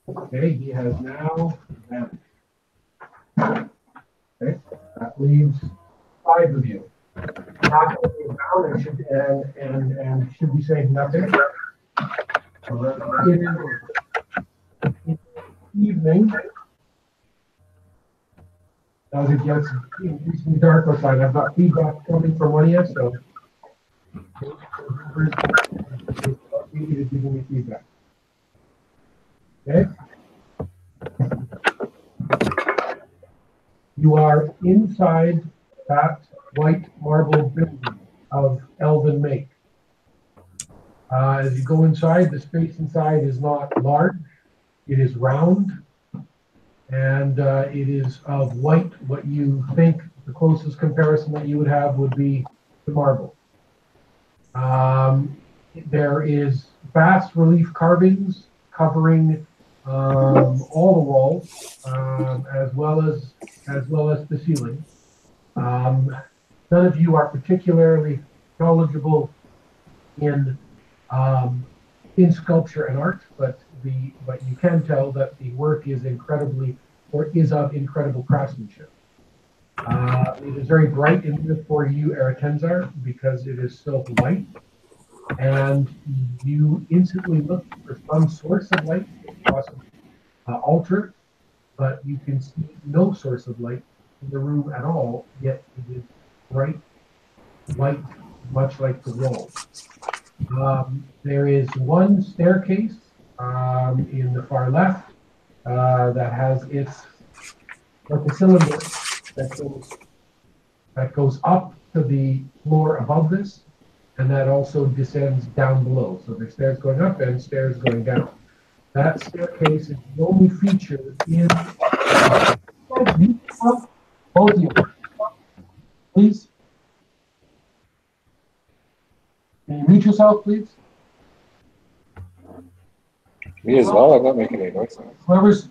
Okay, he has now vanished. Okay, that leaves 5 of you. Not going down and should be saying nothing. It is evening. As it gets increasingly dark outside, I've got feedback coming from one of you, so whoever's giving me feedback. Okay. You are inside that white marble building of elven make. As you go inside, the space inside is not large. It is round, and it is of white. What you think the closest comparison that you would have would be to marble. There is bas relief carvings covering all the walls, as well as the ceiling. None of you are particularly knowledgeable in sculpture and art, but you can tell that the work is of incredible craftsmanship. It is very bright in here for you, Eretenzar, because it is silk white, and you instantly look for some source of light, possibly altar, but you can see no source of light in the room at all, yet it is bright white, much like the walls. There is one staircase in the far left that has its like a cylinder that goes up to the floor above this, and that also descends down below. So there's stairs going up and stairs going down. That staircase is the only feature in. Both of you, please. Can you mute yourself, please? Me as well. I'm not making any noise. Whoever's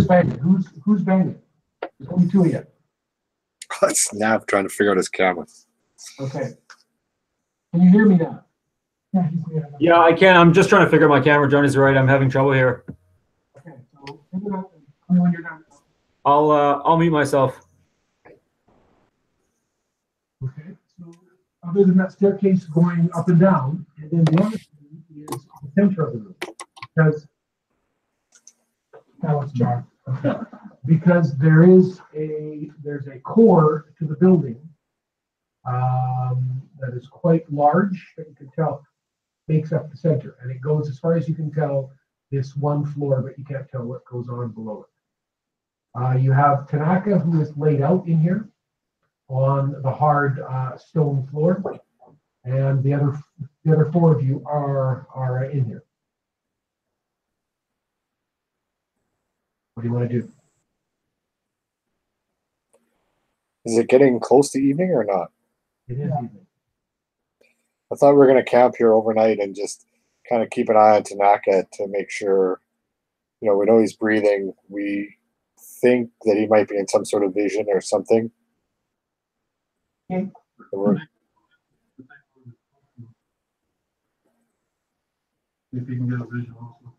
banging. Who's banging? There's only 2 of you. It's Nav trying to figure out his camera. Okay. Can you hear me now? Yeah, I can. I'm just trying to figure out my camera. Johnny's right. I'm having trouble here. Okay, so figure it out when you're done. I'll mute myself. Okay, so other than that staircase going up and down, and then the other thing is the center of the room, because that was John. Because there's a core to the building that is quite large, that you can tell makes up the center, and it goes as far as you can tell this one floor, but you can't tell what goes on below it. You have Tanaka, who is laid out in here on the hard stone floor, and the other 4 of you are in here. What do you want to do? Is it getting close to evening or not? It is evening. I thought we were going to camp here overnight and just kind of keep an eye on Tanaka to make sure, we know he's breathing. We think that he might be in some sort of vision or something. Okay. If you can get a vision also.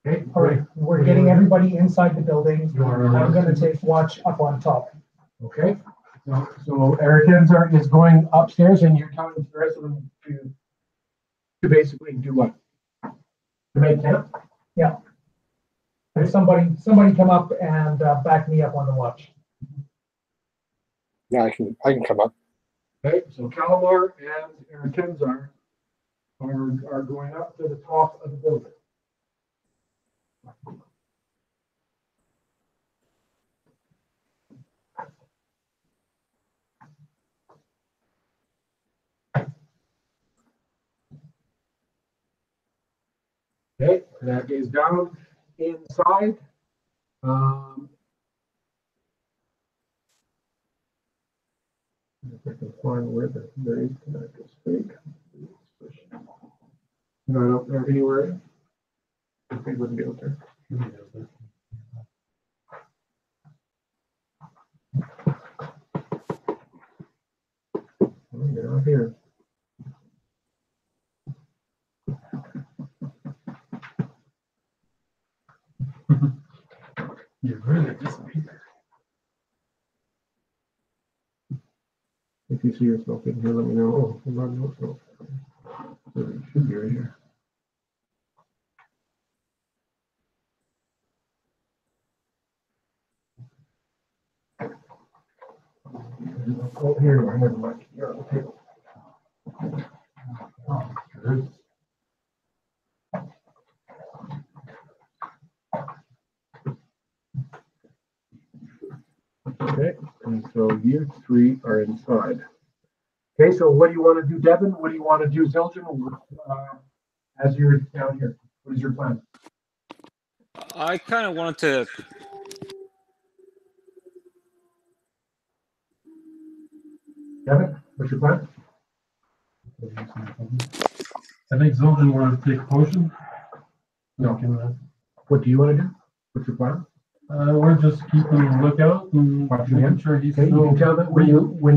Okay, all right. We're getting everybody inside the building. I'm going to take watch up on top. Okay. So Eretenzar is going upstairs, and you're telling the rest of them to basically do what? To make camp? Yeah. There's somebody come up and back me up on the watch. Yeah, I can come up. Okay, so Calamar and Eretenzar are going up to the top of the building. Okay, that is down inside. If I can find where there is Tanaka's fake. Not up there anywhere. I think it wouldn't be up there. They're not here. Where did it disappear? If you see yourself in here, let me know. Oh, hold on, no. It should be right here. Oh, here, I never mind. Here on the table. Oh, there it is. Okay, and so you three are inside. Okay, so what do you want to do, Devin? What do you want to do, Zildjian, as you're down here? What is your plan? I kind of wanted to. Devin, what's your plan? I think Zildjian wanted to take a potion. No. What do you want to do? What's your plan? We're just keeping a lookout and Watching him. making sure he's Okay, you can tell that when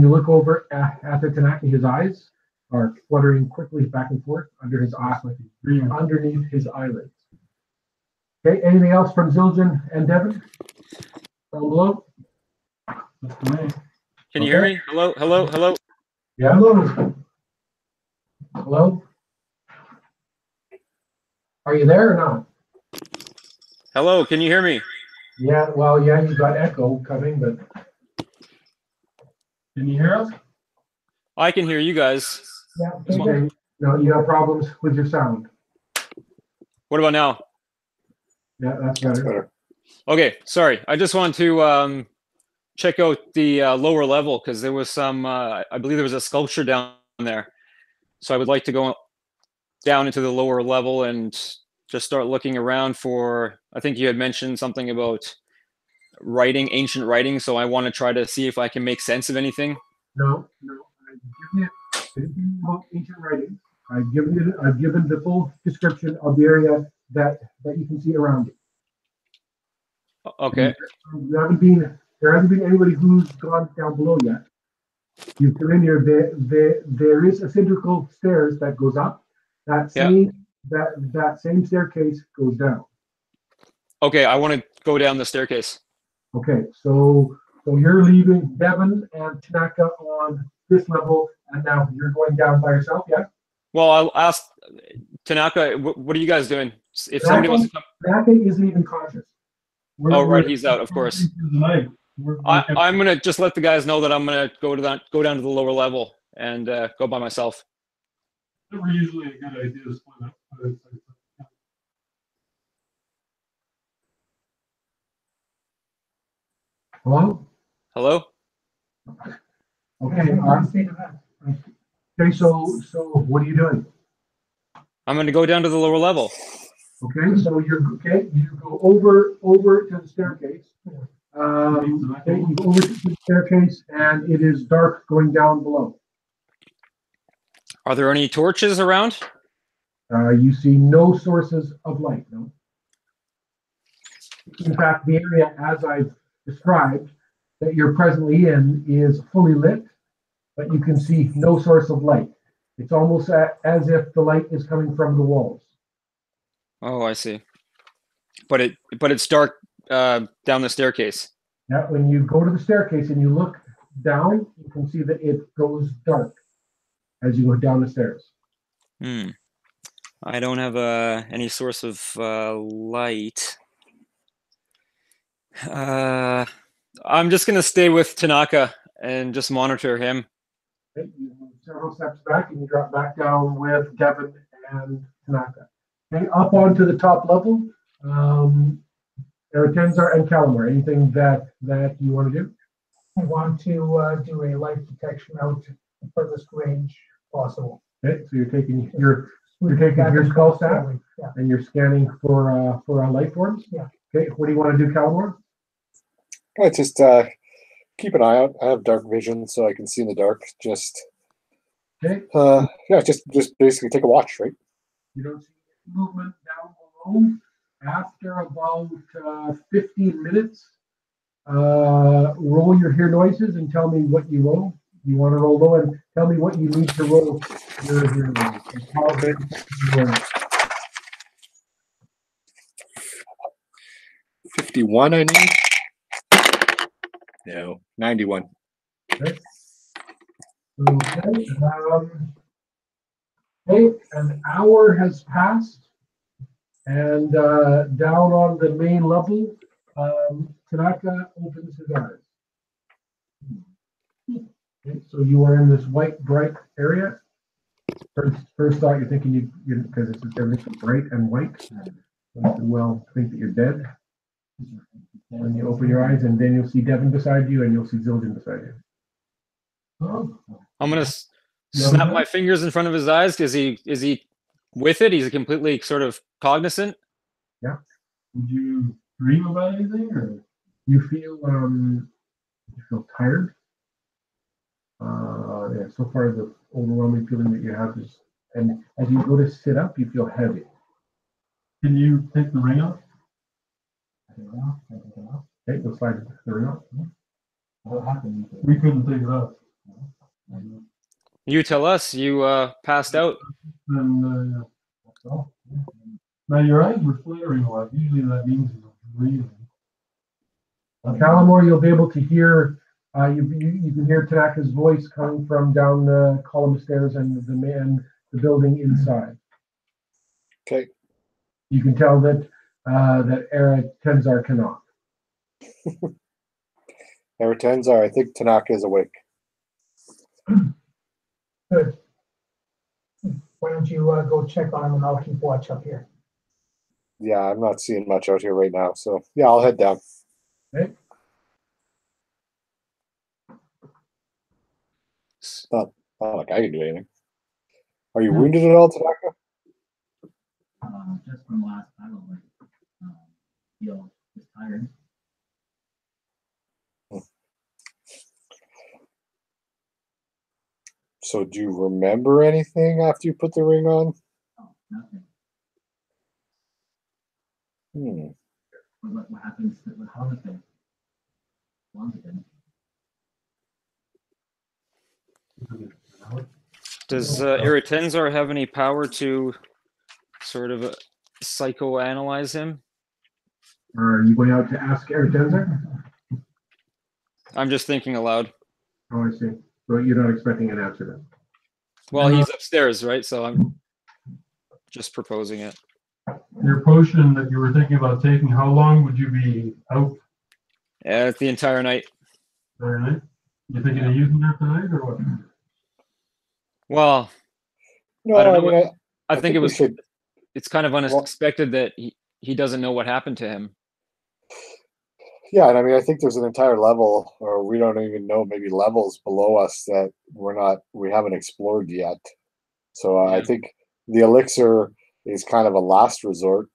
you look over at the Tanaka, his eyes are fluttering quickly back and forth under his eye, underneath his eyelids. Okay, anything else from Zildjian and Devin? Down below? That's the name. Can you hear me? Hello, hello, hello. Yeah. Hello. Hello? Are you there or not? Hello, can you hear me? Yeah, well, yeah, you got echo coming, but Can you hear us? I can hear you guys. yeah, okay. No, you have problems with your sound. What about now? Yeah, that's That's better. better. Okay, sorry. I just wanted to check out the lower level because there was some, I believe there was a sculpture down there. So I would like to go down into the lower level and just start looking around for, I think you had mentioned something about writing, ancient writing. So I want to try to see if I can make sense of anything. No. I've given you about ancient writings. I've given the full description of the area that you can see around you. Okay. There hasn't been anybody who's gone down below yet. You come in here. There is a cylindrical stairs that goes up. That same staircase goes down. Okay, I want to go down the staircase. Okay, so you're leaving Devin and Tanaka on this level, and now you're going down by yourself, yeah? Well, I'll ask Tanaka, what are you guys doing? If somebody wants to come. Tanaka isn't even conscious. Oh, right, he's out, of course. Tonight. I'm gonna just let the guys know that I'm gonna go down to the lower level and go by myself. Never usually a good idea to split up. Hello? Hello? Okay, okay, so what are you doing? I'm gonna go down to the lower level. Okay, so you go over to the staircase. Okay, you go over to the staircase, and it is dark going down below. Are there any torches around? You see no sources of light, no. In fact, the area, as I've described, that you're presently in is fully lit, but you can see no source of light. It's almost as if the light is coming from the walls. Oh, I see. But it's dark down the staircase. Now, when you go to the staircase and you look down, you can see that it goes dark as you go down the stairs. I don't have any source of light. I'm just gonna stay with Tanaka and just monitor him. Okay, you move several steps back and you drop back down with Devin and Tanaka. Okay, up onto the top level, Tenzar and Calamar. Anything that you want to do? I want to do a light detection out the furthest range possible. Okay, so you're taking your skull staff Yeah. and you're scanning for life forms. Yeah. Okay, what do you want to do, Calamar? I just keep an eye out. I have dark vision, so I can see in the dark. Just Okay. Just basically take a watch, right? You don't see any movement down below. After about 15 minutes, roll your hear noises and tell me what you roll. You want to roll low and tell me what you need to roll your hear noises. 51, I need. No, 91. Okay. Okay, an hour has passed, and down on the main level, Tanaka opens his eyes. Okay, so you are in this white, bright area. First thought you're thinking because it's everything's bright and white. Well, think that you're dead. When you open your eyes, and then you'll see Devin beside you, and you'll see Zildjian beside you. Oh. I'm gonna snap my fingers in front of his eyes. Is he with it? He's completely sort of cognizant. Did you dream about anything, or? You feel tired. Yeah, so far the overwhelming feeling that you have is, and as you go to sit up, you feel heavy. Can you take the ring off? Okay, go slide the ring off. We couldn't take it off. You tell us. You passed out. Then, now your eyes were flaring a lot. Usually that means you're breathing. Calamore, you'll be able to hear. You can hear Tanaka's voice coming from down the column of stairs and the building inside. Okay. You can tell that Era Tenzar cannot. Tenzar, I think Tanaka is awake. Good. Why don't you go check on him and I'll keep watch up here. Yeah, I'm not seeing much out here right now. So yeah, I'll head down. Okay. Not like I can do anything. Are you wounded at all, Tanaka? Just from last battle, feel just tired. So do you remember anything after you put the ring on? Oh, nothing. What happens? How does it? Long again. Does Eretenzar have any power to sort of psychoanalyze him? Are you going out to ask Era Tenzar? I'm just thinking aloud. Oh, I see. So you're not expecting an answer then? Well, he's upstairs, right? So I'm just proposing it. Your potion that you were thinking about taking, how long would you be out The entire night. there night? You thinking of using that tonight or what? Well, No, I don't know. I think it we was. should- It's kind of unexpected that he doesn't know what happened to him. Yeah, and I mean, I think there's an entire level, or we don't even know, maybe levels below us that we haven't explored yet. So I Yeah. think the elixir is kind of a last resort,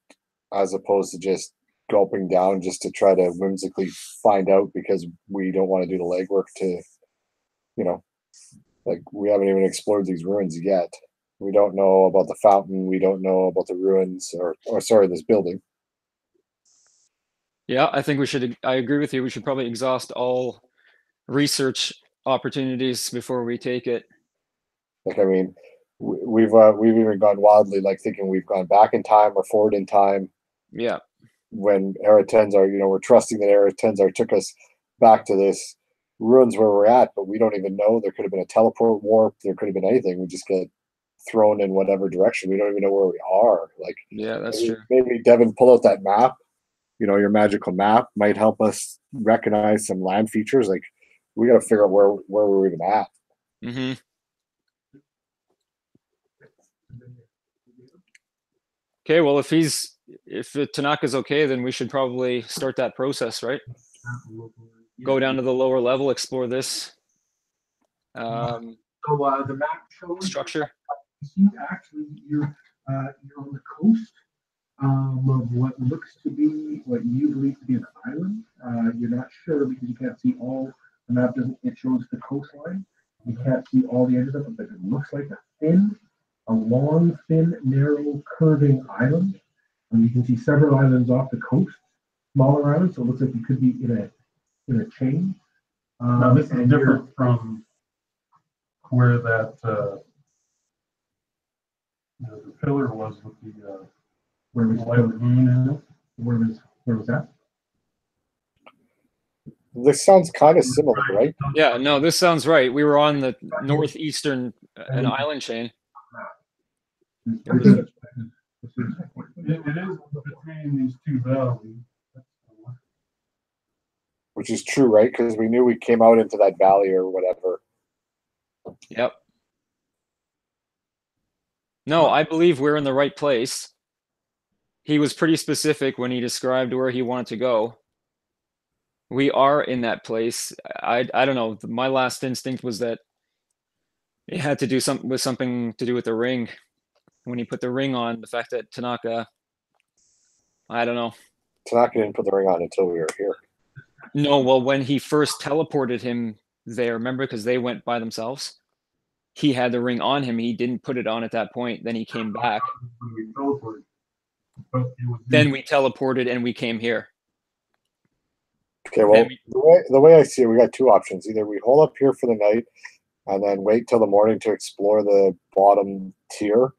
as opposed to just gulping down just to try to whimsically find out because we don't want to do the legwork to, like we haven't even explored these ruins yet. We don't know about the fountain. We don't know about the ruins, or sorry, this building. Yeah, I think we should. I agree with you. We should probably exhaust all research opportunities before we take it. Like, I mean, we've even gone wildly, like thinking we've gone back in time or forward in time. Yeah. When Era Tenzar, we're trusting that Era Tenzar took us back to this ruins where we're at, but we don't even know. There could have been a teleport warp. There could have been anything. We just get thrown in whatever direction. We don't even know where we are. Like, Yeah, that's maybe, true. maybe Devin, pull out that map. Your magical map might help us recognize some land features. Like, we got to figure out where we're even at. Mm-hmm. Okay, well, if Tanaka's okay, then we should probably start that process, right? Go down to the lower level, explore this So the map shows structure. you're on the coast of what looks to be what you believe to be an island. You're not sure because you can't see all. The map doesn't. It shows the coastline. You can't see all the edges of it, but it looks like a long, thin, narrow, curving island. And you can see several islands off the coast, smaller islands. So it looks like you could be in a chain. Now this is and you're- different from where that the pillar was with the Where was light moon in it. where was that? This sounds kind of similar, right? Yeah, no, this sounds right. We were on the northeastern an island chain. It was- is between these two valleys. Which is true, right? Because we knew we came out into that valley or whatever. Yep. No, I believe we're in the right place. He was pretty specific when he described where he wanted to go. We are in that place. I don't know. My last instinct was that it had to do something to do with the ring. When he put the ring on, the fact that Tanaka, I don't know. Tanaka didn't put the ring on until we were here. No, well, when he first teleported him there, remember, because they went by themselves, he had the ring on him. He didn't put it on at that point. Then he came back. When we teleported. But it was Then we teleported and we came here. Okay, well, And we- the way I see it, we got two options. Either we hold up here for the night and then wait till the morning to explore the bottom tier,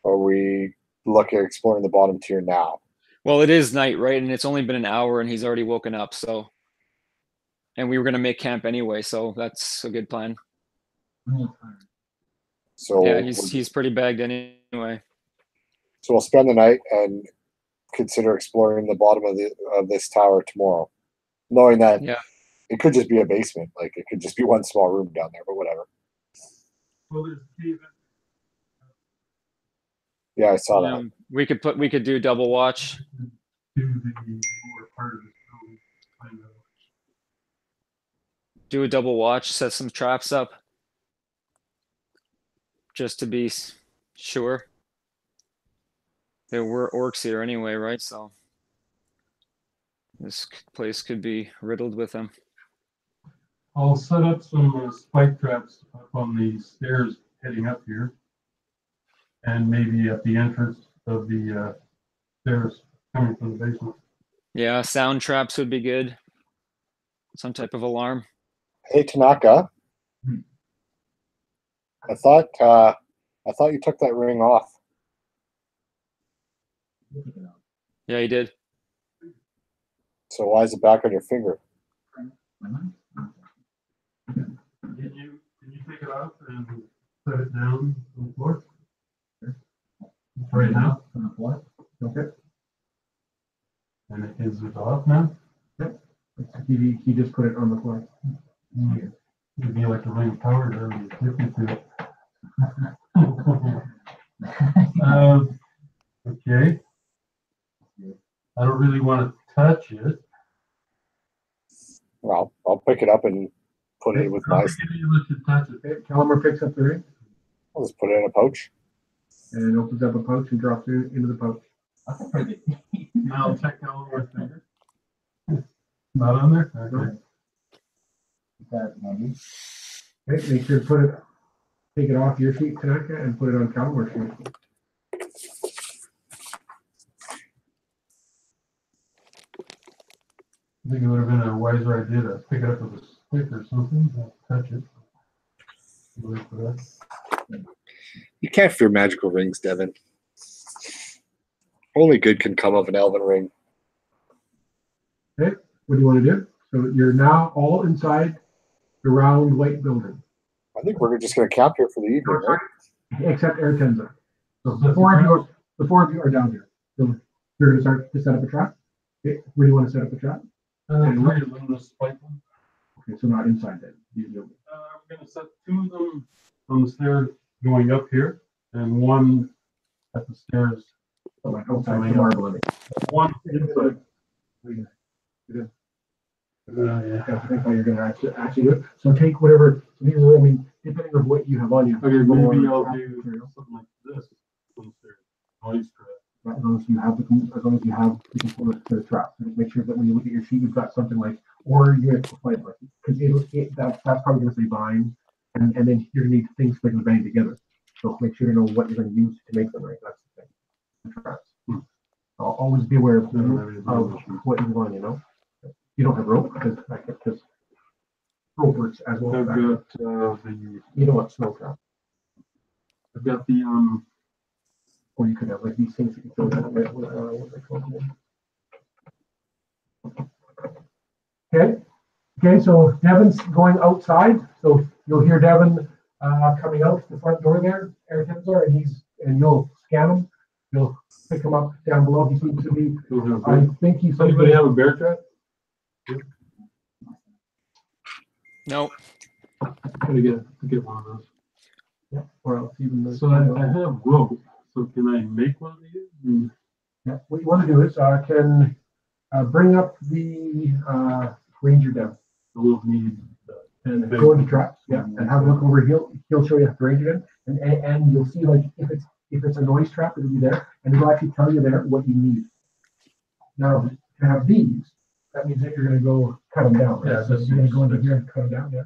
or we look at exploring the bottom tier now. Well, it is night, right? And it's only been an hour and he's already woken up. So, and we were going to make camp anyway. So that's a good plan. So, Yeah, he's pretty bagged anyway. so we'll spend the night and consider exploring the bottom of this tower tomorrow, knowing that Yeah. it could just be a basement. Like it could just be one small room down there, but whatever. Well, there's David. Yeah, I saw that. We could do double watch. To the lower part of the building. Find out. Do a double watch. Set some traps up. Just to be sure. There were orcs here anyway, right? So this place could be riddled with them. I'll set up some spike traps up on the stairs heading up here. And maybe at the entrance of the stairs coming from the basement. Yeah, sound traps would be good. Some type of alarm. Hey Tanaka, I thought you took that ring off. Yeah, he did. So why is it back on your finger? Can you take it off and set it down on the floor? Right now? On the floor. Okay. And is it off now? He just put it on the floor. It'd be like a ring of power there when you click into it. Okay. I don't really want to touch it. Well, I'll pick it up and put it with I my. don't think you should touch it. Okay, Calimer picks up the ring I'll just put it in a pouch. and opens up a pouch and drops it into the pouch. That's a pretty good. Now I'll check out more finger. Not on there? Okay. That maybe. Okay, make sure to take it off your sheet, Tanaka, and put it on Calimer's sheet. I think it would have been a wiser idea to pick it up with a stick or something, not touch it. Wait for that. You can't fear magical rings, Devin. Only good can come of an elven ring. What do you want to do? So you're now all inside the round white building, I think we're just going to camp here for the evening, right? except Airtenza. So the four of you are down here. So you're going to start to set up a trap. Okay, where do you want to set up a trap? And wait, let me just spike them. Okay, so not inside then. We're gonna set two of them on the stairs going up here, and one at the stairs. So like outside the marble. One inside. Yeah. Yeah. That's how you're going to actually do it. So take whatever. So these are, I mean, depending on what you have on you. Okay, maybe I'll do something like this on the stairs. Noise trap. As long as you have the components to the trap, so just make sure that when you look at your sheet, you've got something like, or you have to find like, because that's probably going to say bind, and then you're going to need things that can bang together. So make sure you know what you're going to use to make them right. That's the thing. The traps. So always be aware of what you want. You know, you don't have rope because rope works as well. I've got You know what snow trap, I've got the or you could have like these things that you throw down. What are they called? Okay. Okay, so Devin's going outside, so you'll hear Devin coming out the front door there, Eric Hensler, and you'll scan him. You'll pick him up down below. He seems to be, I think he's. Anybody have a bear trap? No. Gotta get one of those. Yeah, or else even the. So I have rope, so can I make one of these? Yeah, what you want to do is can bring up the ranger down I will need and go into traps. Yeah, and have a look over. He'll show you how to ranger in, and you'll see like if it's a noise trap, it'll be there, and it'll actually tell you there what you need. Now to have these, that means that you're going to go cut them down. Right? Yeah, so you're going to go into here and cut them down. Yeah.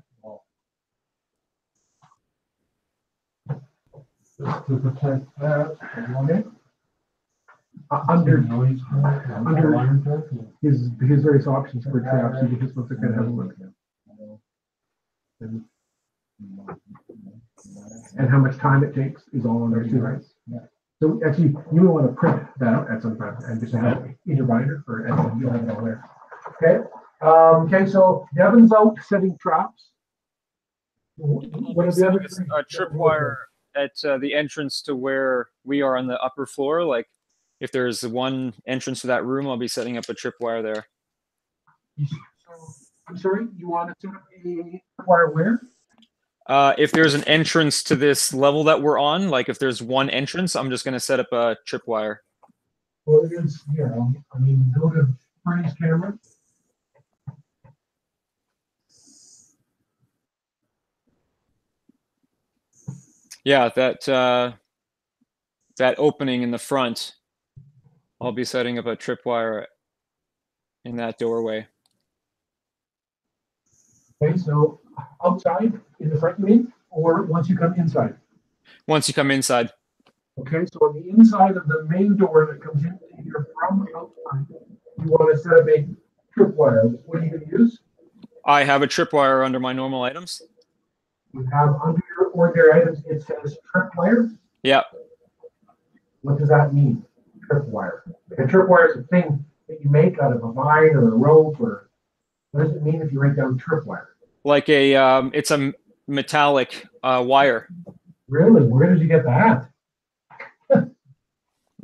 to protect that. Okay. Under his various options for traps, you just want to kind of have a look. And how much time it takes is all on there too, right? So actually, you will want to print that out at some time and just have it in your binder and you'll have it all there. Okay. Okay. So Devin's out setting traps. What is the other thing? A tripwire at the entrance to where we are on the upper floor. Like if there's one entrance to that room, I'll be setting up a tripwire there. I'm sorry, you want to set up a tripwire where? If there's an entrance to this level that we're on, like if there's one entrance, I'm just going to set up a tripwire. Well, it is, I mean, go to Bernie's camera. Yeah, that opening in the front, I'll be setting up a tripwire in that doorway. Okay, so outside in the front, you mean, or once you come inside? Once you come inside. Okay, so on the inside of the main door that comes in here from outside, you want to set up a tripwire. What are you going to use? I have a tripwire under my normal items. You have under your ordinary items, it says tripwire. Yeah. What does that mean? Tripwire. A tripwire is a thing that you make out of a vine or a rope, or what does it mean if you write down tripwire? Like it's a metallic wire. Really? Where did you get that?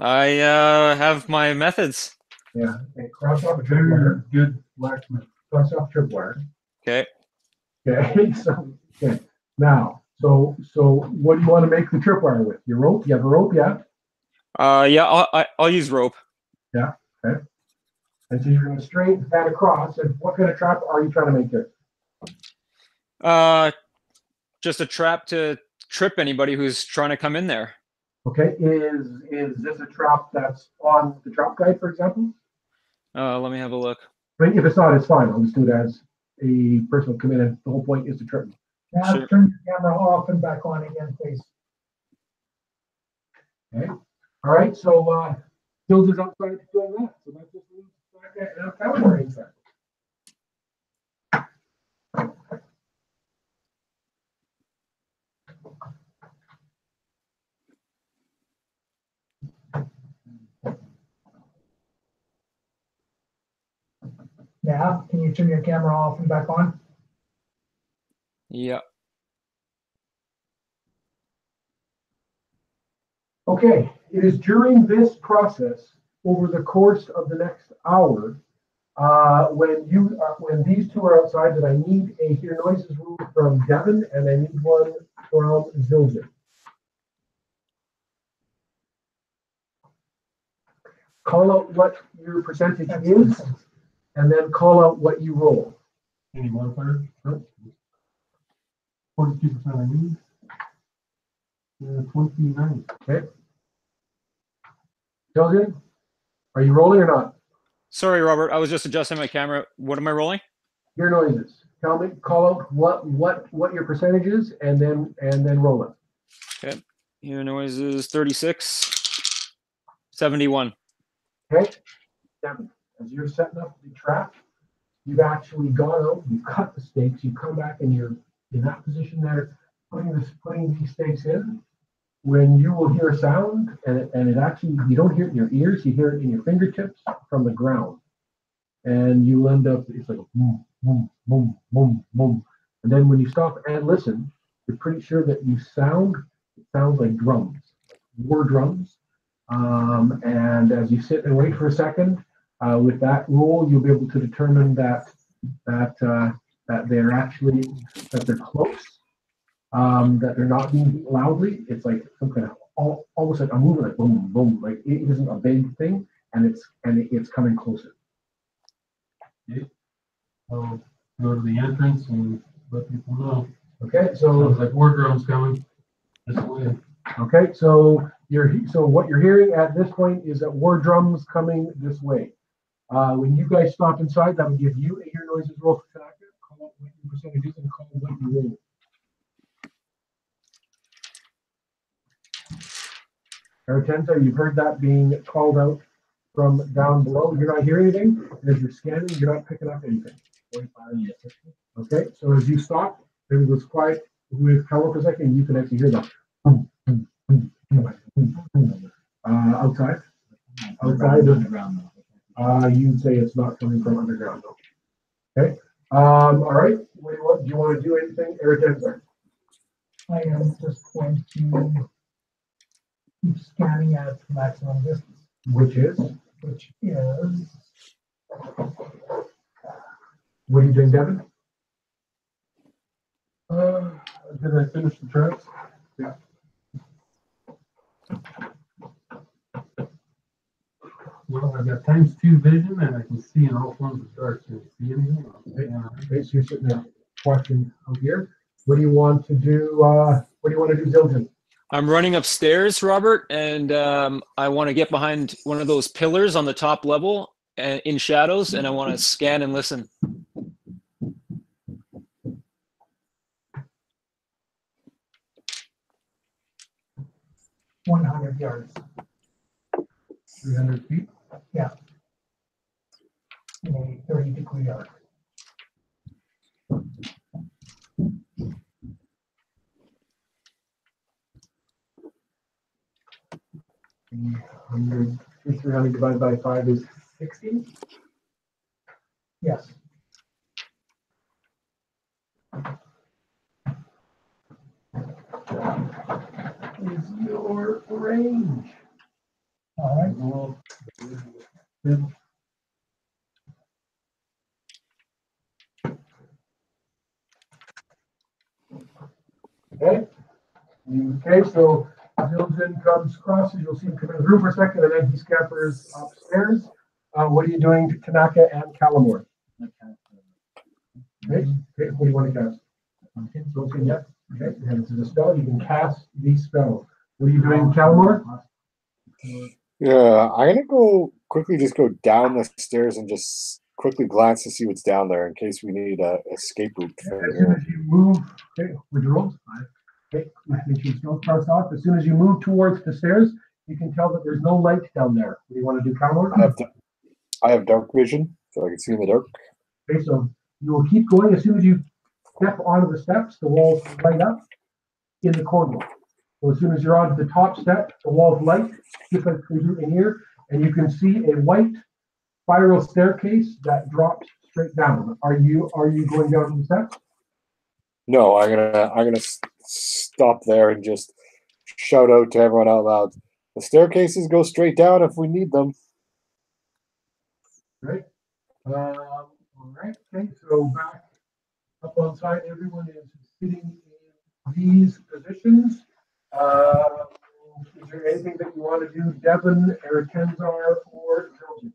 I have my methods. Yeah. Okay. Cross off a Very tripwire. good blacksmith. Cross off tripwire. Okay. Okay. So okay. Now, so what do you want to make the tripwire with? Your rope? You have a rope, yeah? Yeah, I'll use rope. Yeah. Okay. And so you're going to straighten that across. And what kind of trap are you trying to make there? Just a trap to trip anybody who's trying to come in there. Okay. Is this a trap that's on the trap guide, for example? Let me have a look. I mean, if it's not, it's fine. I'll just do it as a person will come in, and the whole point is to trip. Now Sure. turn your camera off and back on again, please. Okay. All right. So Hills is outside doing that. So that just means back at camera inside. Now, can you turn your camera off and back on? Yeah. Okay, it is during this process, over the course of the next hour, when these two are outside, that I need a hear noises rule from Devin, and I need one from Zildjian. Call out what your percentage is, and then call out what you roll. Any modifiers? 42% I need. 29. Okay. Zildjian, are you rolling or not? Sorry, Robert. I was just adjusting my camera. What am I rolling? Hear noises. Tell me, call out what your percentage is, and then roll it. Okay. Here noise is 36, 71. Okay. Devin, as you're setting up the trap, you've actually gone out, you've cut the stakes, you come back and you're in that position there, putting these stakes in. When you will hear a sound, and it actually, you don't hear it in your ears, you hear it in your fingertips from the ground. And you end up, it's like a boom, boom, boom, boom, boom. And then when you stop and listen, you're pretty sure that it sounds like drums, war drums. And as you sit and wait for a second, with that roll, you'll be able to determine that they're actually that they're close, that they're not being beat loudly. It's like some kind of almost like a movement, like boom, boom, like it isn't a big thing, and it's coming closer. I'll go to the entrance and let people know. Okay, Sounds so like war drums coming this way. okay, so what you're hearing at this point is that war drums coming this way. When you guys stop inside, that will give you a hear noises roll for Tanaka. Call out what your percentage is and call what you roll. Aratenza, you've heard that being called out from down below. You're not hearing anything, and as you're scanning, you're not picking up anything. 45 and 50. Okay, so as you stop, it was quiet with color for a second, you can actually hear that. Outside? Outside of, Underground though. you'd say it's not coming from underground though. Okay, all right, what do you want to do anything, Aratenza? I am just going to keep scanning at maximum distance, Which is? which is, What are you doing, Devin? Did I finish the tracks? Yeah. Well, I've got ×2 vision and I can see in all forms of dark. Can you see anything? Okay, so you're sitting there watching out here. What do you want to do? What do you want to do, Zildjian? I'm running upstairs, Robert, and I want to get behind one of those pillars on the top level and in shadows, and I want to scan and listen. 100 yards. 300 feet? Yeah. In a 30-degree arc. Hundred, 300 divided by 5 is 60? Yes. Is your range. All right. Okay. Okay, so Zildjian comes across, you'll see him come in the room for a second, and then he scampers upstairs. What are you doing, Tanaka and Calamore? Okay, okay, what do you want to cast? Zildjian, yep. Okay, and this is a spell, you can cast the spell. What are you doing, Calamore? Yeah, I'm gonna just go down the stairs and just quickly glance to see what's down there in case we need a escape route. As soon as you move, okay, with your rolls, okay, make your spell starts off. As soon as you move towards the stairs, you can tell that there's no light down there. What do you want to do, Calamore? I have dark vision, so I can see in the dark. Okay, so you will keep going. As soon as you step onto the steps, the walls light up in the corridor. So as soon as you're on the top step, the walls light, just like we do in here, and you can see a white spiral staircase that drops straight down. Are you going down the steps? No, I'm gonna stop there and just shout out to everyone out loud. The staircases go straight down if we need them. Right. All right. Okay. So back up on side, everyone is sitting in these positions. Is there anything that you want to do, Devin, Erekenzar, or Zildjian?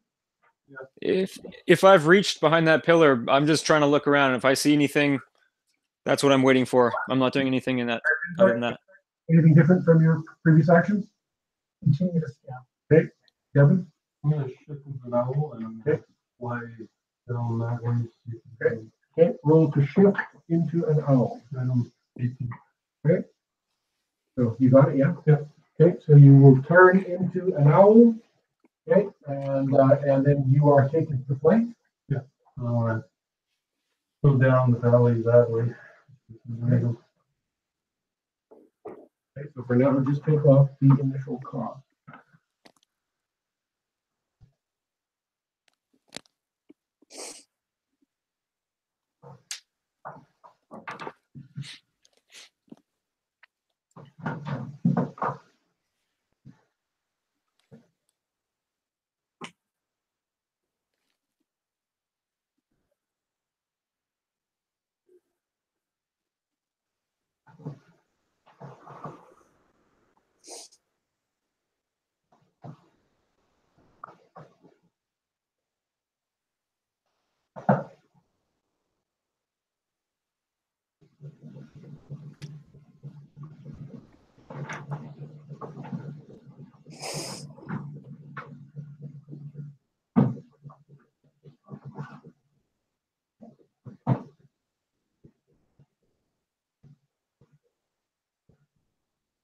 If I've reached behind that pillar, I'm just trying to look around. If I see anything, that's what I'm waiting for. I'm not doing anything in that other than that. Anything different from your previous actions? Continue to scan. Okay. Devin? I'm gonna shift into an owl and Okay. fly down that way. See if we Okay. can- Okay. Roll to shift into an owl. Venom 18. So you got it, yeah? Yeah. Okay, so you will turn into an owl. Okay, and then you are taken to flank. All right. Go down the valley that way. Okay, so for now, we'll just take off the initial cost.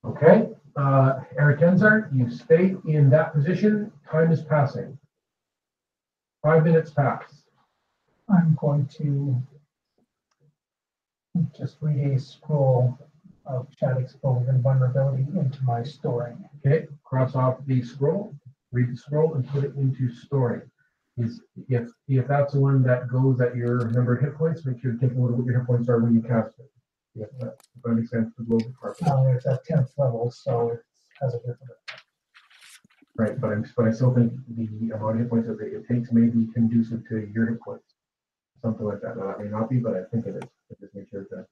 Okay, Eric Enzar, you stay in that position. Time is passing. 5 minutes pass. I'm going to just read a scroll of chat exposure and vulnerability into my storing. Okay, cross off the scroll, read the scroll, and put it into storing. If that's the one that goes at your number of hit points, make sure to take a look at what your hit points are when you cast it. If that makes sense for global department. It's at 10th level, so it has a different. Right, but I still think the amount of hit points that it takes may be conducive to your hit points. Something like that. Now, that may not be, but I think it is. So just make sure that.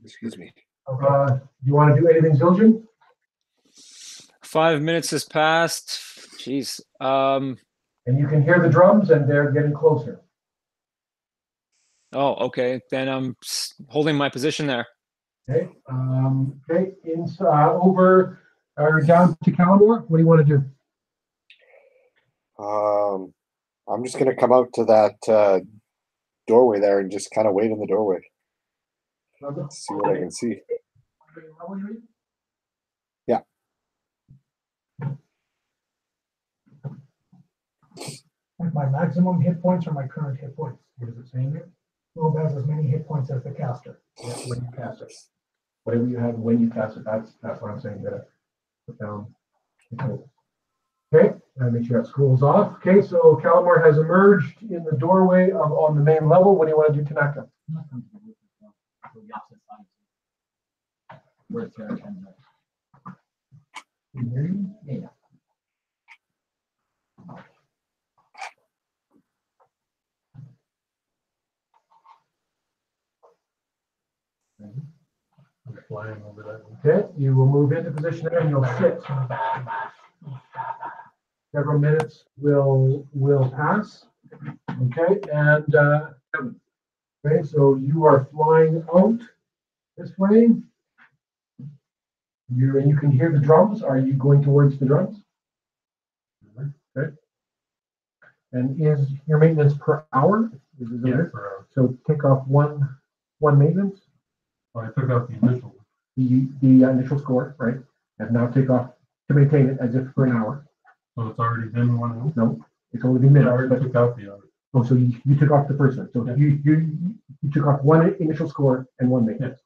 Excuse me. Do you want to do anything, Zildjian? 5 minutes has passed. Jeez. And you can hear the drums, and they're getting closer. Oh, okay. Then I'm holding my position there. Okay. Okay. Over or down to Calidor. What do you want to do? I'm just gonna come out to that doorway there and just kind of wait in the doorway. See what I can see. Yeah. My maximum hit points or my current hit points? What is it saying there? Globe has as many hit points as the caster. Yeah, when you cast it. Whatever you have when you cast it, that's what I'm saying. That put down. Okay, make sure that scrolls off. Okay, so Calamar has emerged in the doorway on the main level. What do you want to do, Tanaka? I'm not comfortable with this now. So the opposite side. Where it's Eric Enzar. Can you hear you? Yeah. I'm flying over that. Okay, you will move into position there and you'll sit. Several minutes will pass. Okay, and okay, so you are flying out this way. You can hear the drums. Are you going towards the drums? Okay. And is your maintenance per hour? Is it Yeah, there? per hour. So take off one maintenance, Oh, I took out the initial. the initial score, right? And now take off to maintain it as if for an hour. So it's already been 1 hour? No, it's only been I minutes. already But, took out the other. oh, so you took off the first one. So Yeah. you took off one initial score and one maintenance.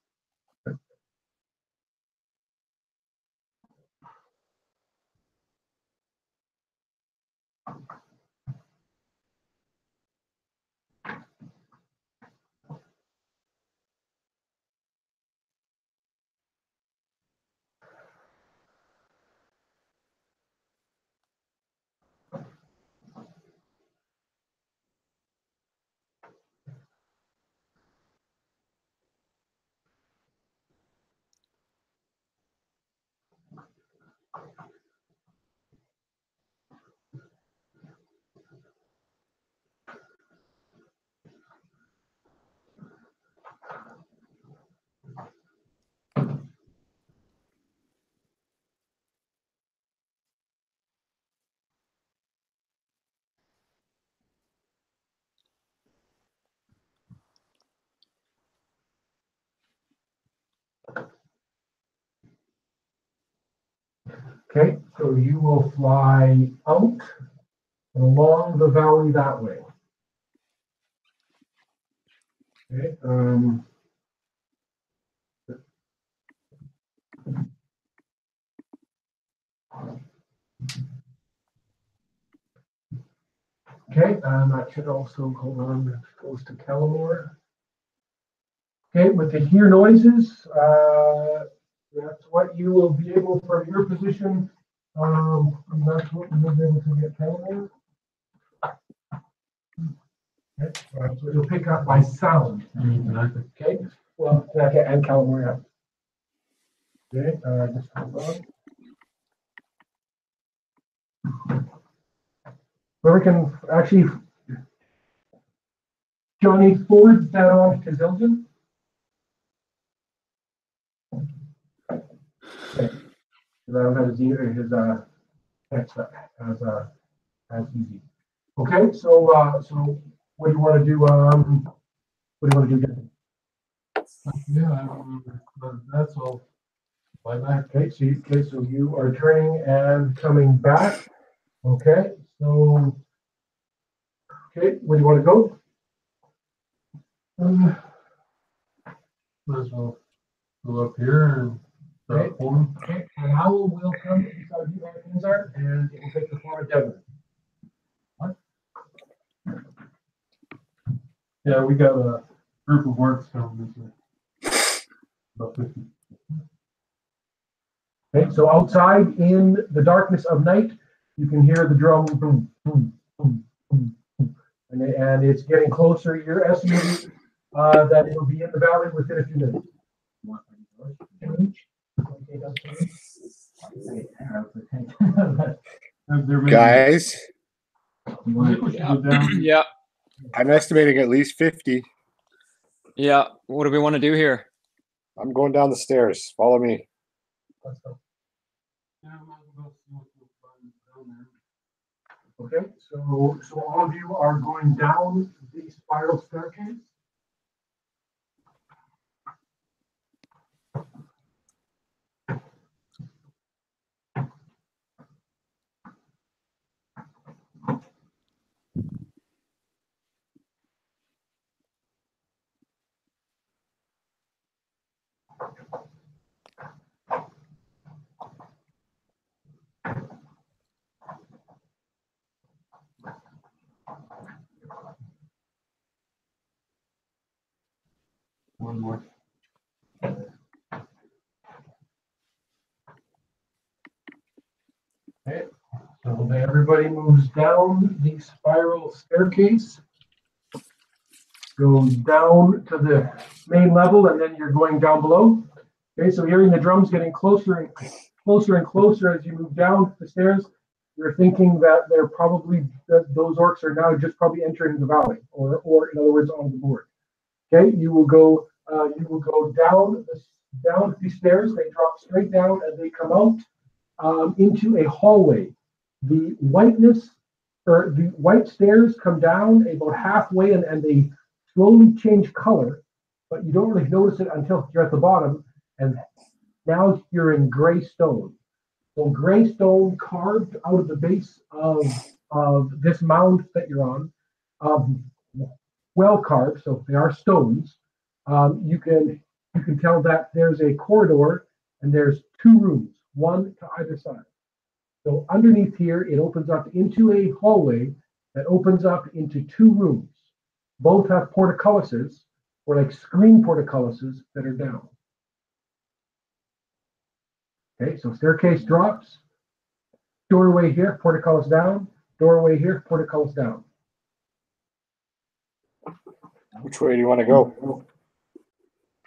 Okay, so you will fly out and along the valley that way. Okay, okay, that should also, hold on, that goes to Kellamore. Okay, with the hear noises, that's what you will be able, from your position, that's what you'll be able to get down there. Okay, so it'll pick up by sound. Okay, well, okay, and California. Okay, just hold on. So we can actually, Johnny, forward that on to Zildjian. Okay. So that was his text as easy. Okay, so what do you want to do? What do you want to do? Yeah, that's all. Bye bye. Okay, so you are turning and coming back. Okay, so okay, where do you want to go? Might as well go up here and start pulling. Okay, an owl will come inside you, Anakinzar, and it will take the form of Devon. Yeah, we got a group of orcs coming this way. About 50. Okay, so outside in the darkness of night, you can hear the drum boom, boom, boom, boom, boom. And it's getting closer. You're estimating that it will be in the valley within a few minutes. Guys, Yeah. Yeah. I'm estimating at least 50. Yeah. What do we want to do here? I'm going down the stairs. Follow me. Let's go. Yeah, I might as well see what we'll find down there. Okay, so all of you are going down the spiral staircase. One more. Okay, so everybody moves down the spiral staircase, goes down to the main level, and then you're going down below. Okay, so hearing the drums getting closer and closer and closer as you move down the stairs, you're thinking that they're probably that those orcs are now just probably entering the valley, or in other words, on the board. Okay, you will go down the stairs. They drop straight down and they come out into a hallway. The white stairs come down about halfway and they slowly change color, but you don't really notice it until you're at the bottom. And now you're in gray stone. So gray stone carved out of the base of this mound that you're on, well carved. So they are stones. You can tell that there's a corridor and there's two rooms, one to either side. So underneath here, it opens up into a hallway that opens up into two rooms. Both have portcullises, or like screen portcullises that are down. Okay, so staircase drops, doorway here, portcullis down, doorway here, portcullis down. Which way do you want to go?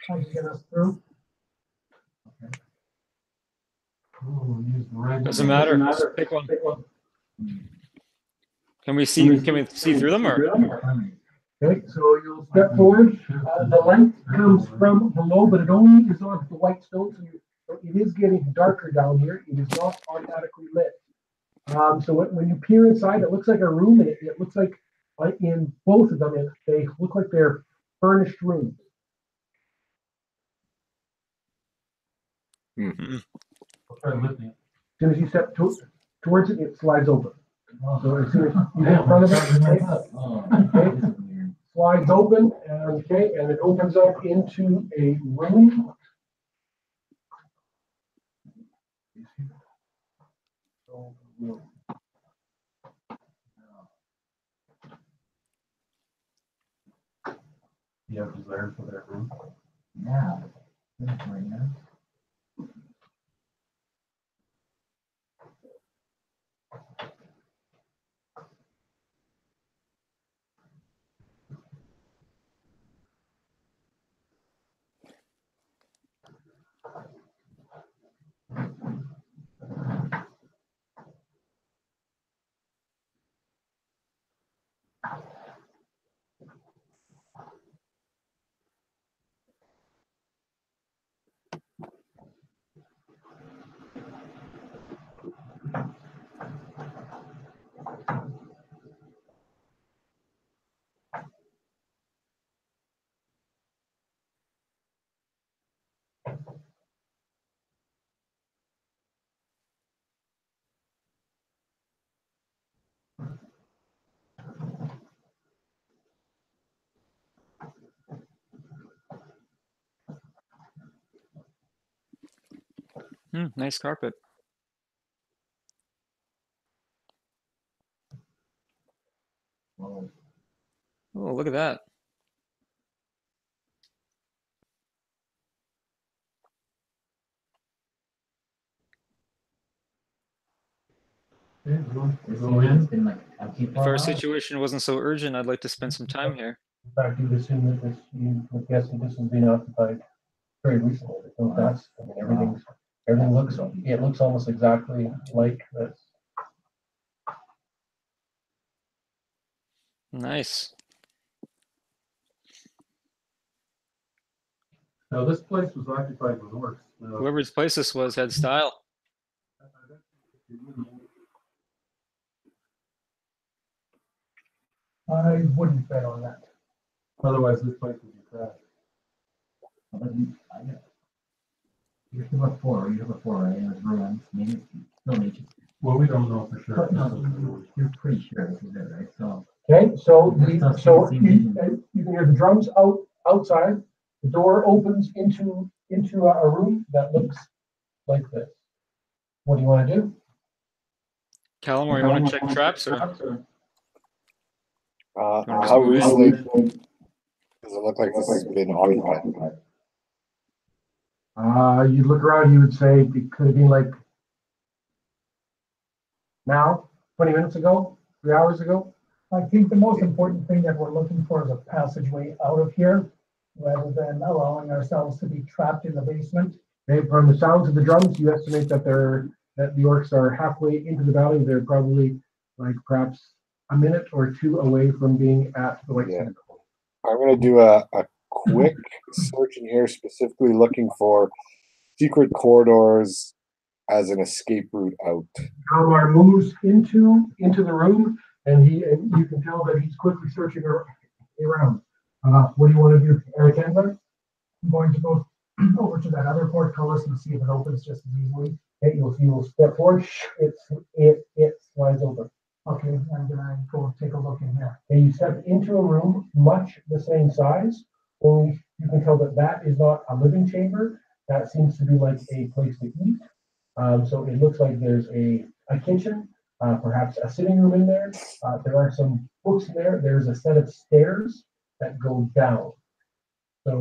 Trying to get us through. Oh, use the right. Doesn't matter. Just pick one. Can we see through them or? Okay, so you'll step forward. The light comes from below, but it only is on the white stone. So it is getting darker down here. It is not automatically lit. So when you peer inside, it looks like a room, and it looks like in both of them, they look like they're furnished rooms. Mm-hmm. I'll try lifting it. As soon as you step towards it, it slides open. So as soon as you get in front of it, slides open, and it opens up into a room. You have desire for that room. Nice carpet. Well, Oh, look at that. Okay, we'll this go unit's in. been like empty If for a our while. situation wasn't so urgent, I'd like to spend some time here. In fact, you would assume that this, you would guess that this has been occupied very recently. So that's, I mean, everything looks, it looks almost exactly like this. Nice. Now, this place was occupied with horse. Now, Whoever's place this was had style. I wouldn't bet on that. Otherwise, this place would be crashed. But you have a four, right? And it's ruins, maybe it's still nature. Well, we don't know for sure. But no, you're pretty sure this is it, right? So Okay, so This does so seem you can hear the drums outside. The door opens into a room that looks like this. What do you want to do? Calamar, you want to check traps or? How recently does it look like this has been occupied? You'd look around, you would say it could have been like now, 20 minutes ago, 3 hours ago. I think the most important thing that we're looking for is a passageway out of here, rather than allowing ourselves to be trapped in the basement. Okay, from the sounds of the drums, you estimate that that the orcs are halfway into the valley. They're probably like perhaps a minute or two away from being at the White Yeah. Sand. I'm going to do a quick search in here, specifically looking for secret corridors as an escape route out. Kalmar moves into the room, and you can tell that he's quickly searching around. What do you want to do, Eric? I'm going to go over to that other portcullis and see if it opens just as easily. Okay, you'll step forward. It slides open. Okay, I'm gonna go take a look in here. And you step into a room much the same size, only you can tell that is not a living chamber. That seems to be like a place to eat. So it looks like there's a kitchen, perhaps a sitting room in there. There are some books in there. There's a set of stairs that go down. So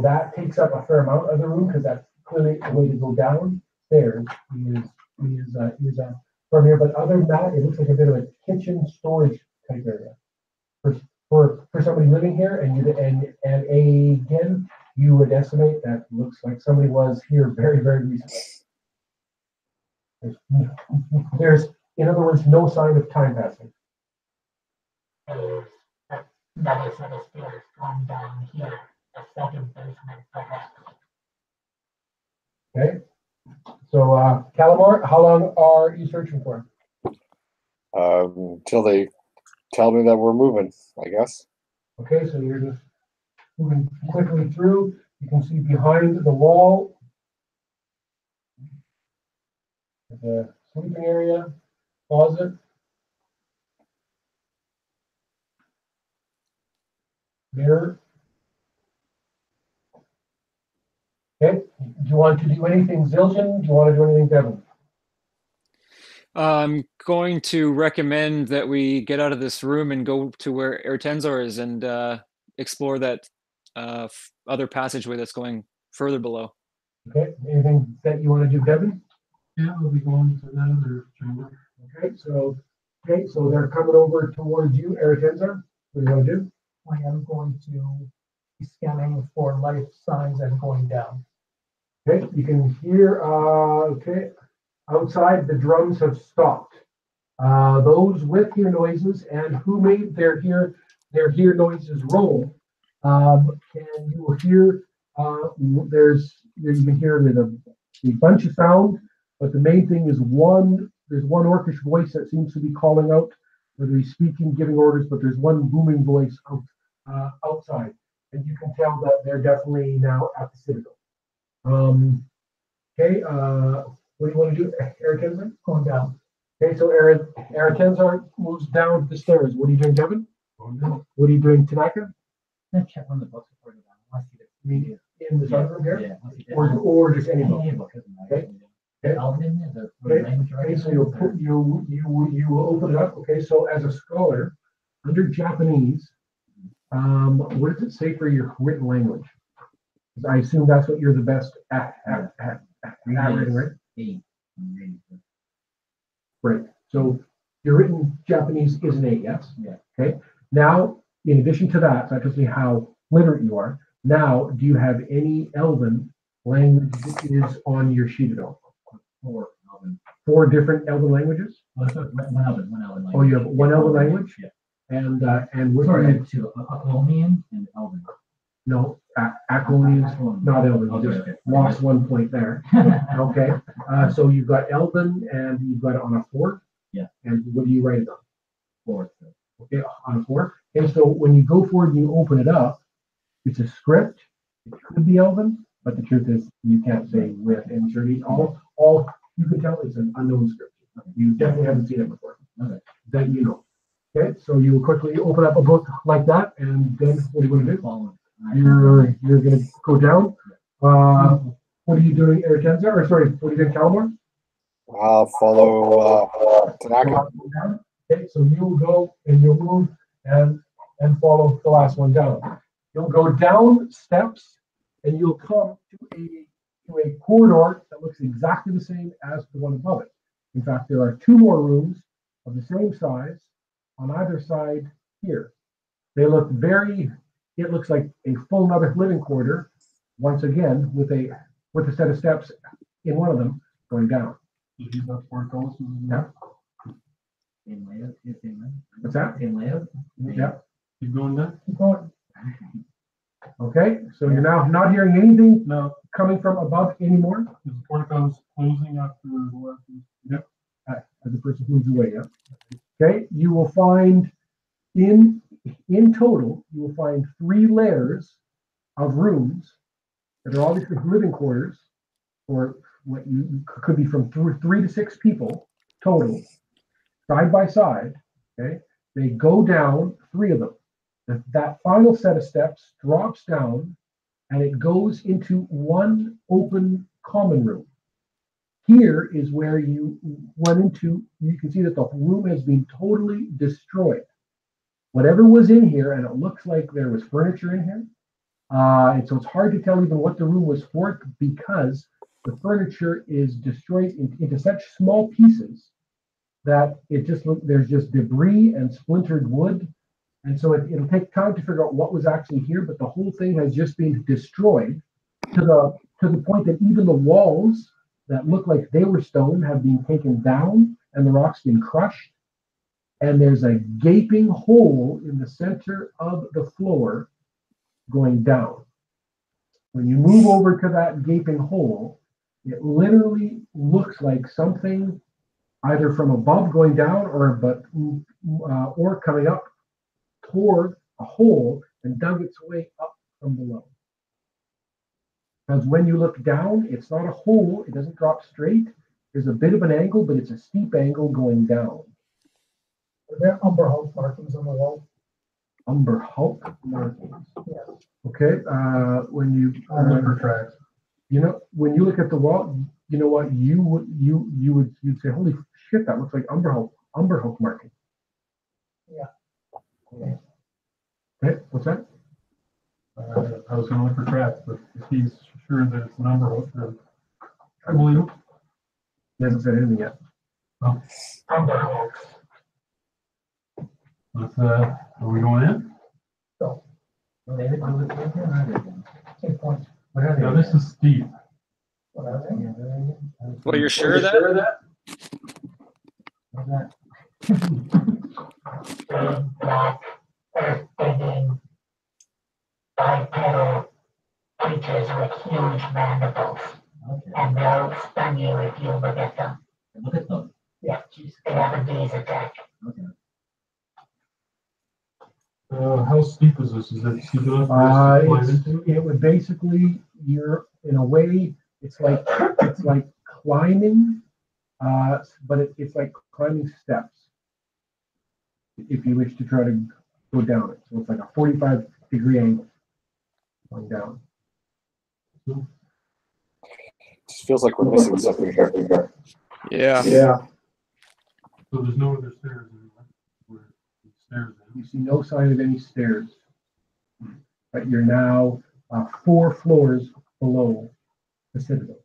that takes up a fair amount of the room because that's clearly a way to go downstairs. Is from here, but other than that, it looks like a bit of a kitchen storage type area for somebody living here. And again, you would estimate that looks like somebody was here very, very recently. There's, in other words, no sign of time passing. Another set of stairs going down here, the second basement. Okay. So, Calamar, how long are you searching for? Until they tell me that we're moving, I guess. Okay, so you're just moving quickly through. You can see behind the wall the sleeping area, closet. Mirror. Okay, do you want to do anything, Zildjian? Do you want to do anything, Devin? I'm going to recommend that we get out of this room and go to where Ertenzor is and explore that other passageway that's going further below. Okay, anything that you want to do, Devin? Yeah, we'll be going to that other chamber. Okay, so they're coming over towards you, Ertenzor. What do you want to do? I am going to be scanning for life signs and going down. Okay, you can hear, outside the drums have stopped. Those with hear noises and who made their hear noises roll, and you will hear, you can hear a bunch of sound, but the main thing is there's one orcish voice that seems to be calling out, whether he's speaking, giving orders, but there's one booming voice outside, and you can tell that they're definitely now at the Citadel. Okay, what do you want to do, Ertenzor? Going down. Okay, so Ertenzor moves down the stairs. What are you doing, Devin? Going down. What are you doing, Tanaka? I'm gonna check on the books before we go down. I want to see the Me, in the sunroom here? Yeah. Or just any book? Any book, doesn't matter. Okay. Okay. Elven is a Okay. language, right? Okay, so you will open it up. Okay, so as a scholar, under Japanese, what does it say for your written language? 'Cause I assume that's what you're the best at reading, right? Eight. I'm reading. Right. So your written Japanese is an 8, yes? Yeah. Okay. Now, in addition to that, so that tells me how literate you are. Now, do you have any Elven language that is on your sheet at all? Four Elven. 4 different Elven languages? Oh, sorry, one Elven language. Oh, you have one Elven language? Yeah. And what Sorry, I do have two, Apollonian and Elven. no, Acolians, not Elven, you Okay, just okay. lost 1 point there. Okay, so you've got Elven and you've got it on a 4? Yeah. And what do you write it on? Four. Okay, on a 4. And so when you go forward and you open it up, it's a script. It could be Elven, but the truth is you can't say with any certainty. All you can tell is an unknown script. You definitely haven't seen it before. Okay. That you know. Okay, so you will quickly open up a book like that, and then what are you going to do? Following. You're going to go down. What are you doing, Eritenza? Or sorry, what are you doing, Calamar? I'll follow Tanaka. Okay, so you'll go and you'll move and follow the last one down. You'll go down steps and you'll come to a corridor that looks exactly the same as the one above it. In fact, there are 2 more rooms of the same size on either side here. They look it looks like a full another living quarter, once again, with a set of steps in one of them going down. That's where it goes. Yeah. In layout, What's that? In layout? Yeah. Keep going then? Keep going. Okay, so you're now not hearing anything No, coming from above anymore is the porticos closing after the last? Yep. as the person moves away. Yeah. Okay, you will find in total, you will find 3 layers of rooms that are obviously living quarters, or what you could be from 3 to 6 people total, side by side. Okay, they go down 3 of them. That final set of steps drops down and it goes into one open common room. Here is where you run into, you can see that the room has been totally destroyed. Whatever was in here, and it looks like there was furniture in here. And so it's hard to tell even what the room was for because the furniture is destroyed into such small pieces that there's just debris and splintered wood. And so it'll take time to figure out what was actually here, but the whole thing has just been destroyed to the point that even the walls that look like they were stone have been taken down and the rock's been crushed. And there's a gaping hole in the center of the floor going down. When you move over to that gaping hole, it literally looks like something either from above going down or coming up toward a hole and dug its way up from below. Because when you look down, it's not a hole, it doesn't drop straight. There's a bit of an angle, but it's a steep angle going down. Are there Umber Hulk markings on the wall? Umber Hulk markings. Yes. Okay, when you tracks. when you look at the wall, you know what you'd say, holy shit, that looks like Umber Hulk marking. Yeah. Okay, what's that? I was gonna look for tracks, but if he's sure that it's number hook, then I believe him. He hasn't said anything yet. Umber Hulk. Let's, are we going in? So, Well, they would do it with them, or they 2 points. What are they? No, this is steep. What are they? Yeah, they're- Well, you're sure of that? What's that? Big, black, earth-digging, bipedal creatures with huge mandibles, Okay. and they'll stun you if you look at them. Look at them. Yeah, they have a gaze attack. Okay. How steep is this? Is it steep enough for us to climb into? It would basically, you're in a way, it's like climbing, but it's like climbing steps. If you wish to try to go down it, so it's like a 45-degree angle going down. Just feels like we're missing something here. Yeah. So there's no other stairs anywhere. Where the stairs in. You see no sign of any stairs. But you're now 4 floors below the Citadel.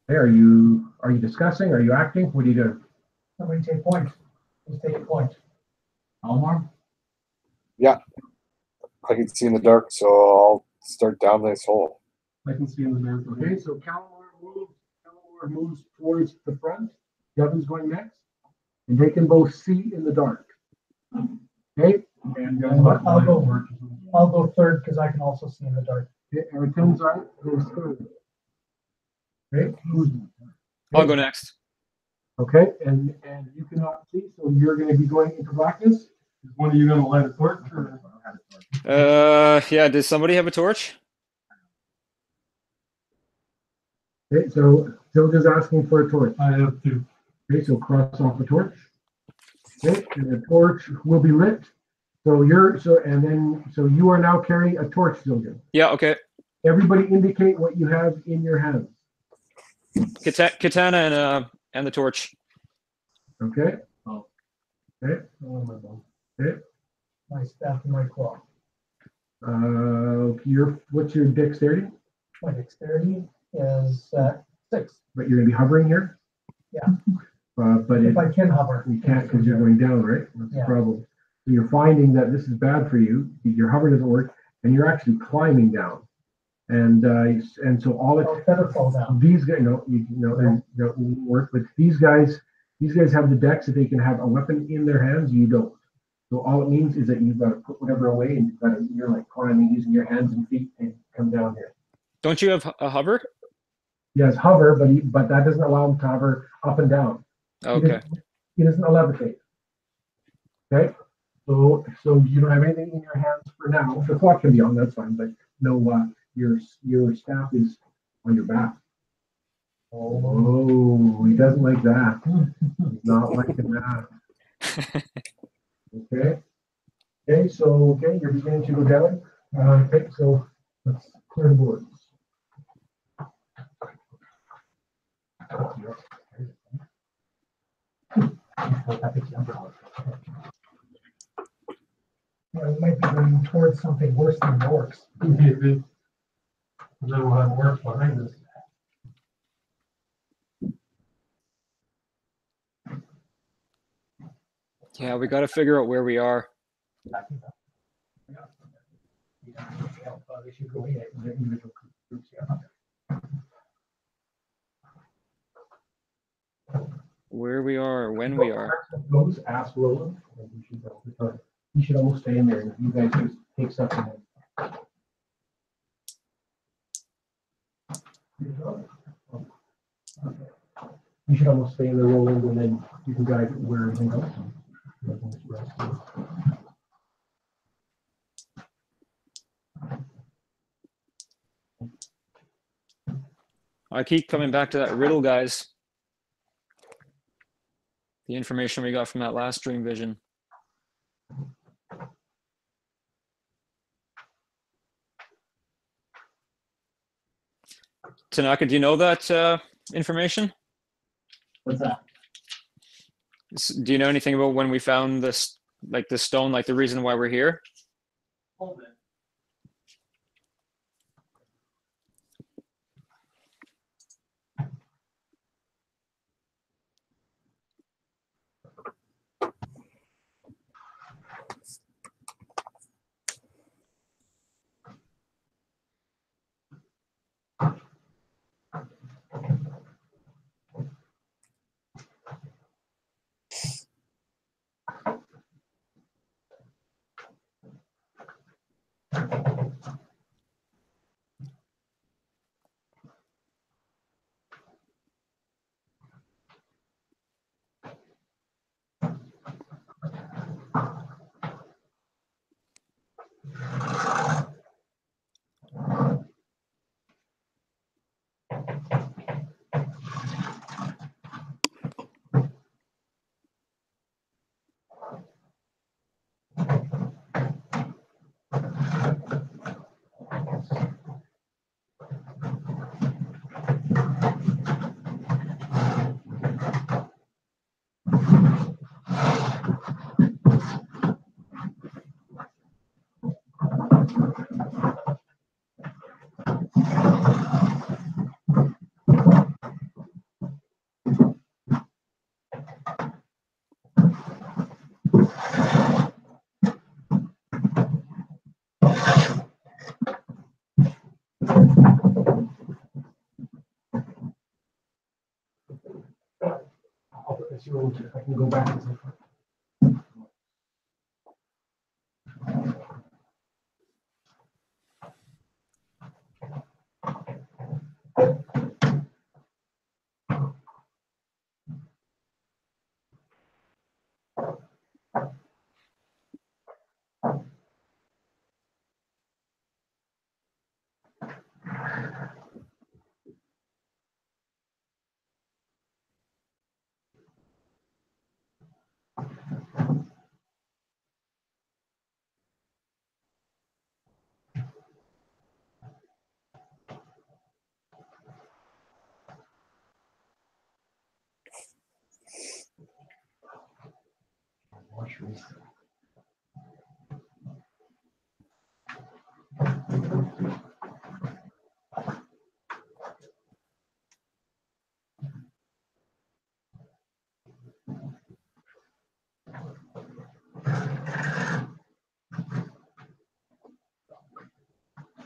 Hey, are you discussing? Are you acting? What are you doing? Somebody take point. Just take a point. Elmore? I can see in the dark, so I'll start down this hole. I can see in the mirror. Okay, so Calamar moves towards the front. Devin's going next. And they can both see in the dark. Okay? And I'll go third because I can also see in the dark. Aratenzar goes third. Okay? I'll go next. Okay, and you cannot see, so you're going to be going into blackness. Is one of you gonna light a torch or? Yeah, does somebody have a torch? Okay, so Zildjian's asking for a torch. I have two. Okay, so cross off the torch. Okay, and the torch will be lit. So you are now carrying a torch, Zildjian. Yeah, okay. Everybody indicate what you have in your hands. Katana and the torch. Okay? Oh. Okay. Okay. My staff and my claw. What's your dexterity? My dexterity is 6. But you're gonna be hovering here? Yeah. But If I can hover. you can't because you're going down, right? That's the Yeah. problem. So you're finding that this is bad for you. Your hover doesn't work, and you're actually climbing down. And so all it I'll feather fall down. these guys no it won't work. But these guys have the dex that they can have a weapon in their hands. You don't. So all it means is that you've got to put whatever away, and you're like climbing using your hands and feet and come down here. Don't you have a hover? He has hover, but that doesn't allow him to hover up and down. Okay. He doesn't levitate. Okay, so you don't have anything in your hands for now. The clock can be on, that's fine, but no, your staff is on your back. Oh, he doesn't like that. He's not liking that. Okay. Okay, so you're beginning to go down. Okay, so let's clear the boards. Yeah, we might be going towards something worse than the orcs. Maybe. Then we'll have work behind us. Yeah, we got to figure out where we are. They should go in the individual groups, yeah. Where we are, or when we are. Those ask Roland, and he should almost stay in there, and if you guys just take stuff from him. You should almost stay in the Roland, and then you can guide where everything goes. I keep coming back to that riddle, guys. The information we got from that last dream vision. Tanaka, do you know that information? What's that? Do you know anything about when we found this, like the stone, like the reason why we're here? Hold it. room if I can go back.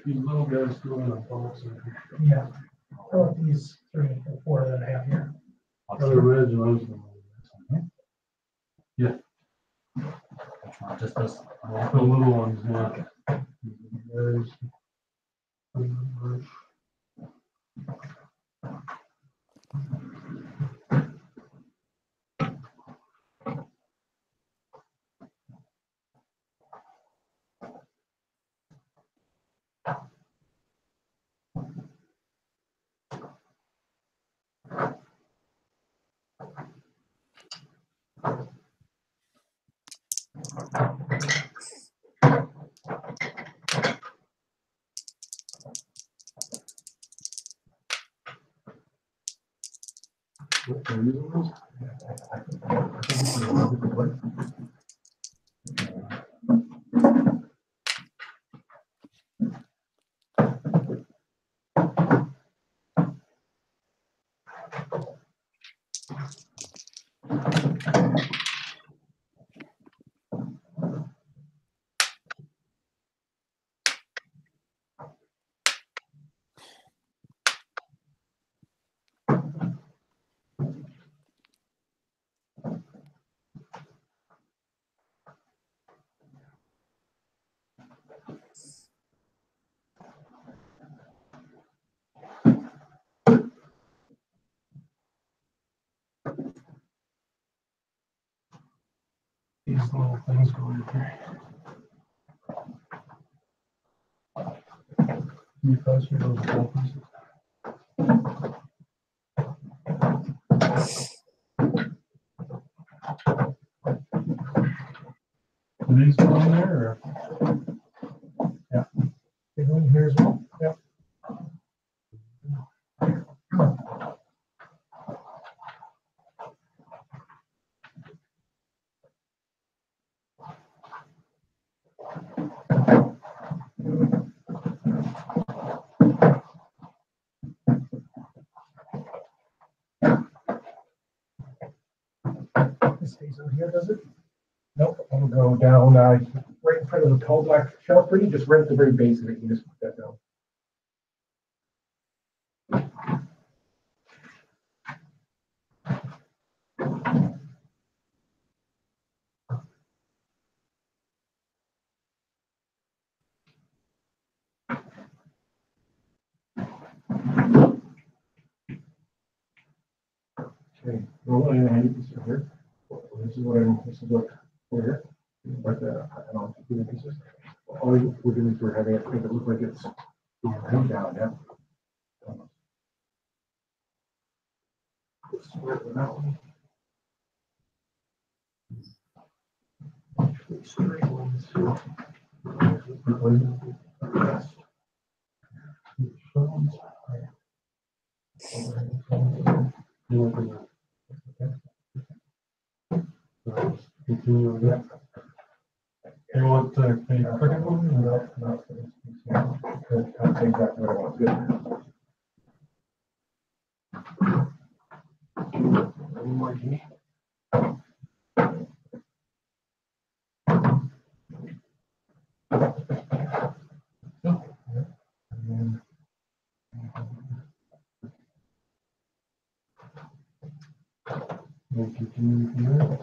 These little guys still in a box. Yeah. Oh, these 3 or 4 that I have here. Other reds ones. Just this. The little ones, yeah. There's- What are these ones? I think it's a lot of different ones. These little things go in here. You guys hear those ball pieces? Do these go in there or? They go in here as well. Yep. This stays out here, does it? Nope, I'll go down, right in front of the tall black shelf, really, just right at the very base of it, you just put that down. Okay, well, I'm gonna hand you this here. This is what, over here. Right there, I don't do the pieces. All we're doing is we're having it make it look like it's going down, yeah. Square it out. Straight ones. Continue with that. You want the cricket one? No, not for this piece here. That's exactly what I want, good. One more here. And then We'll continue from there.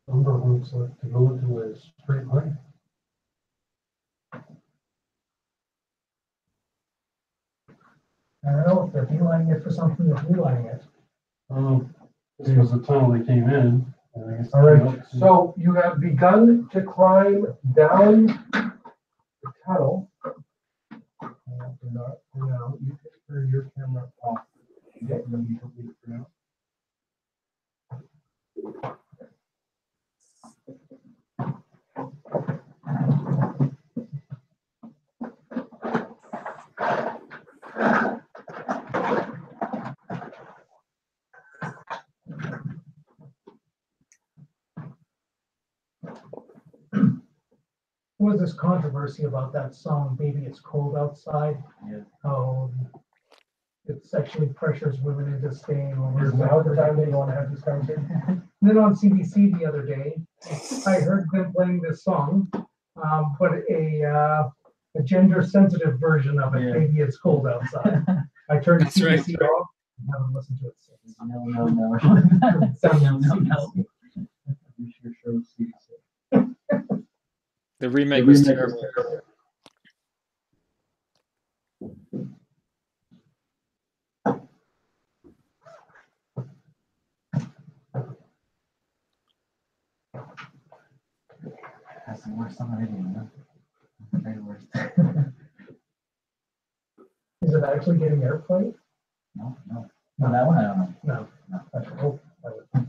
Number looks like to go to a straight line. I don't know if they're beelining it for something, they're beelining it. This was the tunnel they came in. And I guess All right, so you have begun to climb down the tunnel. Do not, for now, you can turn your camera off. Okay, no, you don't need it for now. There was this controversy about that song, Baby It's Cold Outside. Yeah. How it sexually pressures women into staying over. Is now the time that you want to have this conversation? And then on CBC the other day, I heard them playing this song, but a gender sensitive version of it, Yeah. Baby It's Cold Outside. I turned That's right. CBC off and haven't listened to it since. No. Sounds No. We sure showed CBC. The remake was terrible. That's the worst song I've ever done. Very worst. Is it actually getting airplay? No. No, that one I don't know. No. No. I should hope. I would.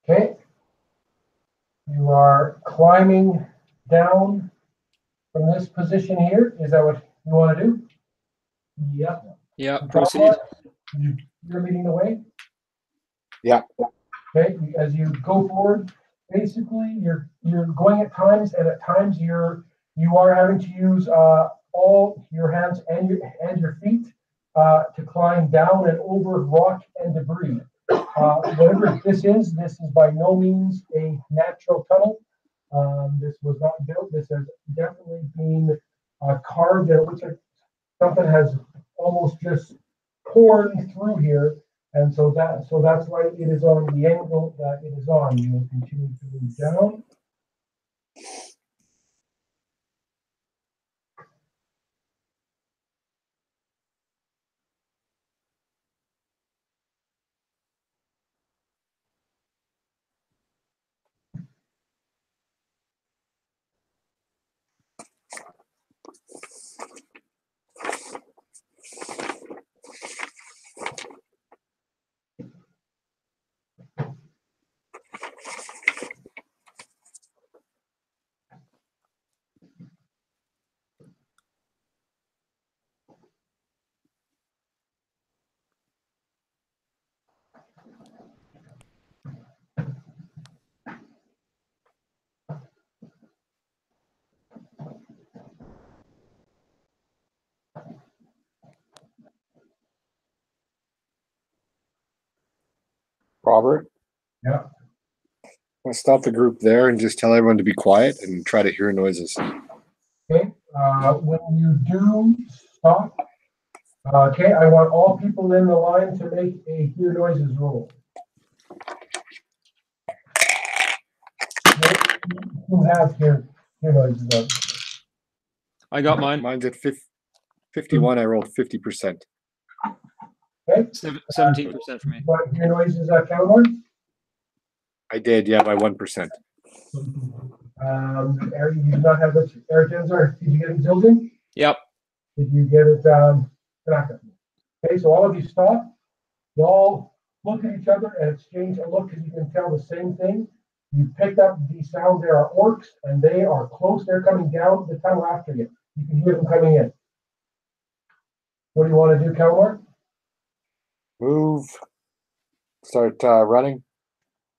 Okay. You are climbing down from this position here. Is that what you want to do? Yep. Yeah, proceed. You're leading the way? Yeah. Okay, as you go forward, basically you're going at times, and at times you are having to use all your hands and your feet to climb down and over rock and debris. Whatever this is by no means a natural tunnel. This was not built. This has definitely been carved, and it looks like something has almost just poured through here. And so that's why it is on the angle that it is on. You will continue to move down. Robert? Yeah. I'll stop the group there and just tell everyone to be quiet and try to hear noises. Okay. When you do stop, okay, I want all people in the line to make a hear noises roll. Who have hear noises up? I got mine. Mine's at 51. I rolled 50%. Okay. 17% for me. But hear noises Calamar? I did, yeah, by 1%. Eric, you did not have it. Eric Denzar, did you get it, Zildjian? Yep. Did you get it, Tanaka? Okay, so all of you stop. You all look at each other and exchange a look because you can tell the same thing. You picked up these sounds. There are orcs, and they are close. They're coming down the tunnel after you. You can hear them coming in. What do you want to do, Kelmar? Move. Start running.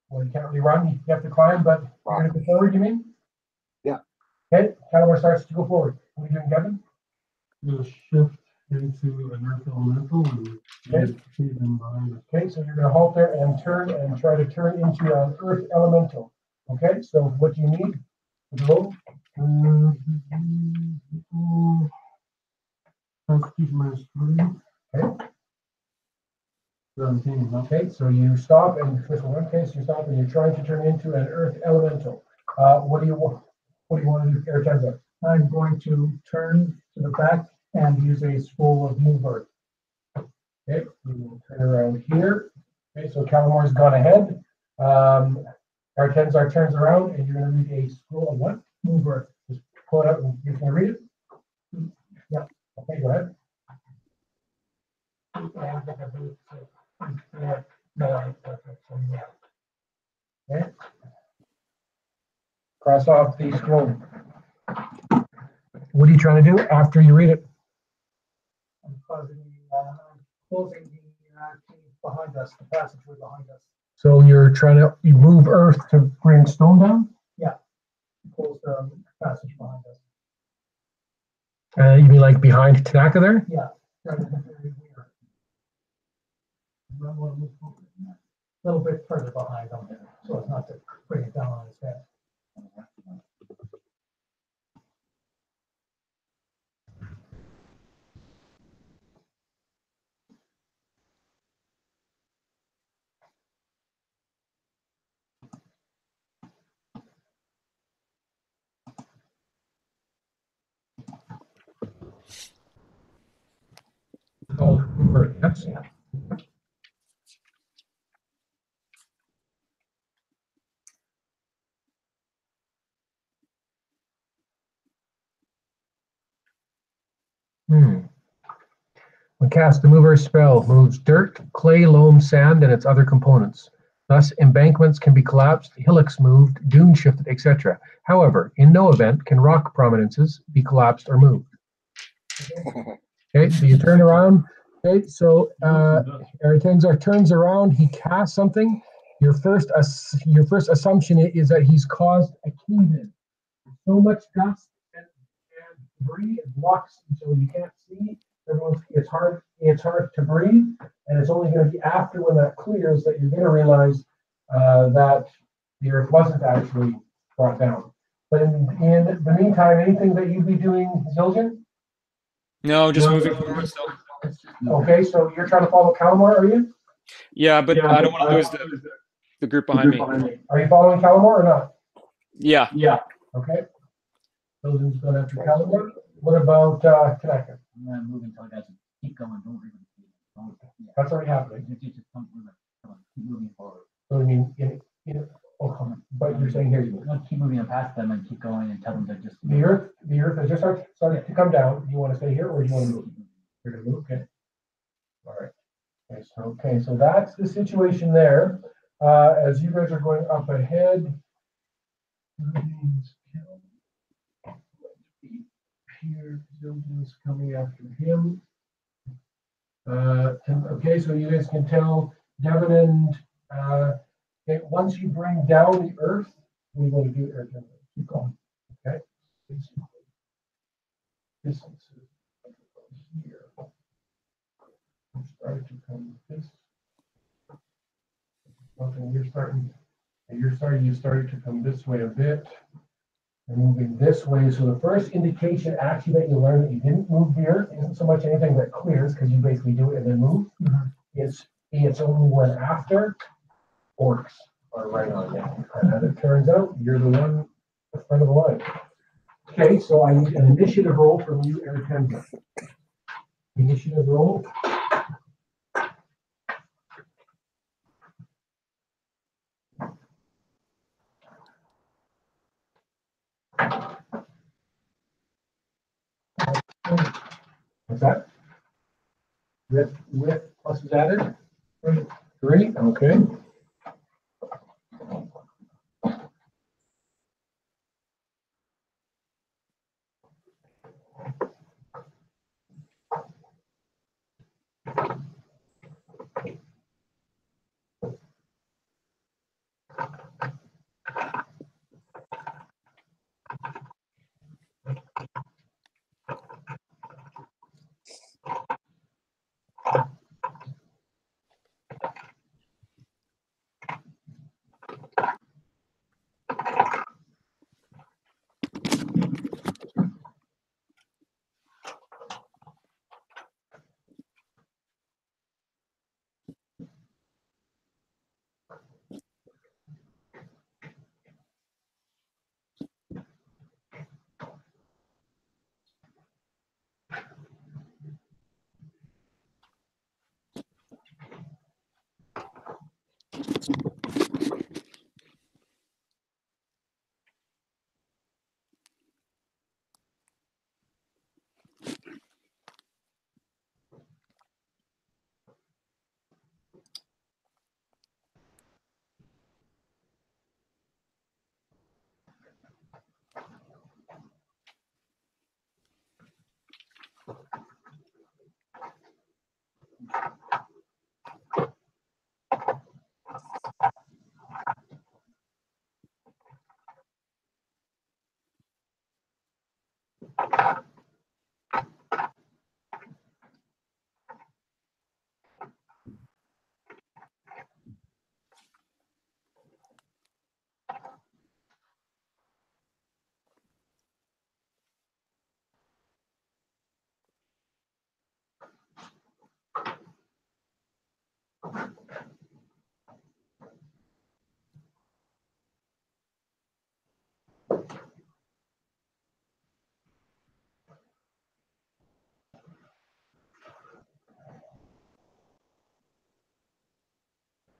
Well, you can't really run. You have to climb, but you're going to go forward, you mean? Yeah. Okay, Kelmar starts to go forward. What are you doing, Kevin? Gonna shift into an earth elemental and Okay. feed them behind us. Okay, so you're going to halt there and turn and try to turn into an earth elemental. Okay, so what do you need? Roll. Constitution -3. Okay. 17, huh? Okay, so you stop and first one case you stop and you're trying to turn into an earth elemental. What do you want to do, Aratenza? I'm going to turn to the back and use a scroll of move earth. Okay, we will turn around here. Okay, so Calamar's gone ahead. Artenzar turns around and you're going to read a scroll of what? Move earth. Just pull it up and you can read it. Yeah. Okay, go ahead. Okay. Cross off the scroll. What are you trying to do after you read it? I'm closing the cave behind us, the passageway behind us. So you're trying to move earth to bring stone down? Close the passage behind us. You mean like behind Tanaka there? Yeah. Right in the very rear. A little bit further behind him, so as not to bring it down on his head. Oh, move earth, yes. When cast, the mover spell moves dirt, clay, loam, sand, and its other components. Thus, embankments can be collapsed, hillocks moved, dunes shifted, etc. However, in no event can rock prominences be collapsed or moved. Okay, so you turn around. Okay, so Aratenzar turns around. He casts something. Your first assumption is that he's caused a cave-in. So much dust and debris and blocks, so you can't see. It's hard to breathe, and it's only going to be after when that clears that you're going to realize that the earth wasn't actually brought down. But in the meantime, anything that you'd be doing, Zildjian? No, just moving forward still. Okay, so you're trying to follow Calamar, are you? Yeah, but I don't want to lose the group behind me. Are you following Calamar or not? Yeah. Okay. Zildjian's going after Calamar. What about Tanaka? I'm gonna move until you guys keep going. Don't really don't, yeah. That's already happening. Just come on, keep moving forward. So you mean, but you're saying here, I'm gonna keep moving past them and keep going and tell them to just. the earth has just started to come down. Do you want to stay here or do you want to move? You're gonna move, okay. All right. Okay, so that's the situation there. As you guys are going up ahead. Here, Zildjian's coming after him. Okay, so you guys can tell Devin and okay, once you bring down the earth, we want to do air tempo. Keep going. Okay. This is here. You started to come this. Okay, you started to come this way a bit. You're moving this way. So the first indication actually that you learn that you didn't move the earth isn't so much anything that clears because you basically do it and then move. It's only when after orcs are right on you. And as it turns out, you're the one in the front of the line. Okay, so I need an initiative roll from you, Aratenza. Initiative roll. What's that? With plus is added? 3, okay.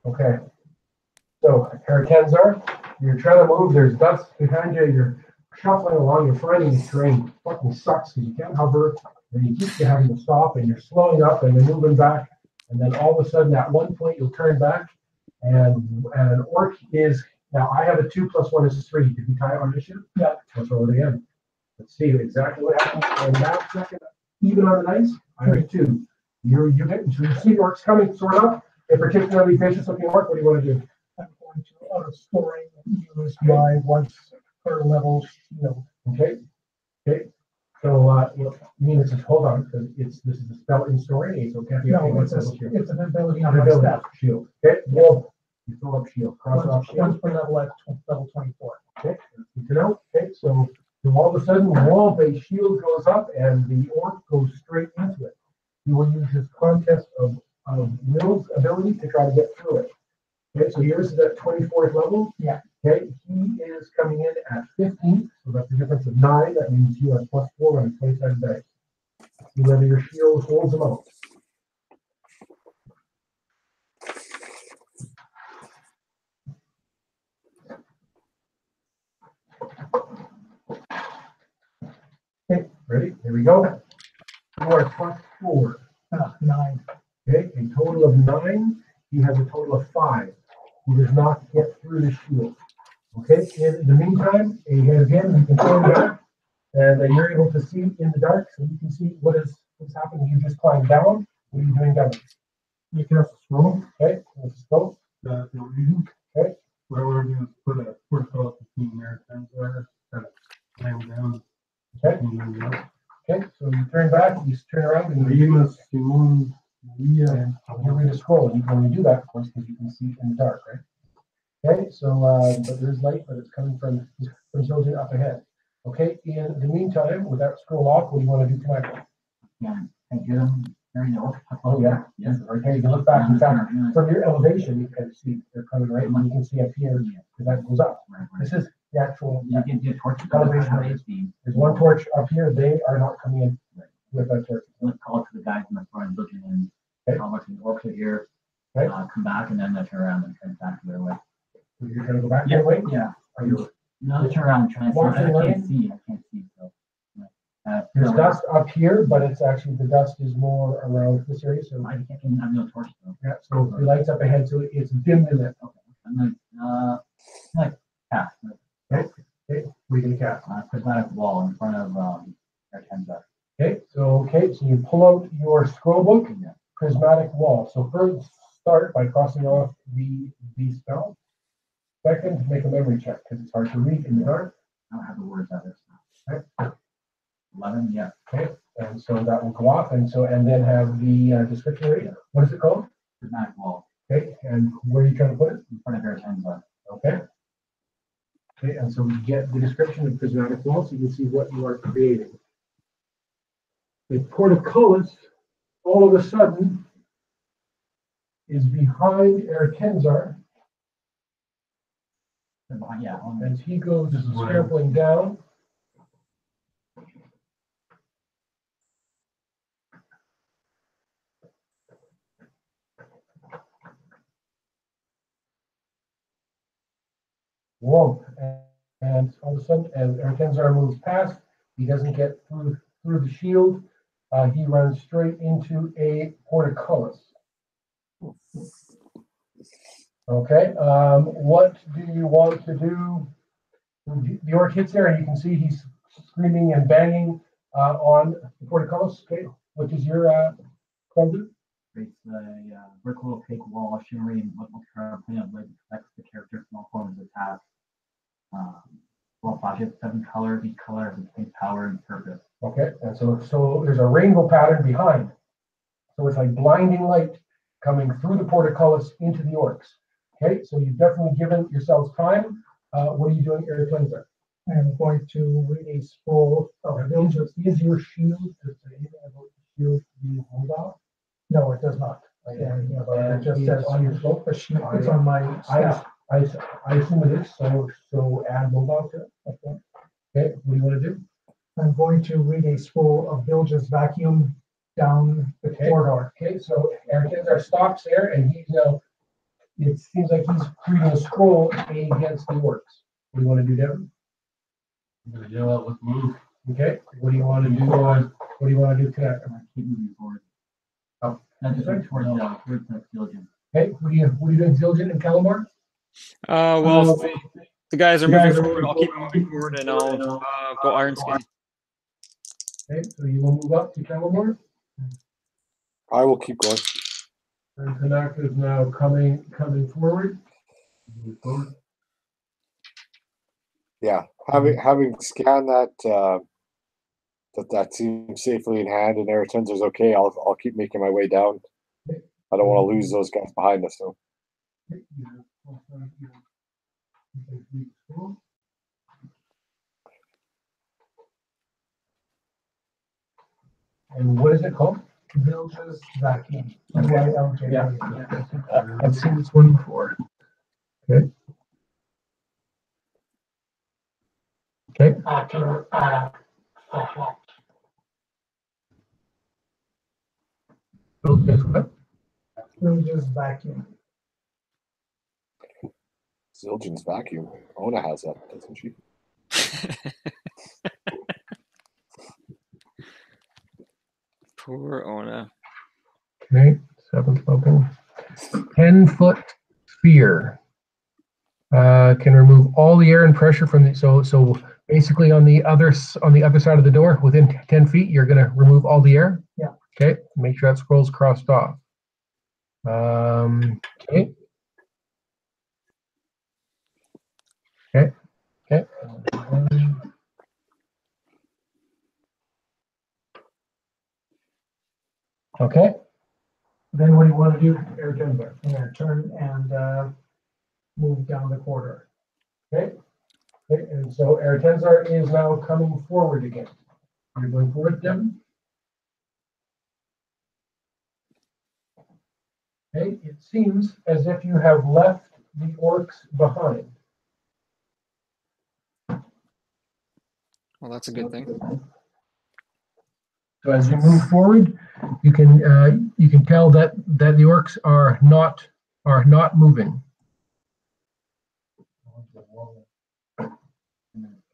Okay. So, Paratenzar, you're trying to move, there's dust behind you, you're shuffling along, you're finding the terrain fucking sucks because you can't hover, and you keep having to stop, and you're slowing up and then moving back, and then all of a sudden at one point you'll turn back, and an orc is, now I have a 2 + 1 is 3. Did you tie it on this shoot? Yeah. Let's roll it again. Let's see exactly what happens. And that second, even on the dice, I have a 2. You get, so you see orcs coming, sort of. A particularly vicious looking orc, what do you want to do? I'm going to out of scoring use my once per level shield. Okay. Okay. So, you mean it's just, hold on, because this is a spell in story, so it can't be. No, it's an ability on my staff. Shield. Okay. Well, you fill up shield. Cross off shield. Once per level at level 24. Okay. Good to know. Okay. So all of a sudden, wall base shield goes up, and the orc goes straight into it. You will use his contest of Will's ability to try to get through it. Okay, so yours is at 24th level. Yeah. Okay, he is coming in at 15, so that's a difference of 9. That means you have +4 on 27 dice. See whether your shield holds them out. Okay, ready? Here we go. You are +4. 9. Okay, a total of 9. He has a total of 5. He does not get through the shield. Okay, in the meantime, again, you can turn back, and you're able to see in the dark, so you can see what's happening. You just climbed down. What are you doing down? You can also scroll. Okay, let's go. The illusion. Okay. What we're doing is put a portal between there and there, kind of climb down. Okay. Okay, so you turn back, you turn around, and you Remus, Simon, Maria, and you're ready to scroll. And you can only do that, of course, because you can see in the dark, right? Okay, so but there's light, but it's coming from children up ahead. Okay, in the meantime, with that scroll off, what do you want to do tonight? Yeah, I get them very low. Oh, yeah. Yes. Okay, you can look back. In fact, from your elevation, you can see they're coming right, and you can see up here, because that goes up. This is the actual, You can get torch. elevation. There's one torch up here. They are not coming in with that torch. Let's call it to the guys in the front looking in. Okay. How much the orcs are here. Okay. Come back and then they turn around and turn back their way. So you're gonna go back Yeah, that way? yeah. Are you? No, they turn around and try and see. Watching I lane? can't see. I can't see. So. There's dust up here, but it's actually, the dust is more around this area, so. I have no torch though. Yeah, so the light's up ahead, so it's dimmed in it. I'm like cast. Okay, what are you gonna cast? Prismatic wall in front of their Tenza. Okay, so you pull out your scroll book, Yeah. prismatic wall. So first start by crossing off the spell. Second, make a memory check, because it's hard to read in the dark. I don't have the words out there. Okay. 11, yeah. Okay, and so that will go off, and then have the description area. What is it called? Prismatic wall Okay, and where are you trying to put it? in front of their Tenza. Okay. Okay, and so we get the description of prismatic wall, so you can see what you are creating. The portcullis, all of a sudden, is behind Erekenzar Yeah. as he goes This is what I- scrambling down. whoomp, and all of a sudden, as Ertenzar moves past, he doesn't get through the shield. He runs straight into a portcullis. Okay, what do you want to do? The orc hits there, and you can see he's screaming and banging on the portcullis. Okay, what does your call do? Creates a vertical opaque wall, shimmery and multiple plane of light that protects the character from all forms of attack. Wall flashes 7 colors, each color has distinct power and purpose. Okay, and so there's a rainbow pattern behind. So it's like blinding light coming through the portcullis into the orcs. Okay, so you've definitely given yourselves time. What are you doing, Ertenzar? I'm going to read a scroll of villages. Is your shield, does it say anything about the shield being hold off? No, it does not. Yeah, it just It's says on your slope. the sheet. It's on my staff. I assume it is, so add mobile to it. Okay, what do you want to do? I'm going to read a scroll of villages vacuum down the corridor. Okay, so Ertenzar stops there, and he's now, it seems like he's reading a scroll against the orcs. What do you want to do, Devin? I'm gonna yell out, let's move. Okay, what do you want to do? What do you want to do, Tanaka? I'm gonna keep moving forward. Oh, Not just towards the Diligent. Okay, what are you doing, Zildjian and Calamar? Well, the guys are moving forward. I'll keep moving forward, and I'll go Iron Skin. Okay, so you will move up to Calamar. I will keep going. And Tanaka is now coming forward. Move forward. Yeah, having scanned that that seems safely in hand and Eretenzar's okay, I'll keep making my way down. I don't want to lose those guys behind us, though. And what is it called? Villages vacuum. Yeah. I've seen this one before. Okay. Okay. Villages vacuum. Zildjian's vacuum. Ona has that, doesn't she? Poor Ona. Okay, 7th level. 10-foot sphere. Can remove all the air and pressure from the so basically on the other side of the door within 10 feet you're going to remove all the air. Yeah. Okay, make sure that scroll's crossed off. Okay. Okay. Okay. Then what do you want to do, Ertenzar? I'm going to turn and move down the corridor. Okay. Okay, and so Ertenzar is now coming forward again. You're going forward, Devin? Okay, it seems as if you have left the orcs behind. Well, that's a good thing. So as you move forward, you can tell that the orcs are not moving.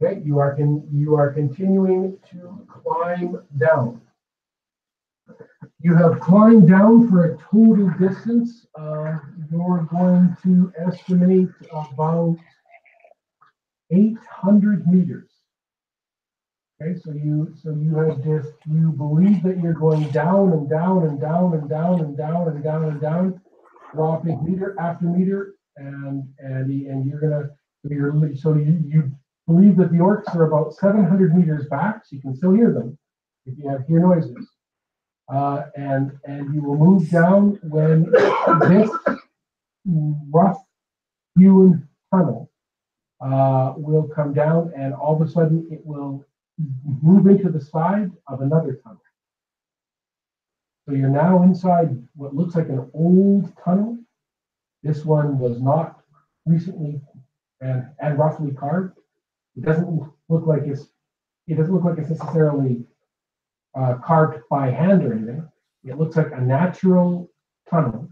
Okay, you are continuing to climb down. You have climbed down for a total distance. You're going to estimate about 800 meters. Okay, so you believe that you're going down and down and down and down and down and down and down, dropping meter after meter, and you're gonna you believe that the orcs are about 700 meters back, so you can still hear them if you hear noises. And you will move down when this rough hewn tunnel will come down, and all of a sudden it will move into the side of another tunnel. So you're now inside what looks like an old tunnel. This one was not recently and roughly carved. It doesn't look like it's necessarily carved by hand or anything. It looks like a natural tunnel,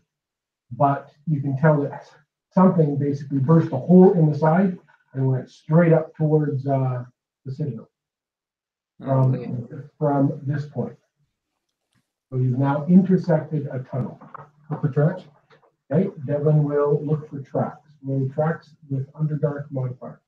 but you can tell that something basically burst a hole in the side and went straight up towards the Citadel Oh, wait. from this point. So you've now intersected a tunnel. Look for tracks. Okay, Devin will look for tracks. Roll tracks with Underdark modifier.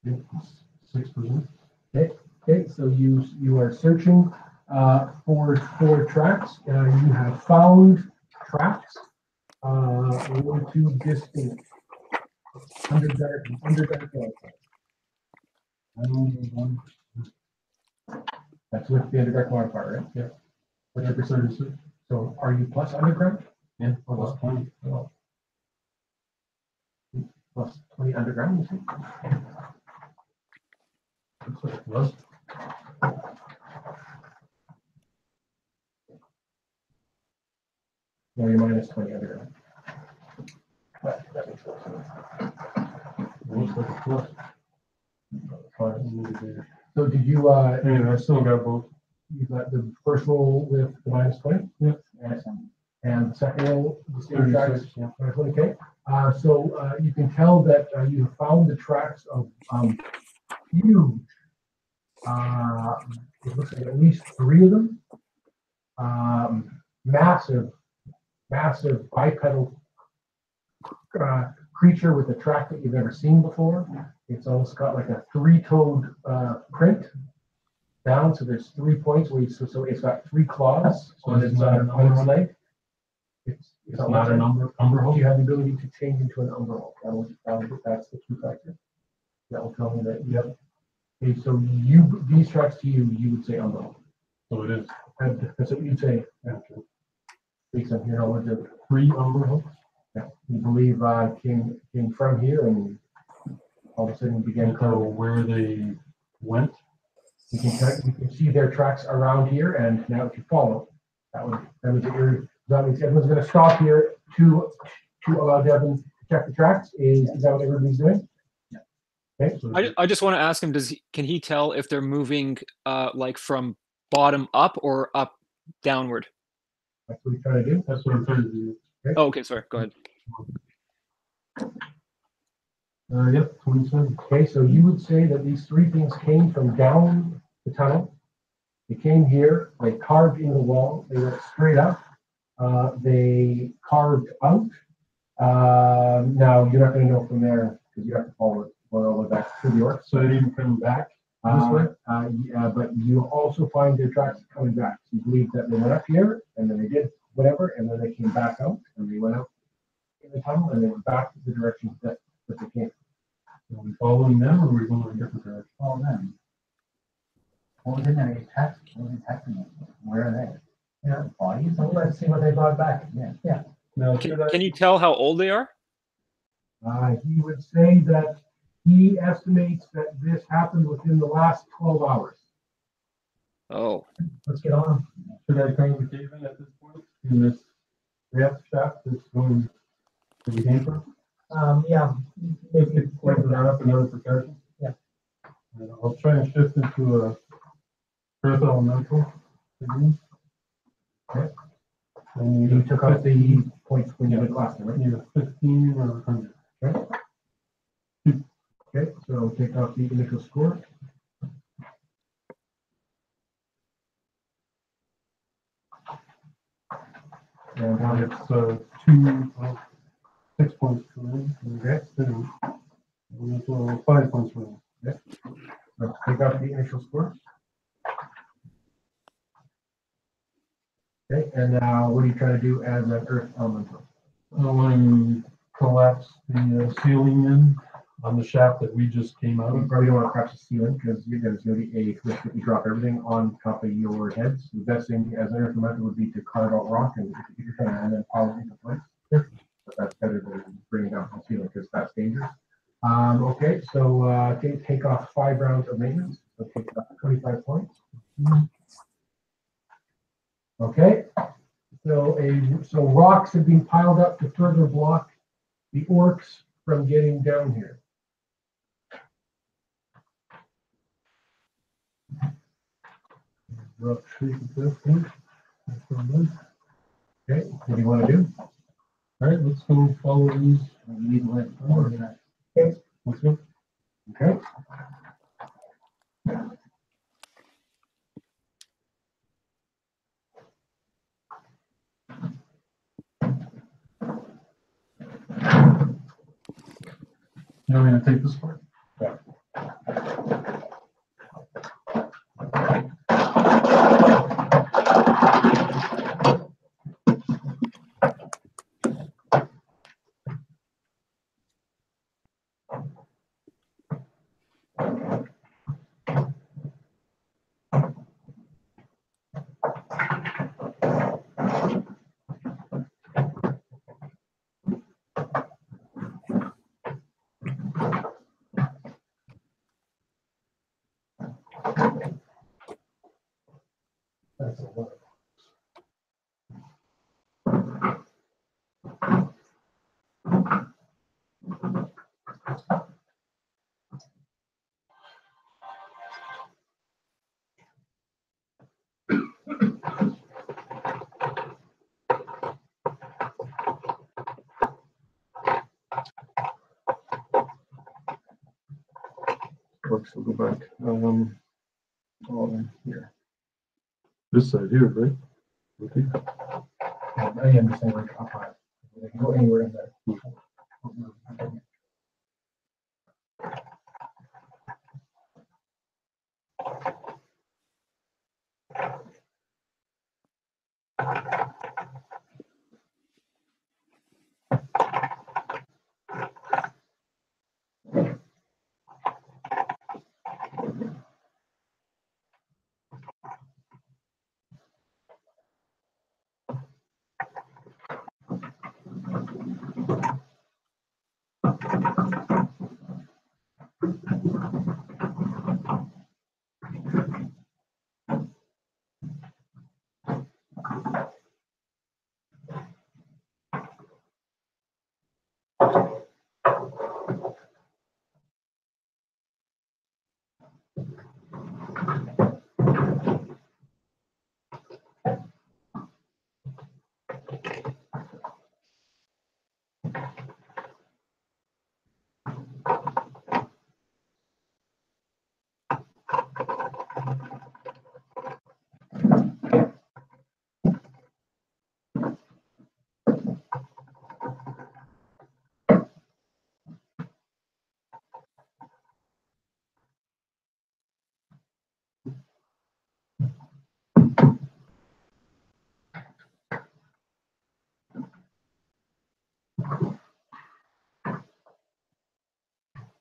Yep, 6%. Okay, so you are searching for tracks. You have found tracks. One, two distinct. Underdark modifier. That's with the Underdark modifier, right? Yeah. Whatever 36. So are you plus underground? Yeah, well, that's 20. Oh. Plus 20 underground, you see? Looks like it was. No, you're minus 20 underground. But that makes no sense. Looks like a plus. So did you, Anyway, I still got both. you got the first roll with the minus 20? Yep. And the second roll, the same tracks? 36, yeah. Minus 20, okay. So you can tell that you have found the tracks of huge, it looks like at least 3 of them. Massive bipedal creature with a track that you've never seen before. It's almost got like a 3-toed print down, so there's 3 points where so it's got 3 claws on its leg. It's not an umber Do you have the ability to change into an umbrella? That's the key factor. That will tell me that you have. Okay, so these tracks to you would say umbrella. So it is. And that's what you'd say. After. Based on your knowledge of 3 umber hooks. yeah, you believe came from here and all of a sudden began So curving. where they went. You can see their tracks around here, and now if you follow, that means everyone's going to stop here to allow Devin to check the tracks. Is that what everybody's doing? Yeah. Okay. So I just want to ask him, can he tell if they're moving like from bottom up or up downward? That's what he's trying to do. that's what I'm trying to do. Oh, okay, sorry. Go ahead. Yep, 27. Okay, so you would say that these 3 things came from down the tunnel. They came here, they carved into the wall, they went straight up, they carved out. Now, you're not going to know from there because you have to follow it all the way back to the orc. So they didn't come back this way? Yeah, but you also find their tracks coming back. You believe that they went up here, and then they did whatever, and then they came back out, and they went out in the tunnel, and they went back to the direction that they came. Are we following them or are we going in a different direction? All them. What was in there? What was attacking them? Where are they? Yeah. Bodies? So let's see what they brought back. Yeah. Now, Can you tell how old they are? He would say that he estimates that this happened within the last 12 hours. Oh, Let's get on. should I come to the cave in at this point? In this raft shaft that's going to the came from? Yeah, maybe. Point it up another protection? Yeah. And I'll try and shift into a earth elemental. Again. Okay. And You took out the points when you went last time, right? Either 15 or 100. Okay, so take off the initial score. And Now now it's 6 points for me. okay, And it's 5 points for me. let's take off the initial score. Okay, and now what are you trying to do as an earth elemental? I want to collapse the ceiling in on the shaft that we just came out You of. probably don't want to crash the ceiling because there's going to be a risk that you drop everything on top of your heads. The best thing as an earth elemental would be to carve out rock and then power into place. But that's better than bringing it down from the ceiling because that's dangerous. Okay, so take off 5 rounds of maintenance. So take off 25 points. Okay, so rocks have been piled up to further block the orcs from getting down here. Rough shape at this point. That's what it is. Okay, what do you want to do? All right, let's go follow these. You need to let forward that. Let's go. Okay. You want me to take this part? That's a lot. Works, we'll go back. All in here. This side here, right? Okay. I understand where you're up high. They can go anywhere in there.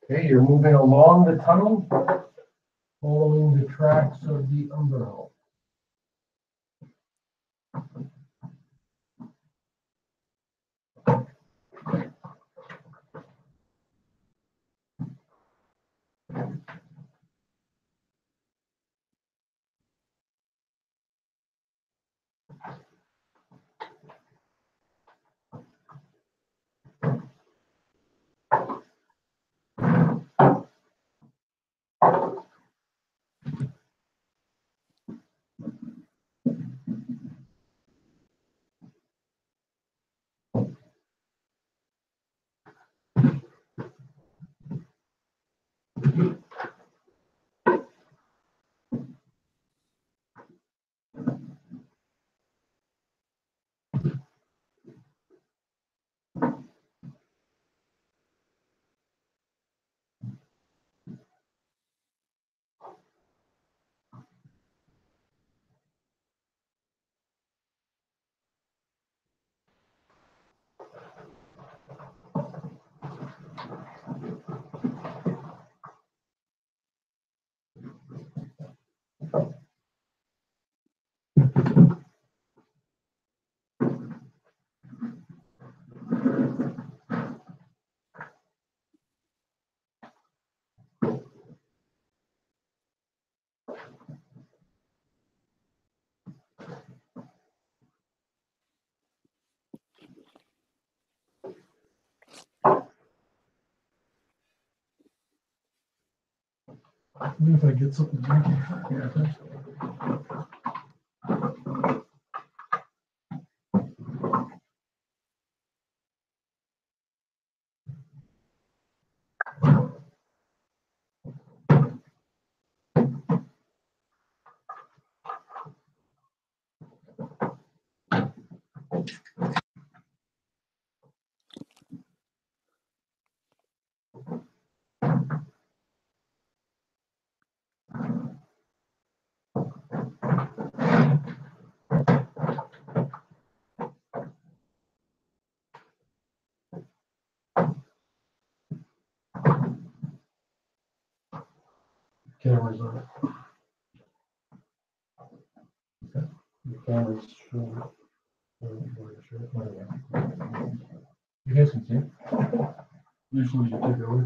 Okay, you're moving along the tunnel, following the tracks of the Umberhill. If I get something to drink here. Yeah, thanks. Camera's on. Okay. The camera's showing. You guys can see. Usually you take it away.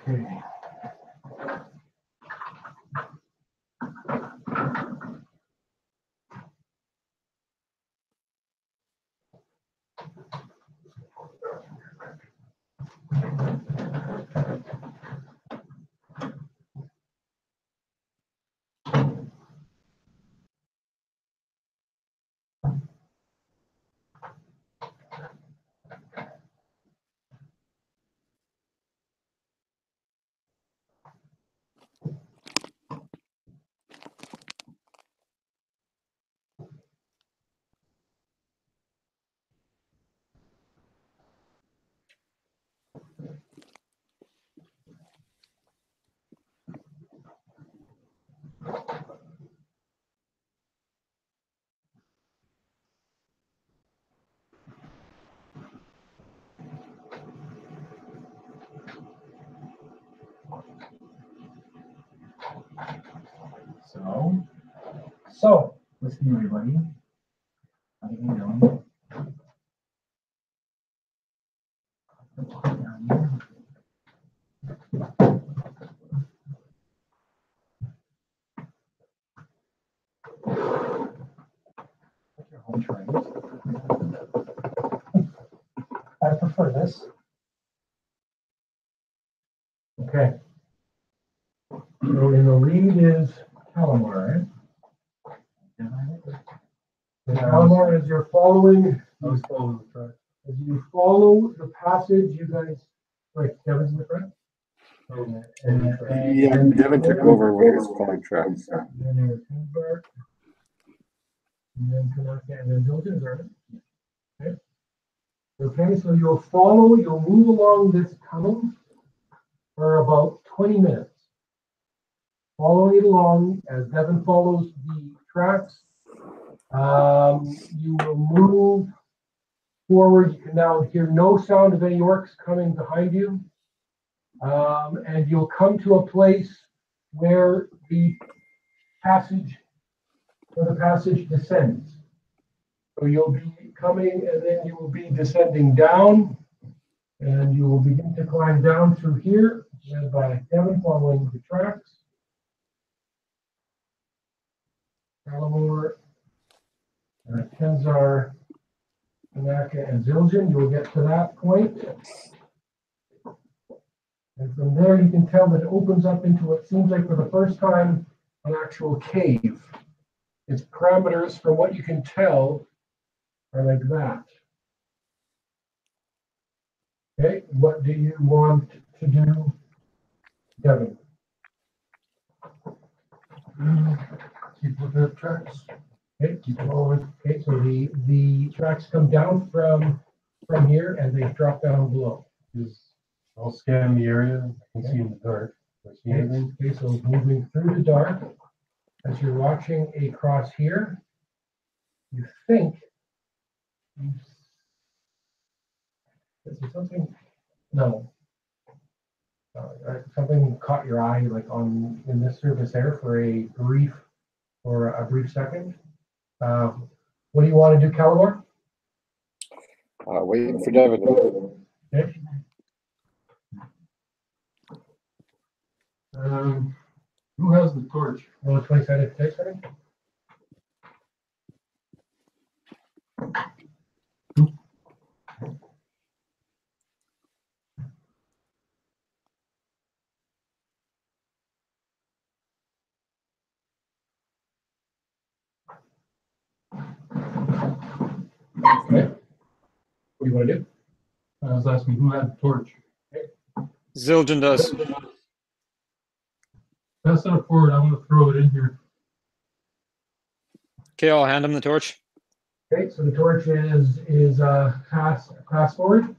Okay. So, listen, everybody. How are you doing? Your home trains. I prefer this. Okay. So in the lead is Calamar. And Calamar, as you're following, I was following the track. as you follow the passage, you guys, like Kevin's in the front. Yeah, Devin took over when he was pulling tracks. Then there's Hubert. And then Tanaka, and then Hilton's right. Okay. Okay, so you'll move along this tunnel for about 20 minutes. Following it along as Devin follows the tracks. You will move forward. You can now hear no sound of any orcs coming behind you. And you'll come to a place where the passage descends. So you'll be coming and then you will be descending down. And you will begin to climb down through here, led by Devin following the tracks. Calamore, Tenzar, Tanaka, and Zildjian. You will get to that point. And from there, you can tell that it opens up into what seems like for the first time an actual cave. Its parameters, from what you can tell, are like that. Okay, what do you want to do, Devin? Keep looking at tracks. Okay, keep following. Okay, so the tracks come down from here and they drop down below. I'll scan the area. I can see in the dark. Do I see anything? Okay, so moving through the dark, as you're watching across here, you think is there something? No. Something caught your eye, like in this surface there for a brief second. What do you want to do, Calamore? Waiting for Devin. Okay. Who has the torch? Roll a 20-sided dice for me. Okay. What do you want to do? I was asking who had the torch. Zildjian does. Pass that forward. I'm going to throw it in here. Okay, I'll hand him the torch. Okay, so the torch is pass forward.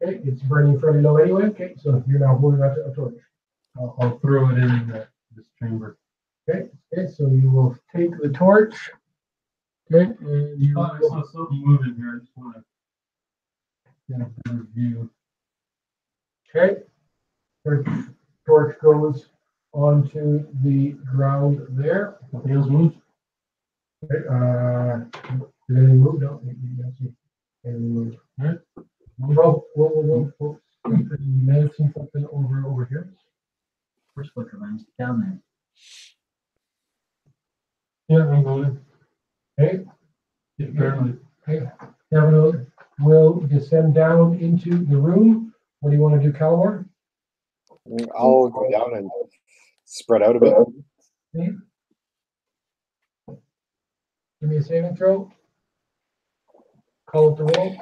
Okay, it's burning fairly low anyway. Okay, so you're now holding out a torch. I'll throw it in this chamber. Okay, so you will take the torch. Okay, and you I saw something moving here. I just want to get a better view. okay. Torch goes onto the ground there. Nothing else moves? Okay, did anything move? No, you don't see anything move. Right. Whoa. You may have seen something over here. Which flicker lens down Yeah, I'm going. Okay, Apparently. okay. Devin will descend down into the room. What do you want to do, Calamore? I'll go down and spread out a bit. Okay. Give me a saving throw. Call it the roll.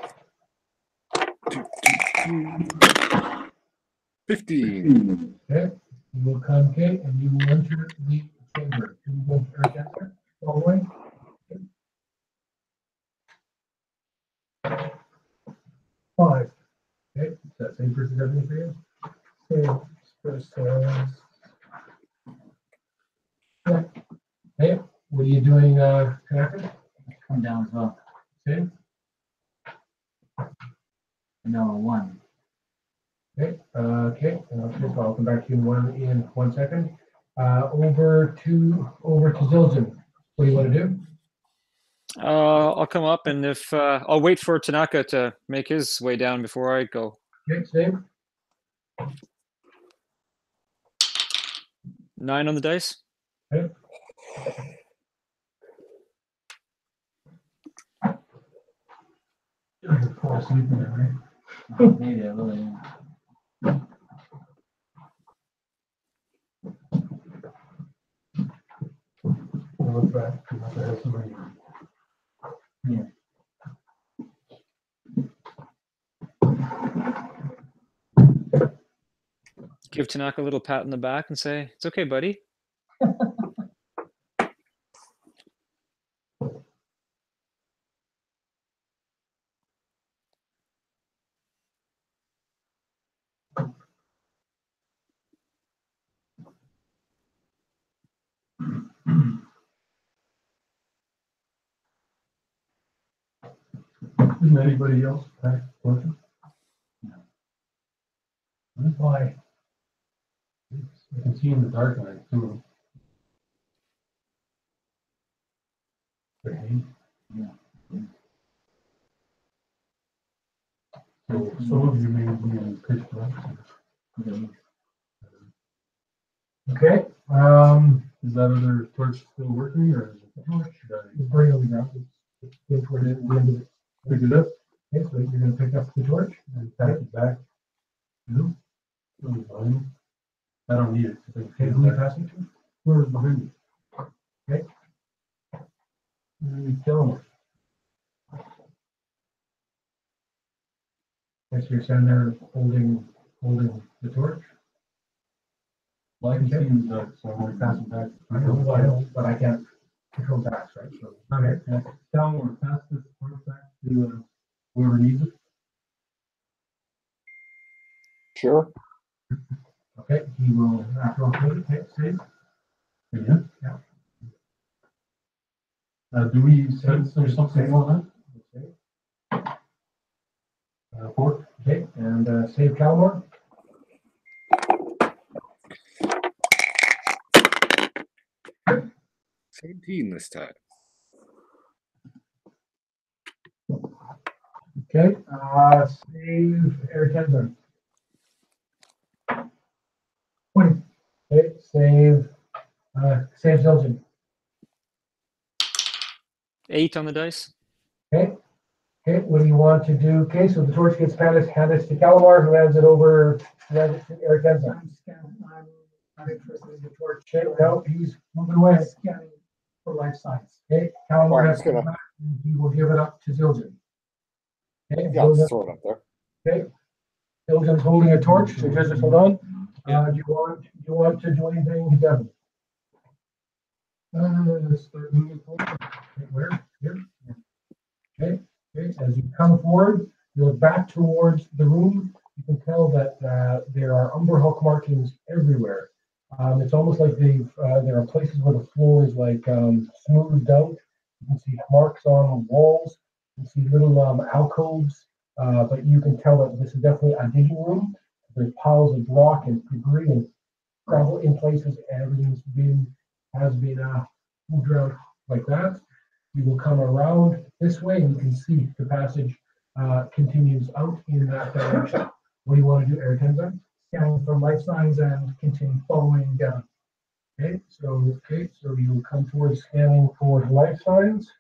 15. Okay, you will concave and you will enter the chamber. You will go to Earth Answer. Following. Five. Okay, is that same person everything for you? Okay, first, yeah. Hey, what are you doing, Tanaka? come down as well. Same. No, one. Okay, so I'll come back to you in one second. Over to Zildjian. What do you want to do? I'll come up, and if I'll wait for Tanaka to make his way down before I go. Okay, same. 9 on the dice. Okay. You're gonna fall asleep in there, right? Maybe a little. Yeah. I'll look back. I have somebody. Yeah. Give Tanaka a little pat on the back and say, "It's okay, buddy." Isn't anybody else back working? Why? I can see in the dark night too. Okay. Yeah. So Some of you may be in pitch black. Okay, Is that other torch still working or is it? Should I it's burning on the ground. It's toward the end of it. pick it up? Okay, so you're gonna pick up the torch and pass it back. No. Oh, fine. I don't need it. Okay, who are you passing to? Where's behind me? Kill him. Yes, you're standing there holding the torch. Well, I can see that, so I'm gonna pass it back. I know, but I can't control that, right? So, okay. Tell or pass this torch back to whoever needs it. Sure. Okay, he will, after all, take save. Yeah. Yeah. Do we sense there's something on Okay, that? 4? okay, and save Calmore. Same team this time. Okay, save Eric Henson. 20. Okay, save Zildjian. 8 on the dice. Okay, what do you want to do? Okay, so the torch gets handed to Calamar, who hands it over to Eric Henson. I'm scanning. I'm not interested in the torch. Okay, no, he's moving away. I'm scanning for life science. Okay, Calamar Oh, has he's to come gonna- back, and he will give it up to Zildjian. Okay, Yeah, I'll Zildjian- throw it up there. okay. Zildjian's holding a torch, so just hold on. Do you want to do anything, Devin? Start moving forward. Okay, where? Here? Okay, as you come forward, you look back towards the room, you can tell that there are Umber Hulk markings everywhere. It's almost like there are places where the floor is like smoothed out. You can see marks on the walls, you can see little alcoves, but you can tell that this is definitely a digging room. There's piles of rock and debris and gravel in places, and everything's has been moved around like that. You will come around this way, and you can see the passage continues out in that direction. What do you want to do, Eric Henson? Scanning for life signs and continue following down. Okay, so you will come towards scanning for life signs.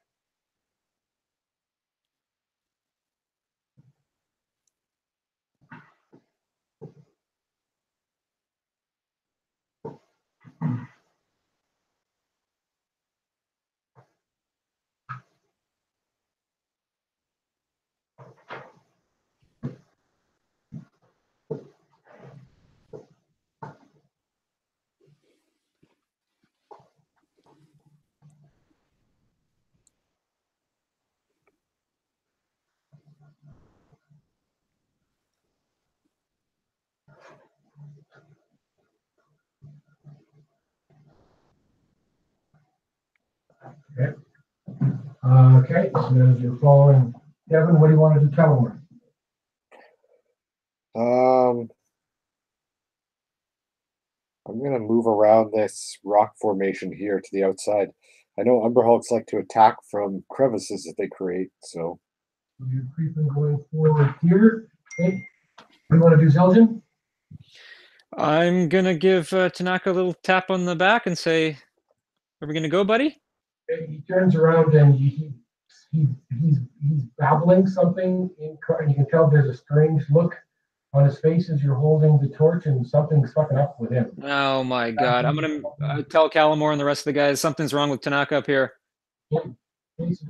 Okay, so as you're following Devin, what do you want to do, Calamar? I'm gonna move around this rock formation here to the outside. I know Umberhulks like to attack from crevices that they create, so So you're creeping going forward here. Okay, what do you want to do, Zildjian? I'm gonna give Tanaka a little tap on the back and say, "Are we gonna go, buddy?" Okay, he turns around and he's babbling something, and you can tell there's a strange look on his face as you're holding the torch, and something's fucking up with him. Oh my God! I'm gonna tell Calamore and the rest of the guys something's wrong with Tanaka up here. Okay, so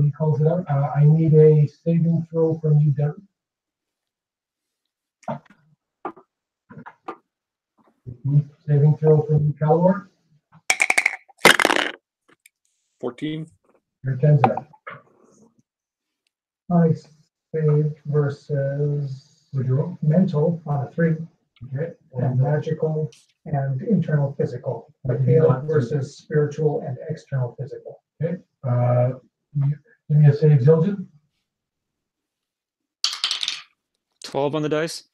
he calls it out. I need a saving throw from you, Devin. Saving throw from you, Calamar. 14. Your 10's up. I saved versus Would you roll? mental on a 3 Okay. and magical and internal physical. I Okay. failed versus spiritual and external physical. Give me a save, Zildjian. 12 on the dice.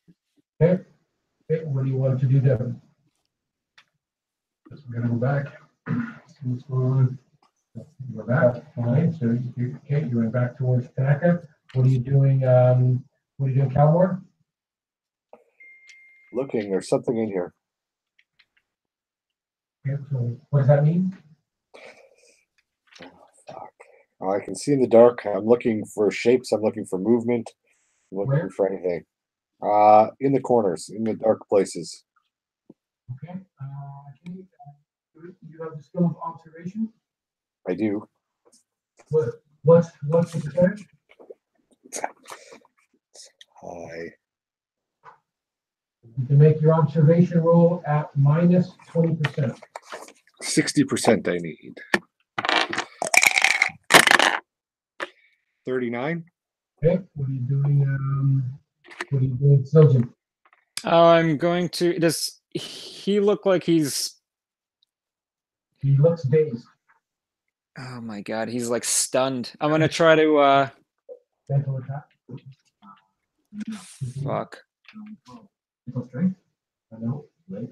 Okay, what do you want to do, Devin? Guess we're gonna go back. See what's going on. You're back. Okay, so you went back towards Tanaka. What are you doing, What are you doing, Calmore? Looking, there's something in here. Okay, so what does that mean? Fuck. Oh, I can see in the dark. I'm looking for shapes. I'm looking for movement. I'm looking Where? for anything. In the corners, in the dark places. Okay. You have the skill of observation. I do. What's the percentage? High. You can make your observation roll at minus 20%. 60% I need. 39. Okay. What are you doing? What are you doing, Siljan? I'm going to. Does he look like he's? He looks dazed. Oh my god, he's like stunned. I'm gonna try to. Mental attack. Fuck. Mental strength. I know. Right.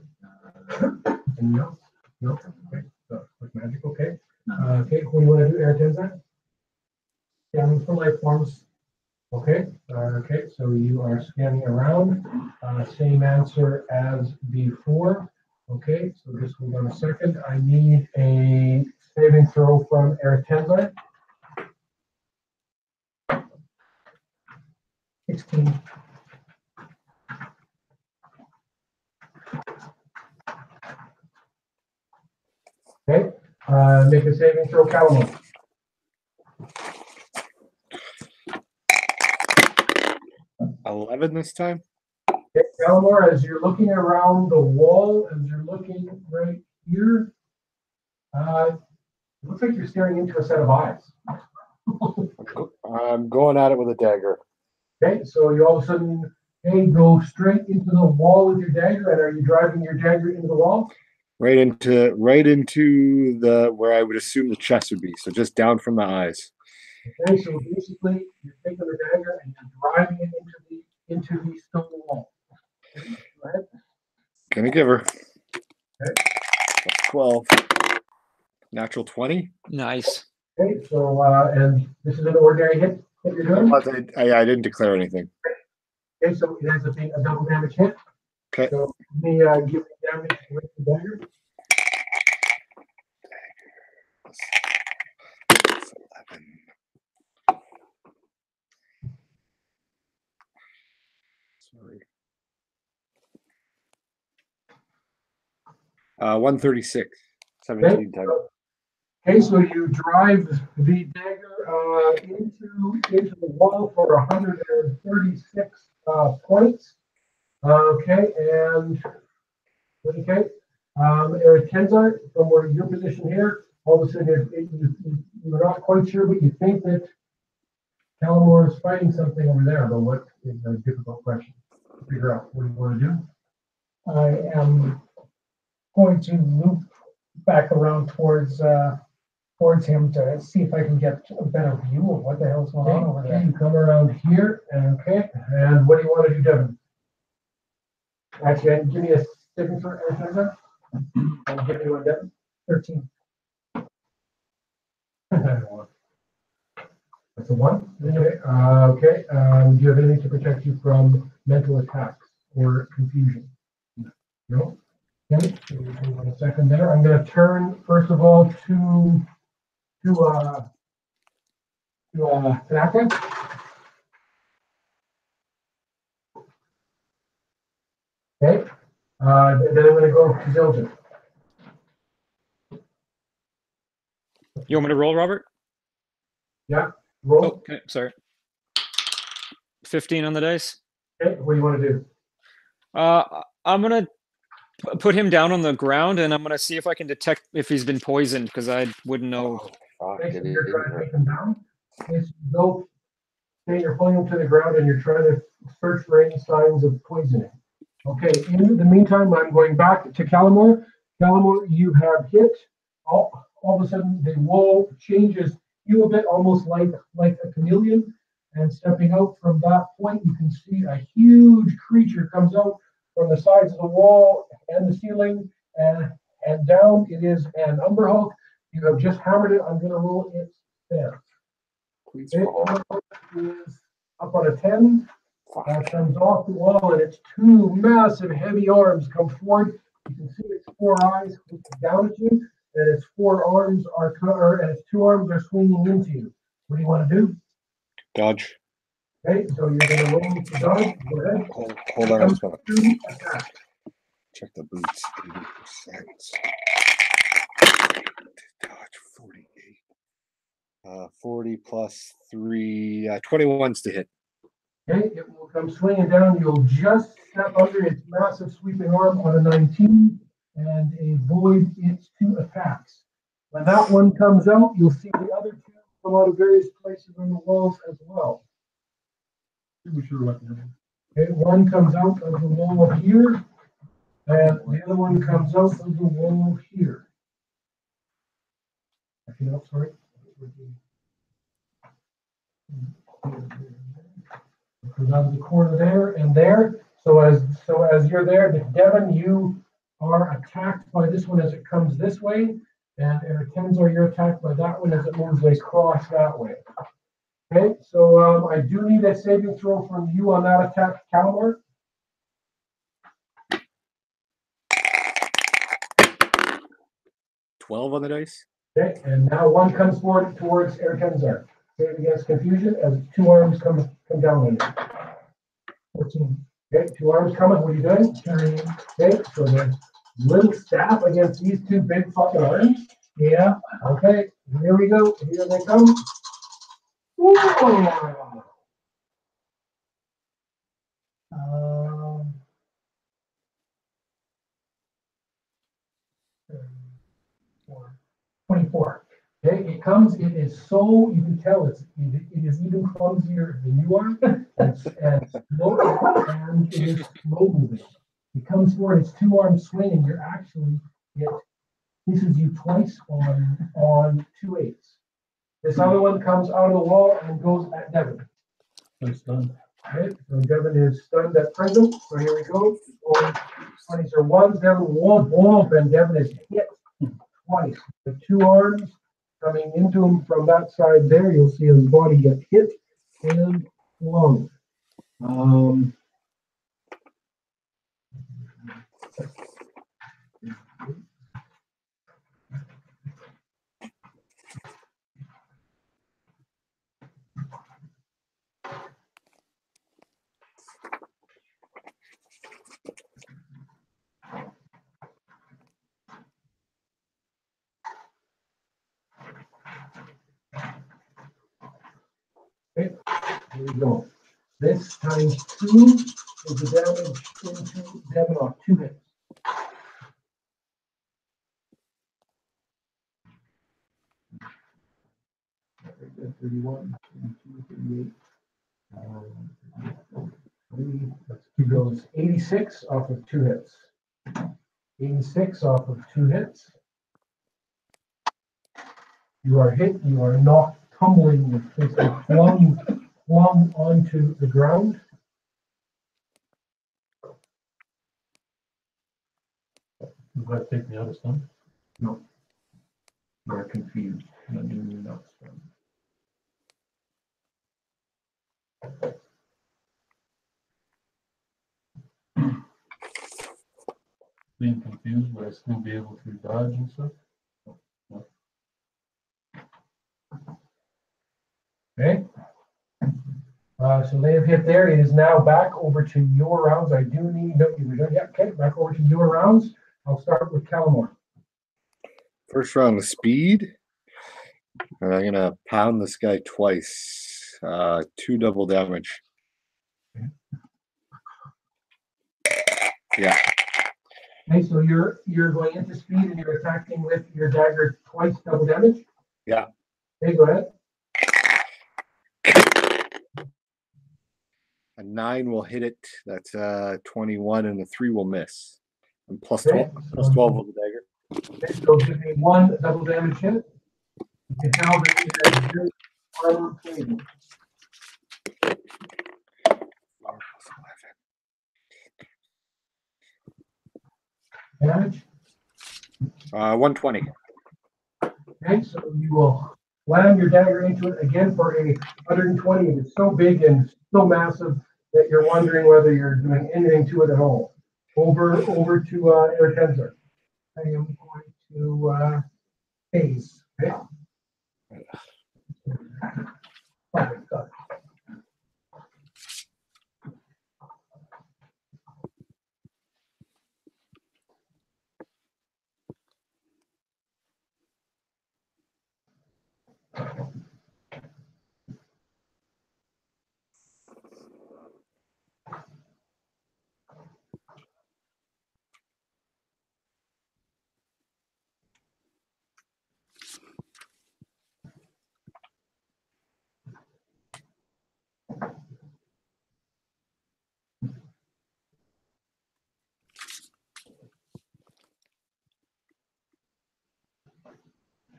Anything else? No. Okay. So, like magic. Okay. Okay. What do you want to do, Aratenza? Scanning for life forms. Okay. Okay. So you are scanning around. Same answer as before. Okay. So just hold on a second. I need a saving throw from Aratenza. 16. Okay. Make a saving throw, Calamo. 11 this time. Okay, Calamo, as you're looking around the wall, as you're looking right here, it looks like you're staring into a set of eyes. I'm going at it with a dagger. Okay, so you all of a sudden, hey, go straight into the wall with your dagger, and are you driving your dagger into the wall? Right into the where I would assume the chest would be. So just down from the eyes. Okay, so basically, you're taking the dagger and you're driving it into the stone wall. Okay, go ahead. Gonna give her. Okay. That's 12. Natural 20. Nice. Okay, so and this is an ordinary hit that you're doing. But I didn't declare anything. Okay, so it ends up being a double damage hit. Okay. So let me give me damage with the dagger. That's 11. Sorry. 136. 17 times. Okay, so you drive the dagger into the wall for 136 points. Okay, and okay, Eric Kenzar, from where your position here, all of a sudden you're not quite sure, but you think that Callamore is fighting something over there, but what is a difficult question to figure out. What do you want to do? I am going to loop back around towards him to see if I can get a better view of what the hell's going on over Okay, there. you come around here, okay, and what do you want to do, Devin? Actually, give me a signature, Eric, and give me one, Devin. 13. That's a 1. Okay. Okay. Do you have anything to protect you from mental attacks or confusion? No. Okay. So hold on a second there. I'm going to turn first of all to Tanaka. Okay. Then I'm going to go to Zildjian. You want me to roll, Robert? Yeah. Roll. Oh, okay, sorry. 15 on the dice. Okay. What do you want to do? I'm gonna put him down on the ground, and I'm gonna see if I can detect if he's been poisoned, because I wouldn't know. Fuck, Okay, so it you're is trying to here. take him down. Okay, so you go. Okay, you're pulling him to the ground, and you're trying to search for any signs of poisoning. Okay. In the meantime, I'm going back to Callamore. Callamore, you have hit. All of a sudden, the wall changes hue a bit, almost like a chameleon. And stepping out from that point, you can see a huge creature comes out from the sides of the wall and the ceiling, and down. It is an Umber Hulk. You have just hammered it. I'm going to roll its stance. Please It roll. is up on a 10. That comes off the wall, and its two massive, heavy arms come forward. You can see its four eyes looking down at you, and its four arms are, and its two arms are swinging into you. What do you want to do? Dodge. Okay, so you're going to roll to dodge. Go ahead. Hold on, I just want to Two attacks. check the boots. 80%. Dodge 48. 40 plus 3, 21's to hit. Okay, it will come swinging down. You'll just step under its massive sweeping arm on a 19 and avoid its two attacks. When that one comes out, you'll see the other two come out of various places on the walls as well. Pretty sure what happened. Okay, one comes out of the wall here, and the other one comes out of the wall here. Actually, no, sorry. Comes out of the corner there and there. So as you're there, Devin, you are attacked by this one as it comes this way, and Tenzor, you're attacked by that one as it moves across that way. Okay, so I do need a saving throw from you on that attack, Calamar. 12 on the dice. Okay, and now one comes forward towards Tenzor. Save against confusion as two arms come down on you. 14. Okay, two arms coming. What are you doing? Carrying. Okay, so the little staff against these two big fucking arms. Yeah. Okay, here we go. Here they come. Whoa. 24. Okay, it comes, it is so, you can tell it is even clumsier than you are, and slow, and it is slow moving. It comes forward, its two arms swing, and you're actually, it misses you twice on 2 8s. This other one comes out of the wall and goes at Devin. I'm stunned. Okay, so Devin is stunned at present, so here we go. 20s are ones, Devin womp, and Devin is hit twice. The two arms coming into him from that side there, you'll see his body get hit and flung. Okay, here we go. This times 2 is the damage into Devin off 2 hits. That's 31, 32, 38. He goes 86 off of 2 hits. 86 off of 2 hits. You are hit, you are knocked tumbling, your face flung onto the ground. Does that take me out of stun? No. You are confused. I'm not doing you not stun. Being confused, would I still be able to dodge and stuff? No. Okay. So they have hit there. It is now back over to your rounds. I do need, no, you don't yet. Okay, back over to your rounds. I'll start with Calamar. First round of speed. And I'm going to pound this guy twice. 2 double damage. Yeah. Okay, so you're going into speed and you're attacking with your dagger twice double damage? Yeah. Okay, go ahead. A 9 will hit it. That's 21, and a 3 will miss. And plus Okay, 12 with the dagger. Okay, so give me 1 double damage hit. You can tell that it has good armor plating. Damage? 120. Okay, so you will slam your dagger into it again for a 120. It is so big and so massive that you're wondering whether you're doing anything to it at all. Over to Ertenzar. I am going to phase. Okay. Perfect, got it.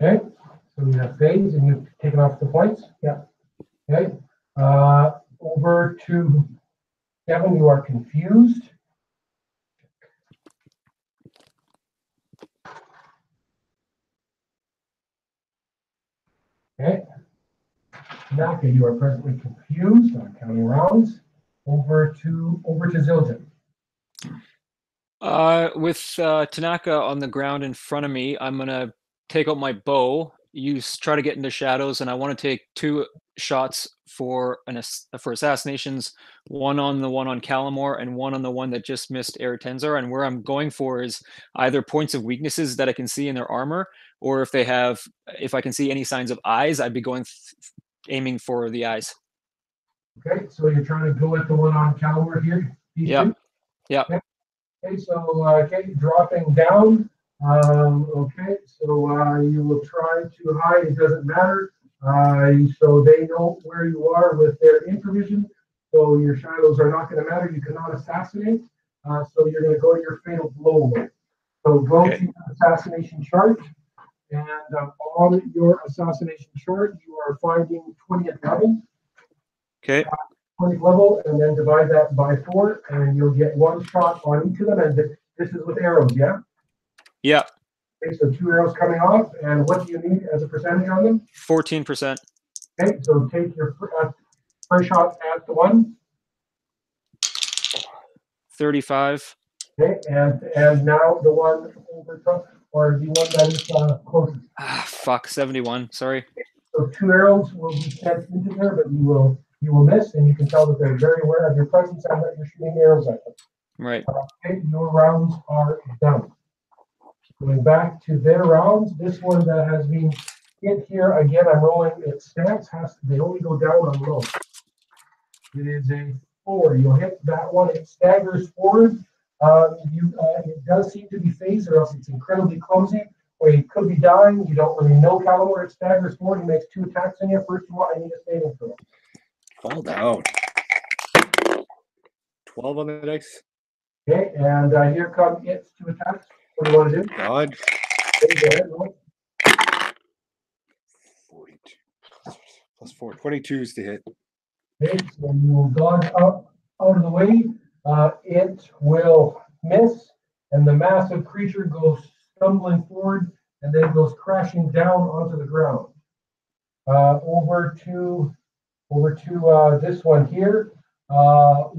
Okay, so you have phase and you've taken off the points? Yeah. Okay, over to Kevin, you are confused. Okay. Naka, you are presently confused. I'm counting rounds. Over to Zildjian. With Tanaka on the ground in front of me, I'm gonna take out my bow. Try to get into shadows, and I want to take 2 shots for assassinations. One on Calamor, and one on the one that just missed Ertenzar. And where I'm going for is either points of weaknesses that I can see in their armor, or if I can see any signs of eyes, I'd be aiming for the eyes. Okay, so you're trying to go at the one on Calamor here? Yep. Yep. Okay, so dropping down. Okay, so you will try to hide. It doesn't matter. So they know where you are with their infravision. So your shadows are not going to matter. You cannot assassinate. So you're going to go to your fatal blow. So go to your assassination chart, and on your assassination chart, you are finding 20th level. Okay. 20th level, and then divide that by 4, and you'll get 1 shot on each of them. And this is with arrows, yeah? Yeah. Okay, so 2 arrows coming off, and what do you need as a percentage on them? 14%. Okay, so take your first shot at the 1. 35. Okay, and now the one over top, or the one that is closest. Fuck, 71. Sorry. So 2 arrows will be sent into there, but you will miss, and you can tell that they're very aware of your presence and that you're shooting arrows at them. Right. Okay, your rounds are done. Going back to their rounds, this one that has been hit here, again, I'm rolling its stance, they only go down on roll. It is a 4. You'll hit that one, it staggers forward. It does seem to be phased, or else it's incredibly clumsy, or he could be dying. You don't really know Calamor. It staggers forward. He makes 2 attacks on you. First of all, I need a saving throw. Fall down. 12 on the dice. Okay, and here come its 2 attacks. What do you want to do? God. Okay, go ahead, roll. 42. Plus 4. 22s to hit. Okay, so you will dodge out of the way. It will miss, and the massive creature goes stumbling forward and then goes crashing down onto the ground. Over to this one here. All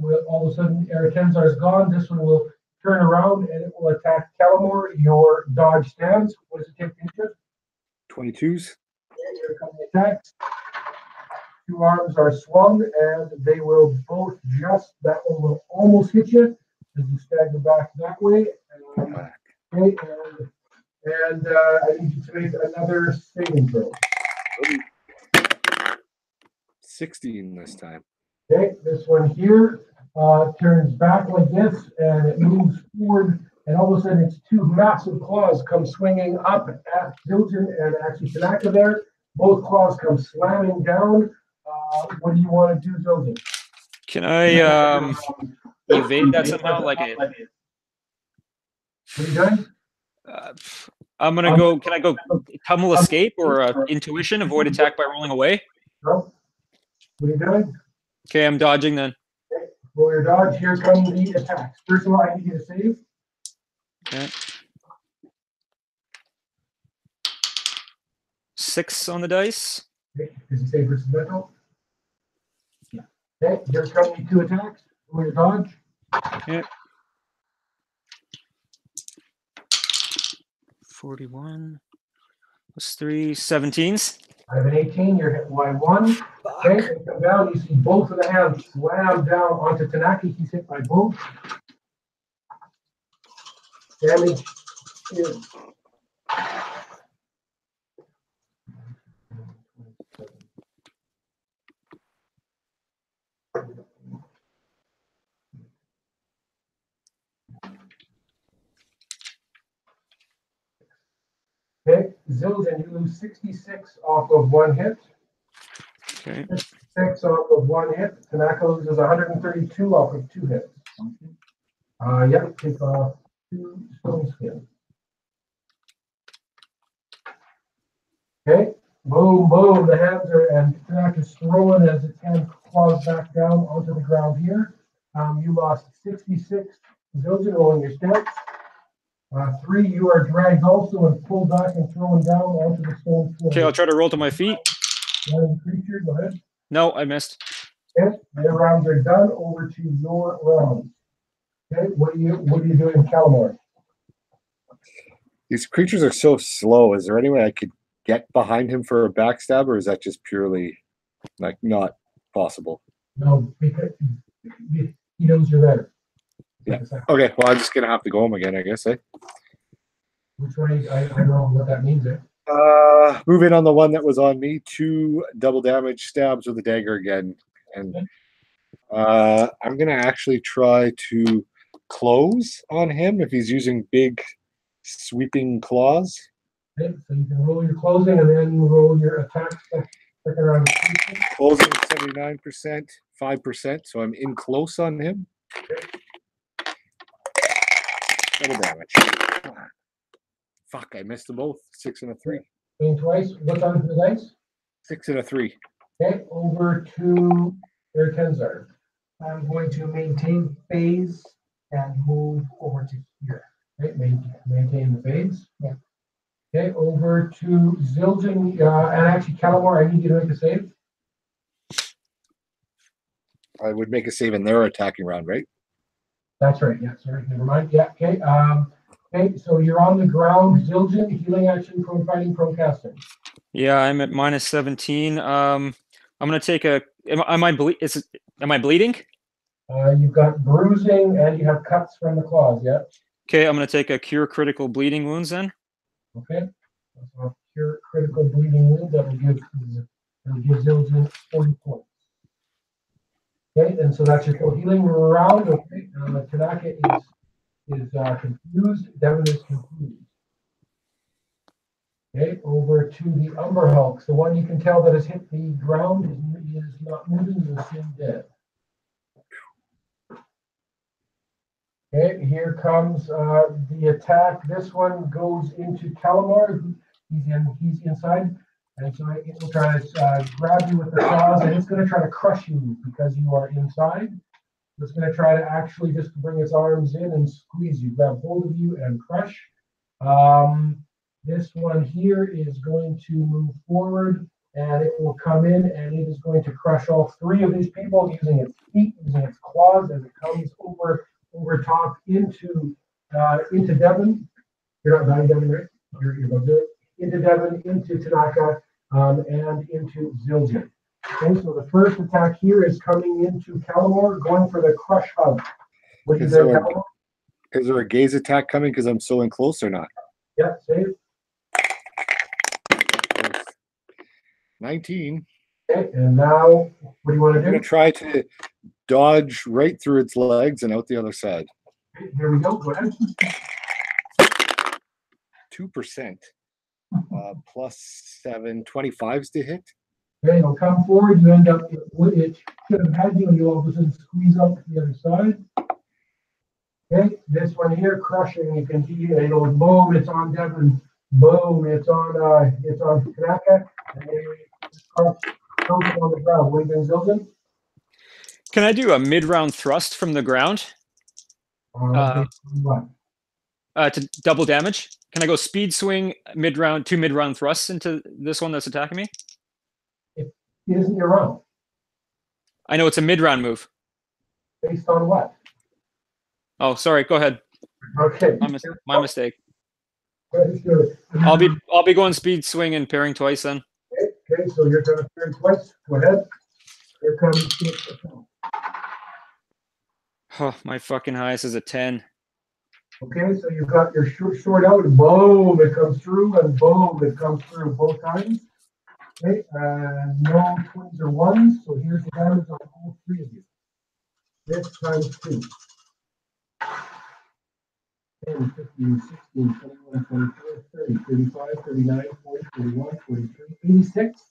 of a sudden, Ertenzar is gone. This one will turn around and it will attack Calamor. Your dodge stands. What does it take to hit you? 22s. Here come the attacks. 2 arms are swung, and they will both that one will almost hit you as you stagger back that way. Okay, and I need you to make another saving throw. 16 this time. Okay, this one here turns back like this, and it moves forward, and all of a sudden its 2 massive claws come swinging up at Zildjian and actually Tanaka there. Both claws come slamming down. What do you want to do, Zildjian? Can I evade that somehow? Like it. What are you doing? I'm gonna go. Can I go tumble escape or intuition avoid attack by rolling away? No. What are you doing? Okay, I'm dodging then. Okay. Roll your dodge. Here come the attacks. First of all, I need you to save. Okay. 6 on the dice. Okay. Does he save versus mental? Yeah. Okay. Here come the 2 attacks. Roll your dodge. 41 plus 3, 17s. I have an 18. You're hit by 1. Okay, and come down. You see both of the hands slam down onto Tanaka. He's hit by both. Damage is. Okay, Zildjian, you lose 66 off of 1 hit. Okay. 6 off of 1 hit. Tanaka loses 132 off of 2 hits. Yep, take off 2 stone skin. Okay, boom, boom. The hands are, and Tanaka's throwing as its hand claws back down onto the ground here. You lost 66. Zildjian, rolling your stats. 3, you are dragged also and pulled back and thrown down onto the stone floor. Okay, I'll try to roll to my feet. One creature, go ahead. No, I missed. Okay, their rounds are done. Over to your round. Okay, what are you doing, Calamar? These creatures are so slow. Is there any way I could get behind him for a backstab, or is that just purely like not possible? No, because he knows you're there. Yeah. Okay, well, I'm just gonna have to go home again, I guess. Which way? I don't know what that means. Move in on the one that was on me. 2 double damage stabs with a dagger again, and I'm gonna actually try to close on him if he's using big sweeping claws. Okay, so you can roll your closing and then roll your attack. Second round. Closing 79%, 5%, so I'm in close on him. Double damage. Fuck, I missed them both. 6 and a 3. Swing twice. What's on for the dice? 6 and a 3. Okay, over to Tenzar. I'm going to maintain phase and move over to here. Okay, maintain the phase. Yeah. Okay, over to Zildjian, and actually Calamar, I need you to make a save. I would make a save in their attacking round, right? That's right. Yeah, sorry, never mind. Yeah, okay. Okay, so you're on the ground. Zildjian, healing action, prone fighting, prone casting. Yeah, I'm at minus 17. I'm gonna take a. Am I bleeding? You've got bruising and you have cuts from the claws. Yeah. Okay, I'm gonna take a cure critical bleeding wounds then. Okay. So cure critical bleeding wounds. That'll give Zildjian 40 points. Okay, and so that's your full healing round. Okay, Tanaka is confused. Devin is confused. Okay, over to the Umber Hulks. The one you can tell that has hit the ground is not moving, is assumed dead. Okay, here comes the attack. This one goes into Calamar. He's inside. And so it will try to grab you with the claws, and it's going to try to crush you because you are inside. It's going to try to actually just bring its arms in and squeeze you, grab hold of you and crush. This one here is going to move forward, and it will come in, and it is going to crush all 3 of these people using its feet, using its claws as it comes over top into Devin. You're not dying, Devin, right? You're about to do it. Into Devin, into Tanaka, and into Zildjian. Okay, so the first attack here is coming into Calamar, going for the crush hug. What is there, Calamar? Is there a gaze attack coming because I'm so in close or not? Yeah, save. 19. Okay, and now what do you want I'm to going do? to try to dodge right through its legs and out the other side. Okay, here we go. Go ahead. 2%. Plus 7, 25s to hit. Okay, it'll come forward. You end up, it should have had you, and you all of a sudden squeeze up to the other side. Okay, this one here, crushing. You can see it'll boom. It's on Devin. Boom. It's on Tanaka. And it's on the ground. What are you doing, Zildjian? Can I do a mid-round thrust from the ground to double damage? Can I go speed swing mid-round, 2 mid-round thrusts into this one that's attacking me? It isn't your round. I know it's a mid-round move. Based on what? Oh, sorry. Go ahead. Okay. My mistake. Let's do it. I'll be going speed swing and pairing twice then. Okay, so you're gonna turn twice. Go ahead. Here comes. Oh, my fucking highest is a 10. Okay, so you've got your short out, and boom, it comes through, and boom, it comes through both times. Okay, no twins or ones, so here's the damage on all three of you. This times 2. 10, 15, 16, 21, 24, 30, 35, 39, 40, 41, 43, 86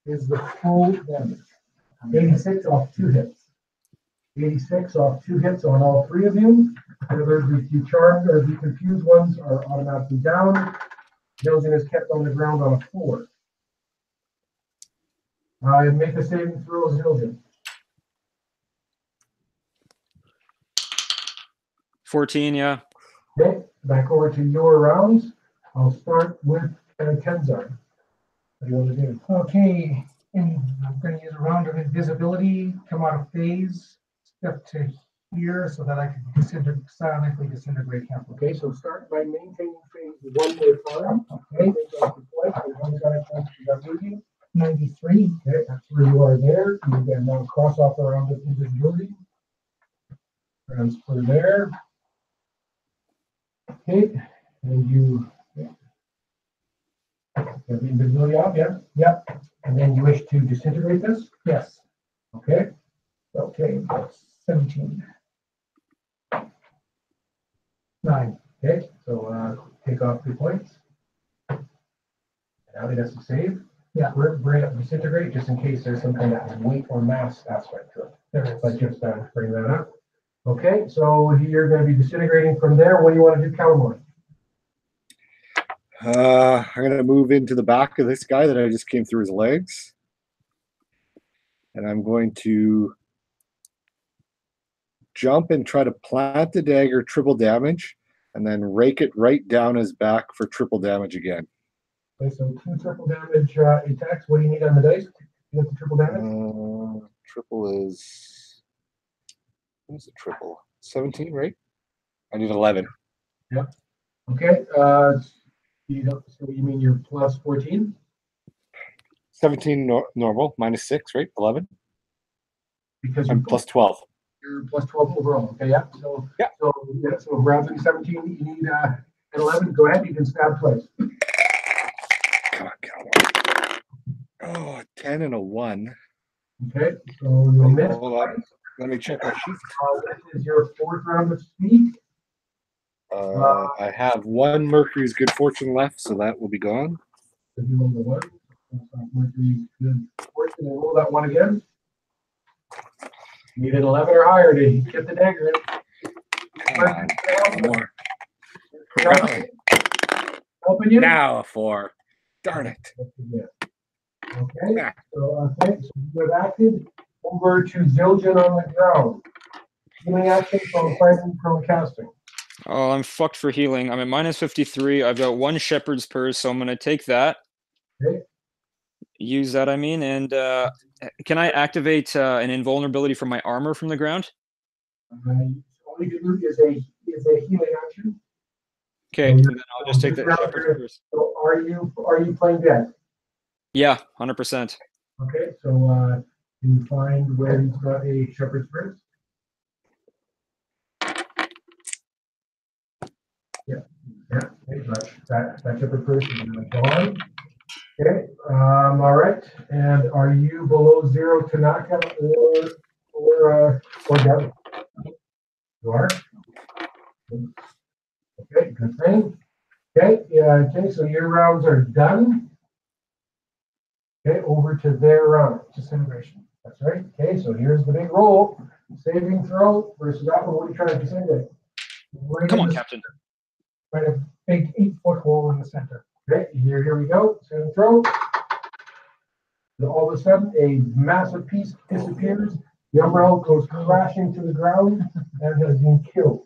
is the full damage. 86 off 2 hits. 86 off 2 hits on all three of you. In other words, the charmed or the confused ones are automatically down. Zildjian is kept on the ground on a 4. Make a saving throw, Zildjian. 14, yeah. Okay, back over to your rounds. I'll start with Tenzar. What do you want to do? Okay, and I'm going to use a round of invisibility, come out of phase, step to here so that I can silently disintegrate him. Okay, so start by maintaining phase 1 more time. Okay, take off the flight. How many times does that move you? 93. Okay, that's where you are there. You can now cross off around the invisibility. Transfer there. Okay, and you have the invisibility off, yeah? Yep. And then you wish to disintegrate this? Yes. Okay. Okay, that's 17. 9. Okay, so take off 2 points. Now he has to save. Yeah. Bring up disintegrate just in case there's some kind of weight or mass aspect to it. There is. But just bring that up. Okay, so you're going to be disintegrating from there. What do you want to do, Calamore? I'm going to move into the back of this guy that I just came through his legs. And I'm going to jump and try to plant the dagger, triple damage, and then rake it right down his back for triple damage again. Okay, so 2 triple damage attacks. What do you need on the dice to get the triple damage? Triple is, what is the triple? 17, right? I need 11. Yep. Okay. So you mean you're plus 14? 17 normal, minus 6, right? 11? Because I'm plus 12. You're plus 12 overall. Okay, yeah. So yeah. So rounding 17, you need an 11. Go ahead. You can stab twice. Come on. Oh, 10 and a 1. Okay, so you'll miss. Hold on. Let me check my sheet. This is your 4th round of speed. I have 1 Mercury's Good Fortune left, so that will be gone. If you roll the 1, Mercury's Good Fortune, and roll that 1 again. You need an 11 or higher to get the dagger in. Come on. More. Helping you? Now a 4. Darn it. Okay, so you have acted over to Zildjian on the ground. Healing action from fighting from casting. Oh, I'm fucked for healing. I'm at minus 53. I've got 1 Shepherd's Purse, so I'm going to take that. Okay. Use that, I mean. And can I activate an invulnerability from my armor from the ground? All you can do is a healing action. Okay, and then I'll just take the Shepherd's Purse. So are you playing dead? Yeah, 100%. Okay, so can you find where he's got a Shepherd's Purse? Yeah, okay, that Shepherd's Purse is gone. Okay, all right. And are you below 0 Tanaka or Devil? You are? Okay, good thing. Okay, okay, so your rounds are done. Okay, over to their round. Disintegration. That's right. Okay, so here's the big roll. Saving throw versus that one. What are you trying to disintegrate? Right. Come on, Captain. Right, a big 8-foot hole in the center. Okay, here we go. Saving throw. And all of a sudden, a massive piece disappears. The umbrella goes crashing to the ground and has been killed.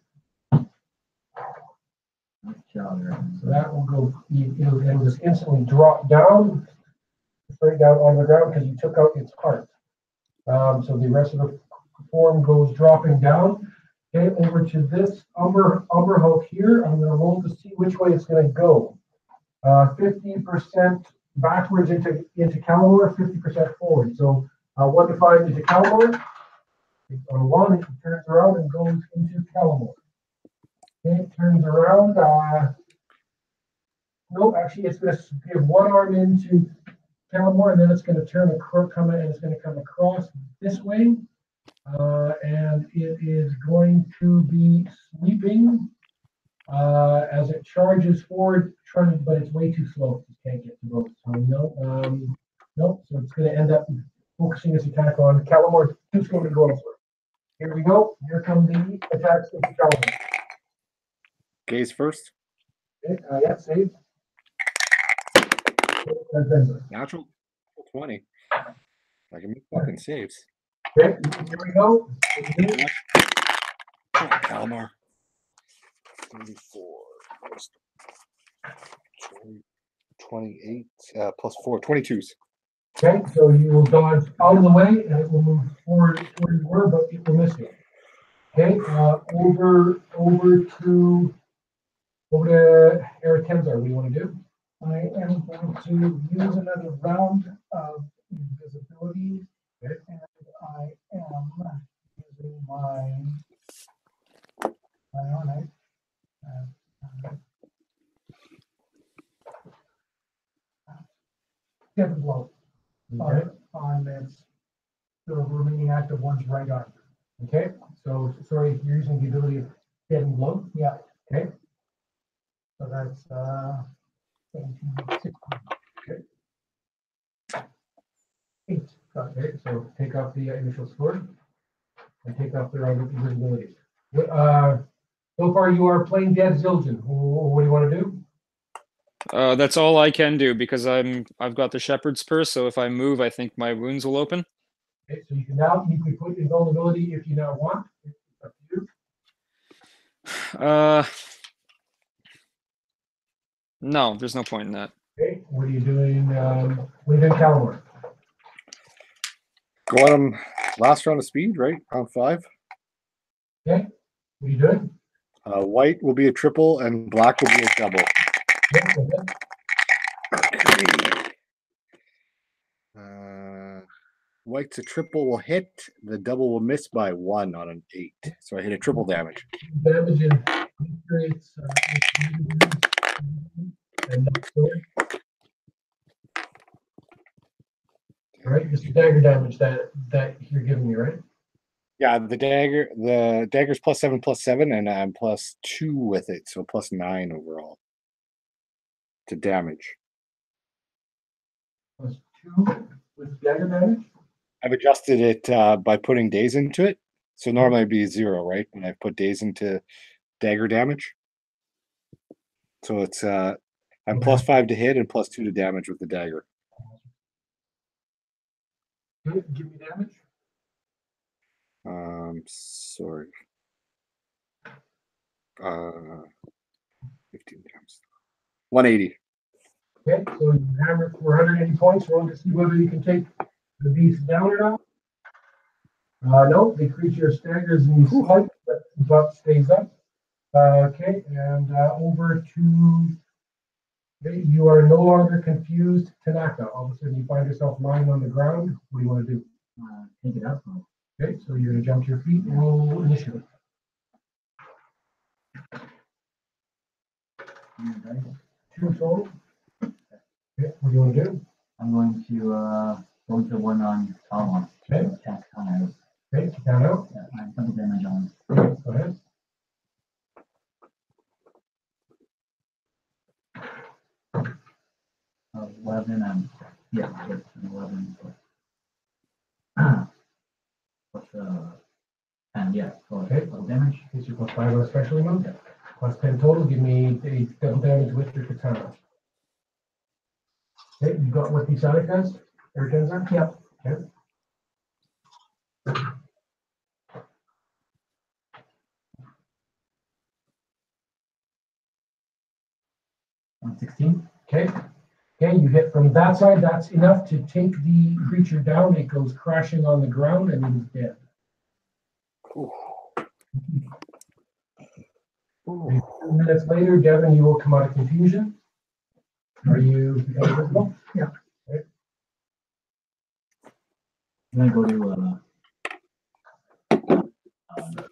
So that will go, it'll just instantly drop down, straight down on the ground because you took out its heart. So the rest of the form goes dropping down. Okay, over to this Umber Hulk here. I'm going to roll to see which way it's going to go. 50% backwards into Calamore, 50% forward. So 1 to 5 into Calamore. On a 1, it turns around and goes into Calamore. Okay, it turns around. No, actually, it's going to give one arm into Calamore, and then it's going to turn and it's going to come across this way. And it is going to be sweeping as it charges forward, but it's way too slow. It can't get to both. So no. So it's going to end up focusing its attack on Calamore. Too slow to go elsewhere. Here we go. Here come the attacks of Calamore. Gaze first. Okay, yeah, save. Natural 20. I can make fucking saves. Okay, here we go. Calamar. 34. 28 plus 4. 22s. Okay, so you will dodge out of the way and it will move forward to where you were, but it will miss you. Okay, over to Eretenzar. What do you want to do? I am going to use another round of invisibility. Okay. And I am using my Ionic. Seven blow on its the remaining active one's right arm. Okay, so sorry, you're using the ability of getting blow. Yeah. Okay. So that's 17, 16. Okay. 8. Okay, so take off the initial score and take off the round of invisibility. So far you are playing dead Zildjian. What do you want to do? That's all I can do because I've got the Shepherd's Purse. So if I move, I think my wounds will open. Okay, so you can put invulnerability if you now want. It's up to you. No, there's no point in that. Okay, what are you doing within Calamore? Go on him last round of speed, right? Round 5. Okay, what are you doing? White will be a triple and black will be a double. Okay, go ahead. White's a triple will hit. The double will miss by 1 on an 8. So I hit a triple damage. Damage in creates and all right, just the dagger damage that you're giving me, right? Yeah, the dagger's +7/+7, and I'm +2 with it, so +9 overall to damage. +2 with dagger damage. I've adjusted it by putting days into it. So normally it'd be 0, right? When I put days into dagger damage. So it's I'm +5 to hit and +2 to damage with the dagger. Okay, give me damage. Sorry. 15 times 180. Okay, so you hammer it for 180 points. Roll to see whether you can take the beast down or not. No, the creature staggers and slight, but stays up. Okay, and over to. You are no longer confused, Tanaka. All of a sudden, you find yourself lying on the ground. What do you want to do? Take it up. Okay, so you're going to jump to your feet and roll initiative. Two total. Okay, what do you want to do? I'm going to go into one on Talon. Okay. Attack on Okay, count out. double damage on. Okay, go ahead. Uh, 11 and yeah, it's 11 plus 10, yeah, so Okay. double damage. Okay, so you +5 on a special move. +10 total. Give me a double damage with your katana. Okay, you got what the Sonic does? Every turn? Yep. Okay. On 16. Okay. Okay, you hit from that side. That's enough to take the creature down. It goes crashing on the ground and it is dead. Ooh. A Ooh. few minutes later, Devin, you will come out of confusion. Are you visible? Yeah. I'm gonna go to,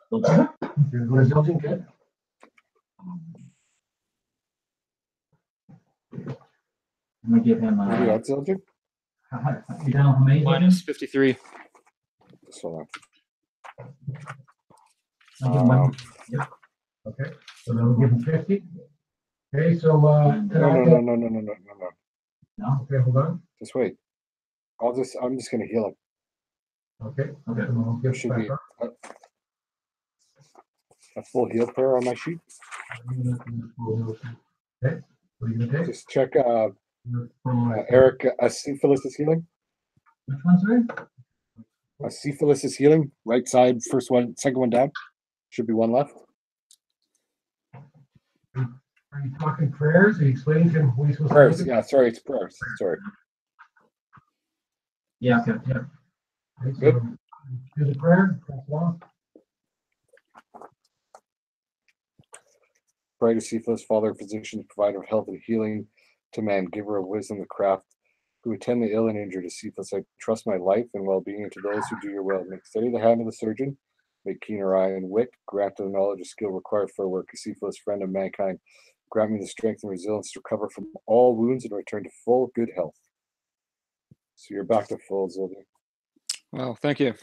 filter. You're going to Zildjian, good. I'm gonna give him, What do you got, Zildjian? you know how many? you gave him? Minus 53. Just hold I'll give him one. on. Okay, so that'll give him 50. Okay, so, And, No, no, no, no, no, no, no, no, no. No? okay, hold on. Just wait. I'm just gonna heal him. Okay, Okay. so we'll There get should back be up. a full heal prayer on my sheet. Okay, what are you gonna take? Just check, From my Eric, Cephalus is healing. Which one, sorry? Cephalus is healing. Right side, first one, second one down. Should be one left. Are you talking prayers? Are you explaining to him what he's supposed to Prayers, do? yeah, sorry, it's prayers. Sorry. Yeah, okay, yeah. Okay, Good. so do the prayer, press one. Pray to Cephalus, Father, physician, provider of health and healing, to man, giver of wisdom, the craft, who attend the ill and injured. To Cephalus, I trust my life and well-being, and to those who do your will. Make steady the hand of the surgeon, make keener eye and wit, grant the knowledge and skill required for work. Cephalus, friend of mankind, grant me the strength and resilience to recover from all wounds and return to full good health. So you're back to full, Zildjian. Well, thank you.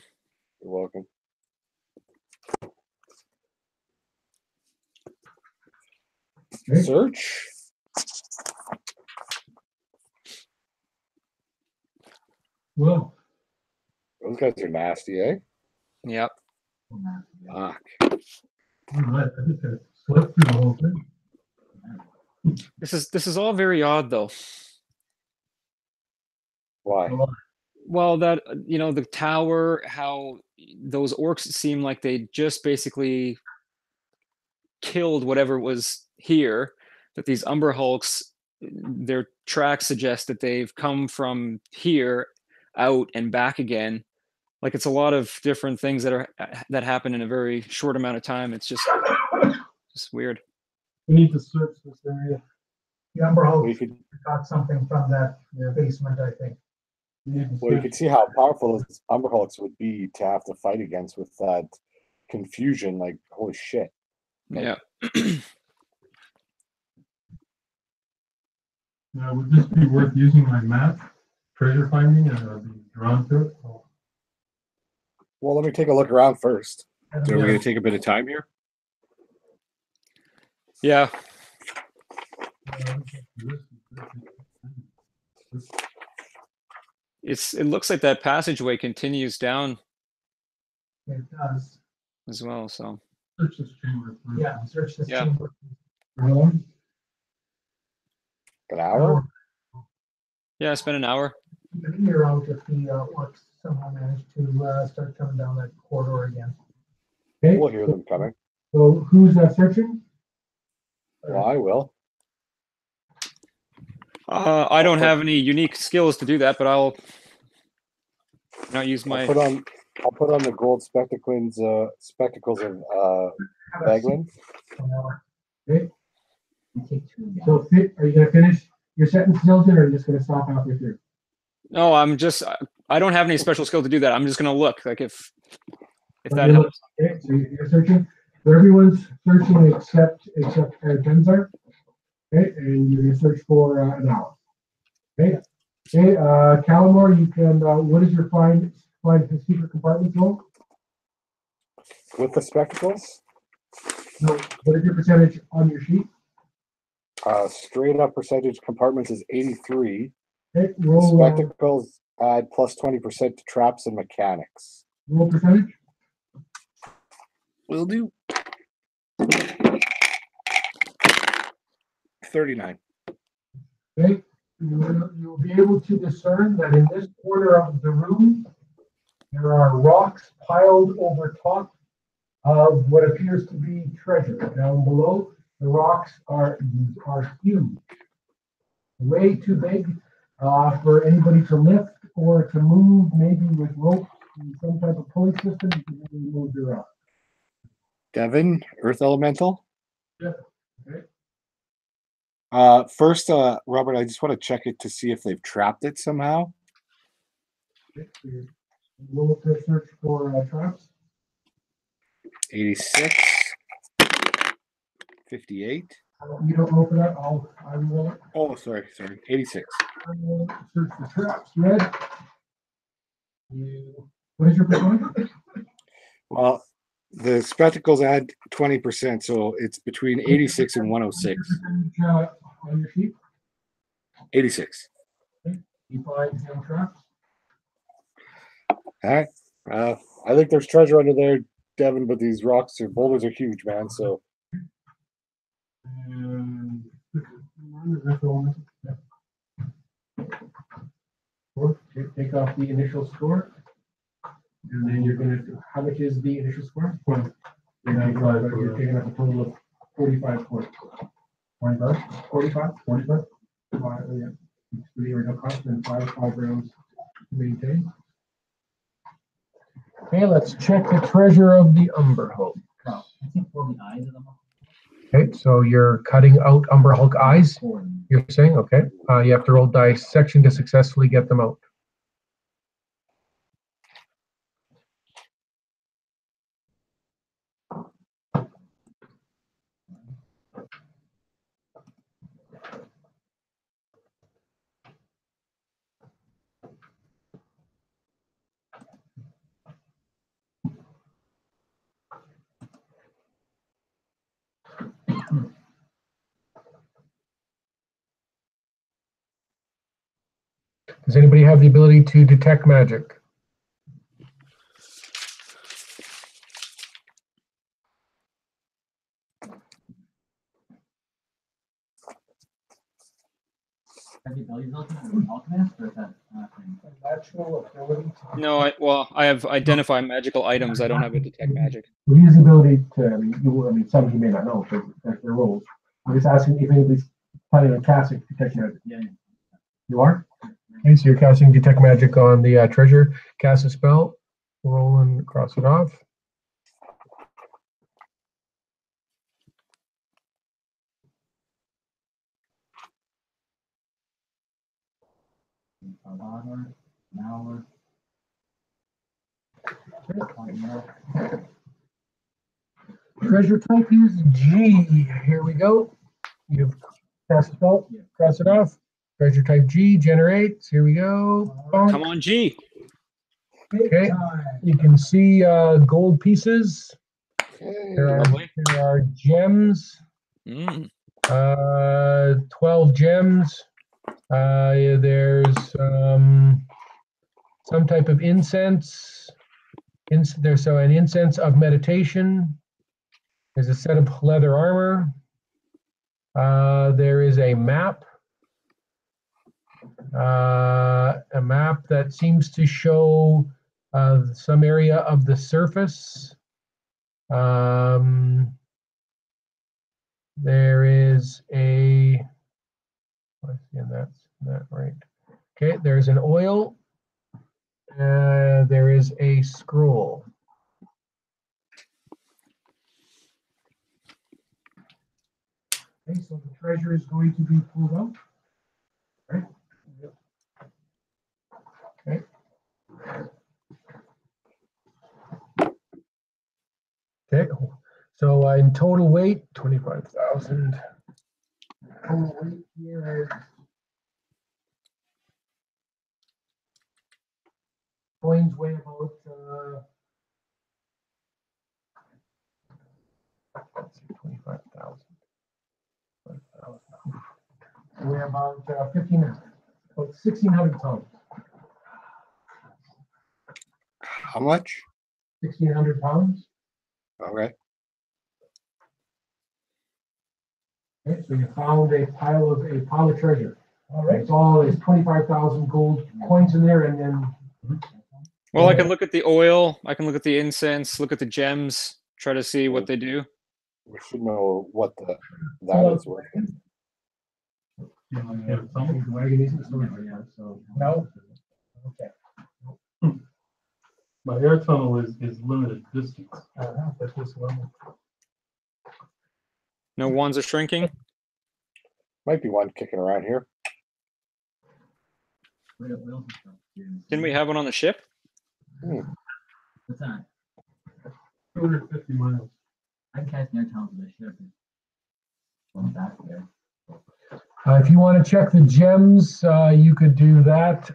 You're welcome. Okay. Search. Whoa. Those guys are nasty, eh? Yep. Fuck. All right, I just gotta slip through the whole thing. This is all very odd though. Why? Well, that the tower, how those orcs seem like they just basically killed whatever was here. That these Umber Hulks, their tracks suggest that they've come from here out and back again. Like it's a lot of different things that happen in a very short amount of time. It's just weird. We need to search this area. The Umber Well, Hulk you could, got something from that basement, I think. We need to well, you search. could see how powerful those Umber Hulks would be to have to fight against with that confusion. Like, holy shit. Yeah. Would this be worth using my map, treasure finding, and I'll be drawn to it? Well, let me take a look around first. So Yeah. we're going to take a bit of time here. Yeah. It looks like that passageway continues down It does. as well. So Search this chamber first. Yeah, search this Yeah. chamber. An An hour? yeah, it's been an hour. Keep an ear out if the orcs somehow manage to start coming down that corridor again. Okay, We'll hear them coming. so who's searching? Well, I will. I don't have any unique skills to do that, but I'll use my. I'll put on the gold spectacles of Baglin. Okay, You take two. Yeah. so are you gonna finish your sentence, Zildjian, or are you just gonna stop halfway through? No, I don't have any special skill to do that. I'm just gonna look like if So that you're helps. Okay, so you're searching. So everyone's searching except Tenzar. Okay, and you're gonna search for an hour. Okay. Okay, Calamore, you can. What is your find the secret compartment role? With the spectacles, No. What is your percentage on your sheet? straight up percentage compartments is 83. Okay, The roll spectacles add plus 20% to traps and mechanics. roll percentage. Will do. 39. Okay, you'll be able to discern that in this corner of the room, there are rocks piled over top of what appears to be treasure. Down below, the rocks are huge, way too big for anybody to lift or to move, maybe with rope and some type of pulley system, you can maybe move the rock. Devin, Earth Elemental. Yeah, okay. First, Robert, I just want to check it to see if they've trapped it somehow. Roll to search for traps. 86, 58. You don't open it, I will Oh, sorry, 86. search for traps. Red. What is your percentage? Well, the spectacles add 20%, so it's between 86 and 106. On your sheet, 86. you find 10 traps. All right. I think there's treasure under there, Devin, but these rocks or boulders are huge, man. So And take off the initial score. And then you're gonna, how much is the initial score? 20. You're taking up a total of 45 points. 45? 45? 45? Yeah. For the original cost and 5 rounds to maintain. Okay, let's check the treasure of the Umber Hulk. I think for the eyes of them. Okay, so you're cutting out Umber Hulk eyes, you're saying, okay. You have to roll dissection to successfully get them out. Does anybody have the ability to detect magic? Have the abilities built in alchemist, or is that nothing? Natural ability to. No, I have identify magical items. I don't have a detect magic. We use the ability to, some of you may not know, but that's their rules. I'm just asking if anybody's planning on casting detect magic. Yeah. You are? Okay, so you're casting detect magic on the treasure. Cast a spell. Roll and cross it off. Treasure type is G. Here we go. You've cast a spell. Cross it off. Treasure type G generates. Here we go. Bonk. Come on, G. Okay. You can see gold pieces. There Lovely. are gems. 12 gems. There's some type of incense. There's an incense of meditation. There's a set of leather armor. There is a map. A map that seems to show some area of the surface. There is a, and that's not right. Okay, there's an oil. There is a scroll. Okay, so the treasure is going to be pulled out. Right? Okay. Okay, so in total weight, 25,000. Total weight here is coins weigh about, let's see, 25,000. Weigh about 1,600 pounds. how much? 1,600 pounds. Okay. Okay, so you found a pile of treasure. All right. It's all, there's 25,000 gold coins in there, and then. Well, I can look at the oil. I can look at the incense. Look at the gems. Try to see what they do. We should know what that is worth. The wagon isn't stored right now, so. No. Okay. My air tunnel is limited distance. That's this level. No ones are shrinking. Might be one kicking around here. Didn't we have one on the ship? What's that? 250 miles. I'm casting air tunnels with the ship. Going back there. If you want to check the gems, you could do that.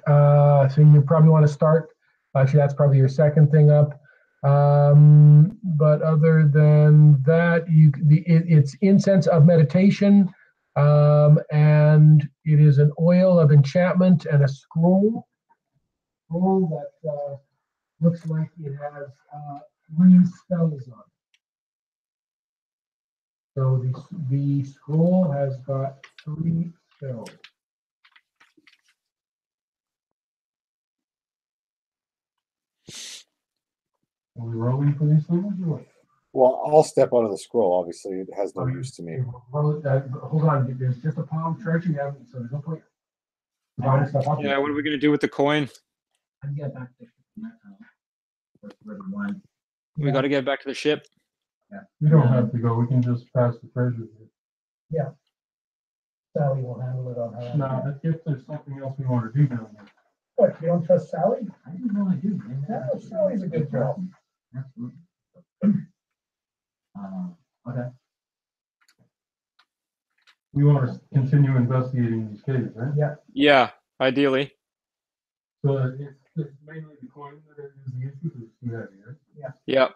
So you probably want to start. Actually, that's probably your second thing up. But other than that, it's incense of meditation, and it is an oil of enchantment and a scroll. Scroll that looks like it has 3 spells on it. So the scroll has got 3 spells. Are we rolling for these things or what? Well, I'll step out of the scroll. Obviously, it has no use to me. Hold on, there's just a palm treasure, so there's no point. Buying stuff up Yeah, there. what are we gonna do with the coin? I can get back to the first one. We got to get back to the ship. We don't have to go, we can just pass the treasure. Sally will handle it on her end. Now, if there's something else we want to do down there. What, you don't trust Sally? I didn't know I do. No, Sally's a good girl. Absolutely. Okay. We want to continue investigating these caves, right? Yeah, ideally. So it's mainly the coin that is the issue, because it's too heavy, right? Yeah.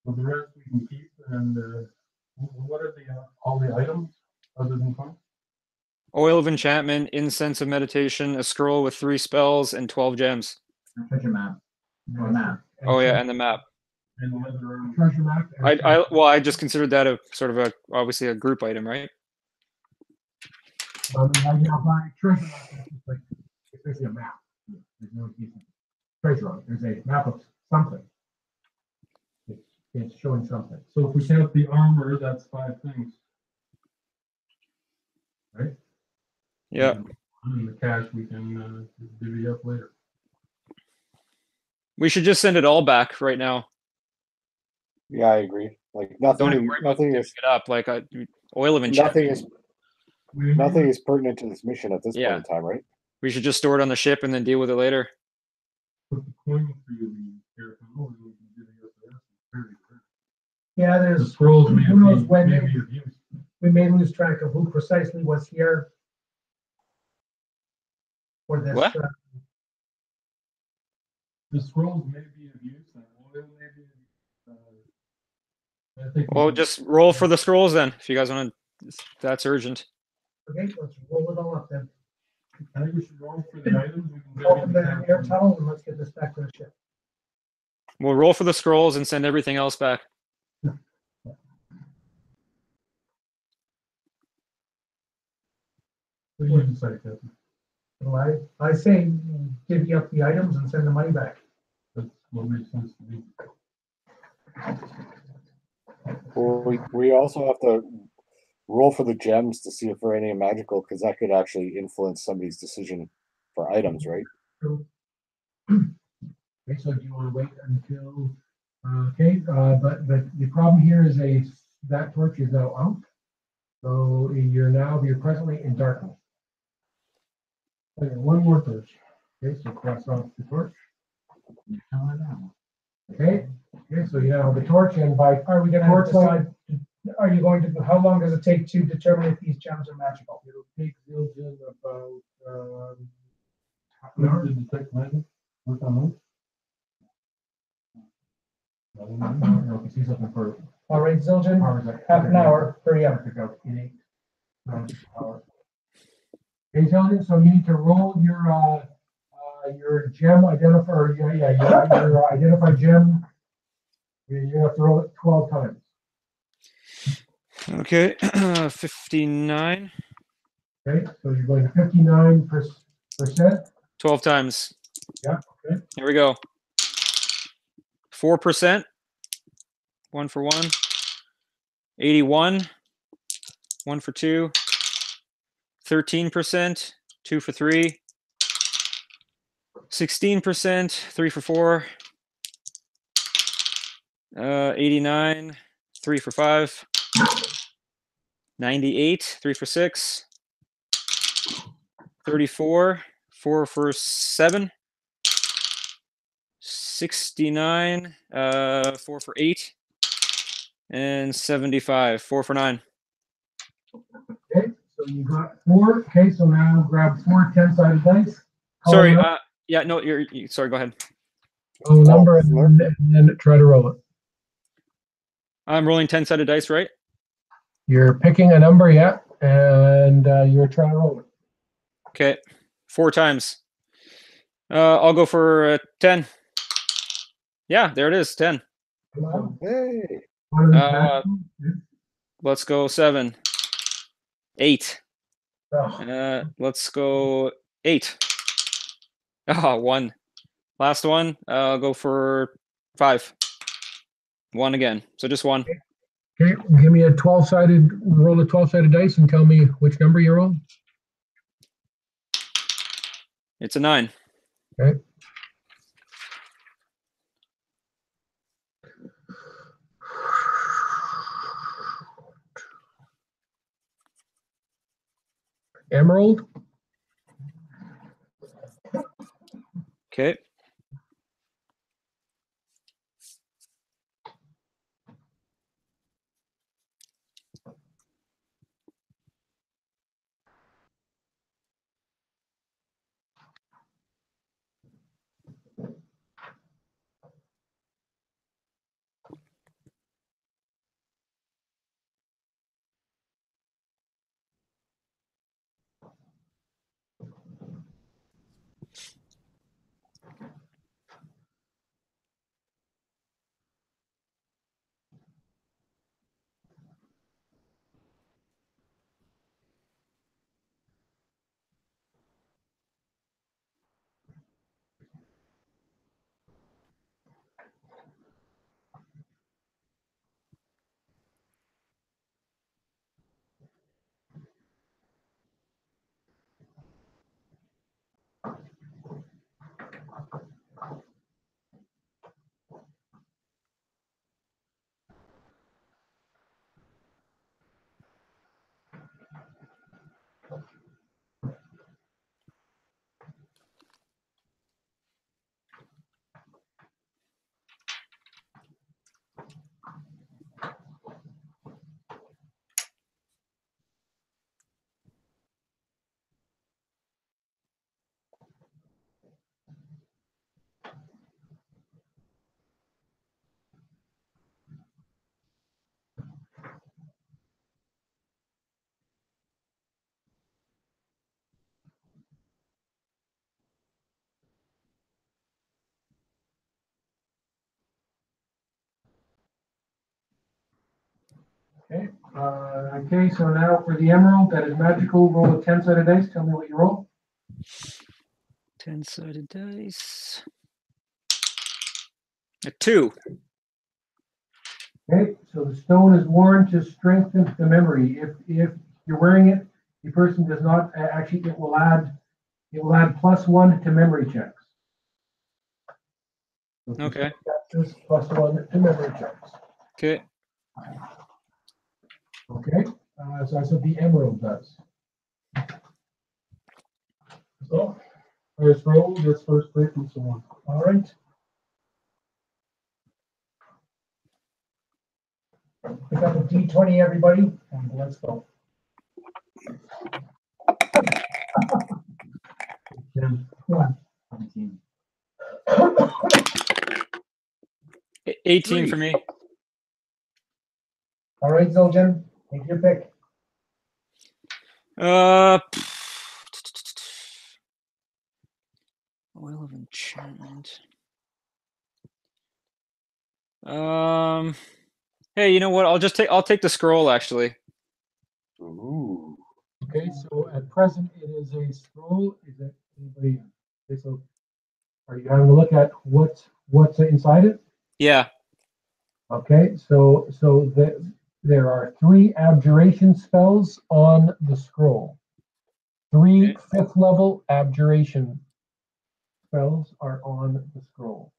So the rest we can keep, and what are all the items other than coin? Oil of enchantment, incense of meditation, a scroll with 3 spells, and 12 gems. Treasure map. Or map. Oh yeah, and the map. And the leather armor. Treasure map. I just considered that a sort of obviously a group item, right? Right now, by treasure map, it's just like, it's basically a map. There's no decent treasure on it. There's a map of something. It's showing something. So if we count the armor, that's 5 things. Right? Yeah. And the cash we can divvy up later. We should just send it all back right now. Yeah, I agree. Like Don't even nothing, worry about nothing divvying is, it up. Like oil of enchantment. nothing is pertinent to this mission at this Yeah. point in time, right? We should just store it on the ship and then deal with it later. Put the coin through the air tunnel and we can divvy up the rest. Very good. Yeah, The there's, scrolls may who knows be, when may they- be of use. we may lose track of who precisely was here for this. What? The scrolls may be of use, and oil may be. I think. Well, just roll for the scrolls then, if you guys want to. That's urgent. Okay, let's roll it all up then. I think we should roll for the items. We can Open the divvy air them. tunnel and let's get this back to the ship. We'll roll for the scrolls and send everything else back. What do you decide, Captain? So I say divvy up the items and send the money back. That's what makes sense to me. Well, we also have to roll for the gems to see if they're any magical, because that could actually influence somebody's decision for items, right? Okay, so do you want to wait until, but the problem here is that torch is now out. So you're presently in darkness. Okay, one more torch. Okay, so cross off the torch. Okay, so you now have the torch, and by Are we gonna torch light, decide, are you going to, how long does it take to determine if these gems are magical? it'll take Zildjian about half an Who hour. did detect magic? Work on No, because he's looking for All right, Zildjian, powers that. half an hour, hurry up. Pick out innate power. Okay, Zildjian, so you need to roll your gem identifier, or your identified gem. You have to roll it 12 times. Okay, 59. Okay, so you're going to 59%. 12 times. Yeah, okay. Here we go. 4%. 1 for 1. 81. 1 for 2. 13%. 2 for 3. 16%. 3 for 4. 89. 3 for 5. 98, 3 for 6. 34, 4 for 7. 69, 4 for 8. And 75, 4 for 9. Okay, so you got 4. Okay, so now grab 4 10-sided dice. Call Sorry, it out, yeah, no, sorry, go ahead. call a number, and then try to roll it. I'm rolling 10-sided dice, right? You're picking a number, yeah, and you're trying to roll it. Okay, 4 times. I'll go for 10. Yeah, there it is, 10. Wow. Hey, One of these Uh, matches. Let's go 7. 8. Oh, Let's go 8. Ah, 1. Last one. I'll go for 5. 1 again. So just 1. okay, give me a 12-sided, roll a 12-sided dice and tell me which number you roll. It's a 9. Okay. Emerald. Okay. Okay. Okay, so now for the emerald, that is magical. Roll a 10-sided dice. Tell me what you roll. 10-sided dice. A 2. Okay, so the stone is worn to strengthen the memory. If you're wearing it, the person does not actually. It will add +1 to memory checks. So Okay. that's +1 to memory checks. Okay. Okay, so that's what the emerald does. So, first roll, gets first pick, and so on. All right. Pick up a D20, everybody, and let's go. 17. 18 for me. All right, Zildjian, take your pick. Oil of enchantment. Hey, you know what? I'll take the scroll actually. ooh. Okay, so at present it is a scroll. Is it anybody? Okay, so are you having a look at what's inside it? Yeah. Okay, so there are 3 abjuration spells on the scroll. 3 Okay. 5th level abjuration spells are on the scroll.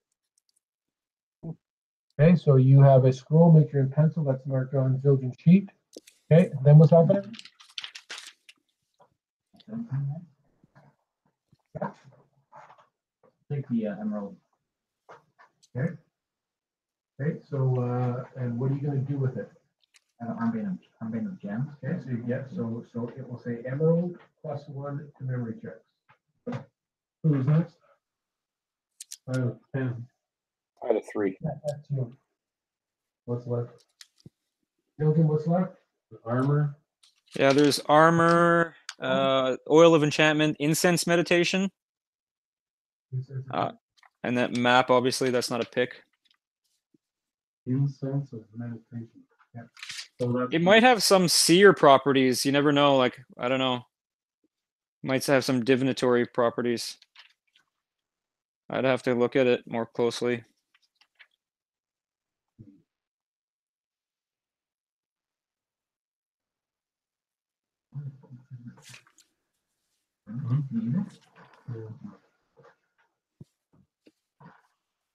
Okay, so you have a scroll maker in pencil that's marked on Zildjian's sheet. Okay, then what's happening? Take the emerald. Okay, so, and what are you gonna do with it? Armband of gems. Okay, so you get, so it will say emerald +1 to memory checks. Who's next? I have 10. I had a 3. That's you. What's left? Gilligan, what's left? The armor. Yeah, there's armor, oil of enchantment, incense meditation, and that map. Obviously, that's not a pick. Incense of meditation. Yeah. So that's It might have some seer properties. You never know. Like, I don't know. Might have some divinatory properties. I'd have to look at it more closely.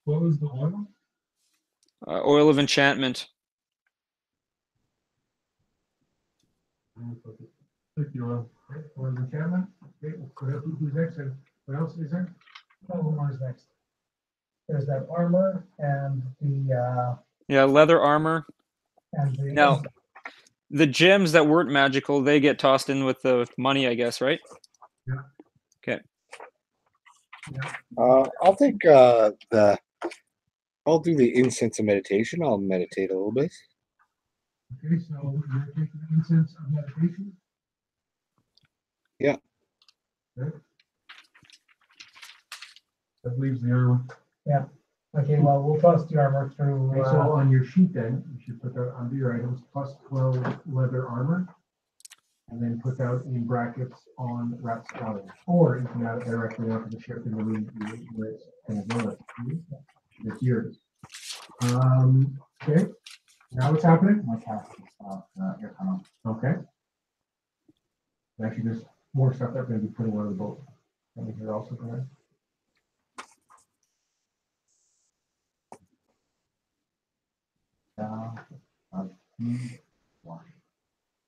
What was the oil? Oil of enchantment. Take the oil. Or the chairman? Okay, who's next? And what else is there? Oh, who's next? There's that armor and the, Yeah, leather armor. and the. Now, the gems that weren't magical, they get tossed in with the money, I guess, right? Yeah. Okay. I'll take I'll do the incense of meditation. I'll meditate a little bit. Okay, so you're taking the incense of meditation? Yeah. Okay. That leaves the armor. Okay, well, we'll toss the armor through, Okay, so on your sheet then, you should put that under your items, +12 leather armor. And then put that in brackets on rapscallion. Or you can add it directly onto the ship in the room where it's kind of on it. It's yours. Okay, now what's happening? My cast is air tunnel. Okay. Actually, there's more stuff that we're gonna be putting on the boat. I think you're also gonna.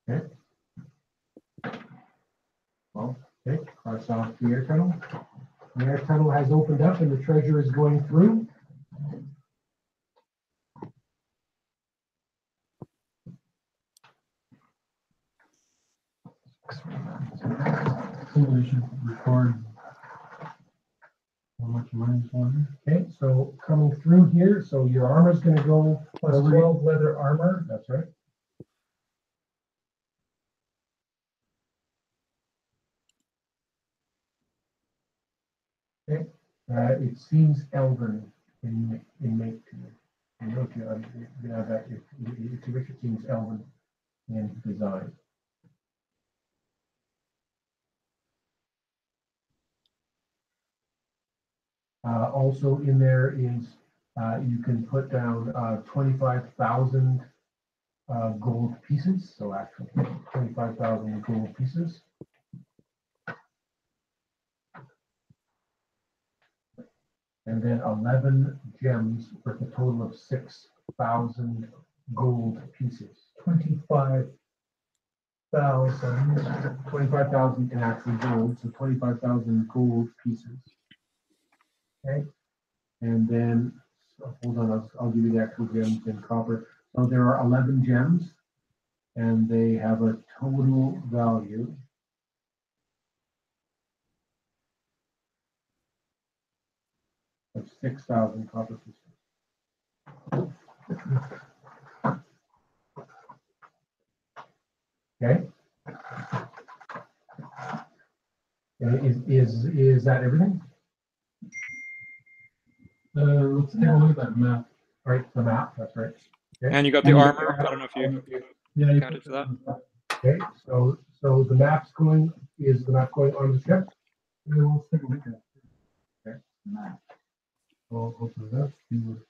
Okay. Well, okay, cross off the air tunnel. The air tunnel has opened up and the treasure is going through. Somebody should record how much money is on Okay, so coming through here, so your armor's gonna go +12 leather armor, that's right. Okay, it seems elven in make to you. I know if you, that if you wish, it seems elven in design. Also in there is, you can put down 25,000 gold pieces, so actually 25,000 gold pieces. And then 11 gems worth a total of 6,000 gold pieces. 25,000 in actual gold, so 25,000 gold pieces. Okay, and then, hold on, I'll give you the actual gems in copper. So there are 11 gems, and they have a total value of 6,000 copper pieces. Okay. Is that everything? Let's take a look at that map. Right, the map, that's right. Okay. And you got the armor. I don't know if you Yeah, you counted for that. Okay, so the map's going, is the map going on the ship? Yeah, let's take a look at it. Map. I'll open it up, see what's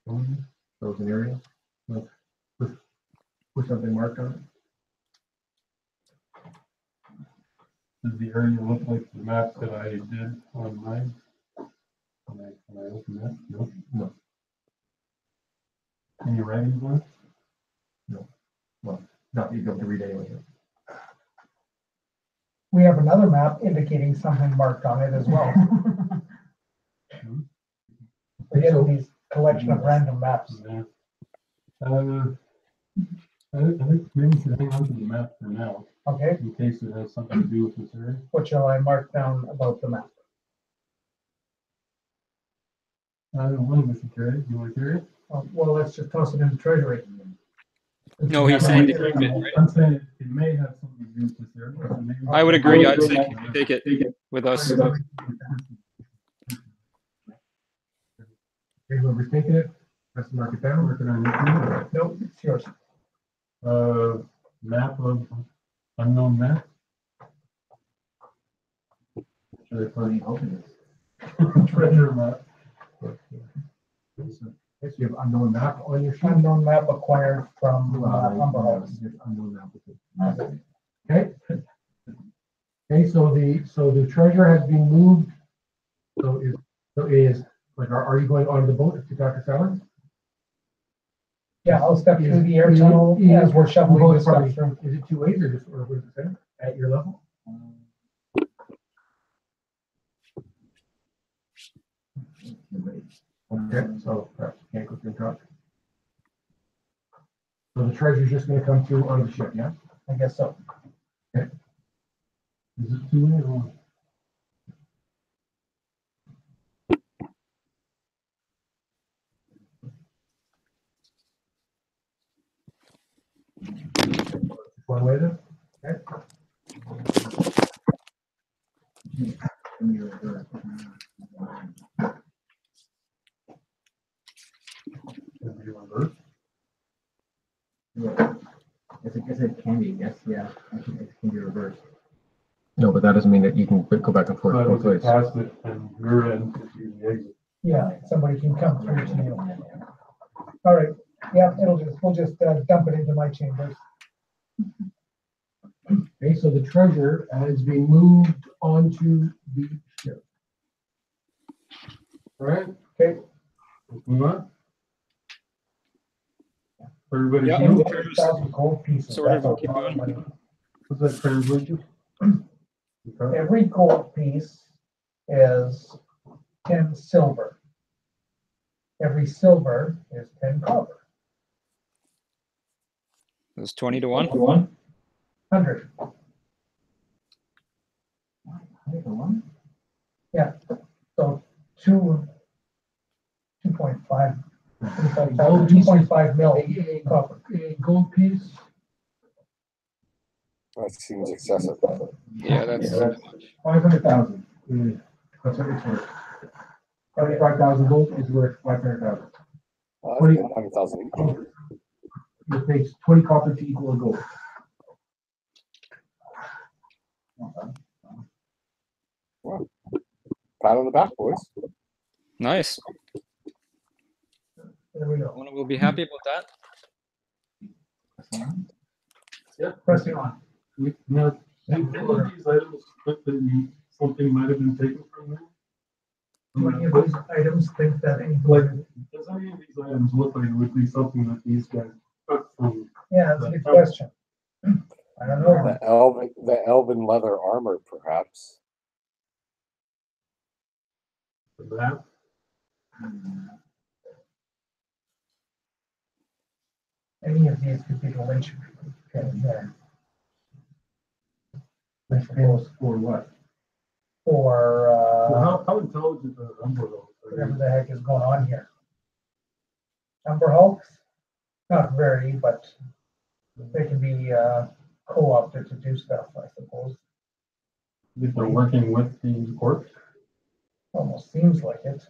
showing me. So it's an area, like, put something marked on it. Does the area look like the map that I did on mine? Can I open that? Nope. No. Any writings on it? No. Well, not that you'd be able to read anyway. We have another map indicating something marked on it as well. We're getting these collection of random maps. Yeah. I think maybe we should hang on to the map for now, Okay, in case it has something to do with this area. what shall I mark down about the map? One of us should carry it. Do you want to carry it? Well, let's just toss it in the treasury. No, he's saying to keep it, right? I'm saying it may have something to do with this area. but maybe- I would agree. I'd say take it with us. Okay, whoever's taking it, let's mark it down. Working on it. Nope, it's yours. Map of unknown map. Should I put treasure map? Yes, you have unknown map on your sheet. Unknown map acquired from Humber Hulks. Unknown map. Okay. Okay, so the treasure has been moved. So is like, are you going onto the boat to Dr. Sauer? Yeah, I'll step through the air tunnel as we're shoveling this stuff through. Is it 2 ways or just, or what does it say at your level? Okay, so perhaps you can't go through and talk. So the treasure's just gonna come through on the ship, yeah? I guess so. Is it 2 way or 1? One way then? Okay. Can be reversed. Yes, it can be, yes, yeah, it can be reversed. No, but that doesn't mean that you can go back and forth But both if it ways. past it and your end, if you exit. Yeah, somebody can come through to you. All right, yeah, we'll just dump it into my chambers. Okay, so the treasure has been moved onto the ship. All right, Okay. let's move on. Everybody, Yeah. see? 1,000 gold pieces. Sort of That's a keep lot of going. money. What's that translation? Okay. Every gold piece is 10 silver. Every silver is 10 copper. It's 20 to 1. 100. Yeah, so 2.5. 2.5 mil copper. A gold piece, That seems excessive. Yeah, that's 500,000. That's what it's worth. 25,000 gold is worth 500,000. 100,000 each. It takes 20 copper to equal a gold. Pat on the back, boys. nice. There we go. We'll be happy about that. Pressing on. Now, any of these items look that something might have been taken from them? Do any of these items think that any, Does any of these items look like it would be something that these guys took from? yeah, that's a good question. I don't know. The elven leather armor, perhaps. That? Any of these could be the lynch pin there. Which pins for what? For, How intelligent are Umber Hulks? whatever the heck is going on here. Umber Hulks? Not very, but they can be co-opted to do stuff, I suppose. If they're working with the orcs? Almost seems like it.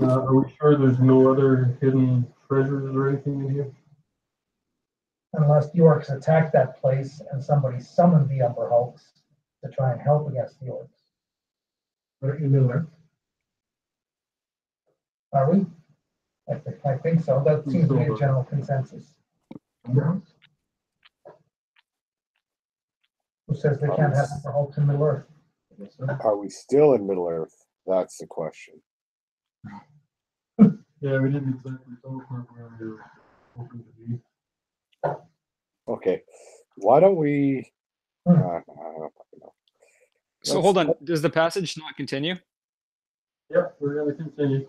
Are we sure there's no other hidden treasures or anything in here? Unless the orcs attacked that place and somebody summoned the Umber Hulks to try and help against the orcs. What in the middle there? Are we? I think so. That seems to be a general consensus. Who says they can't have Umber Hulks in Middle Earth? Are we still in Middle Earth? That's the question. Yeah, we didn't exactly tell where we were. open to be. Okay, why don't we? I don't fucking know. So Let's- hold on, does the passage not continue? Yep, we're gonna continue.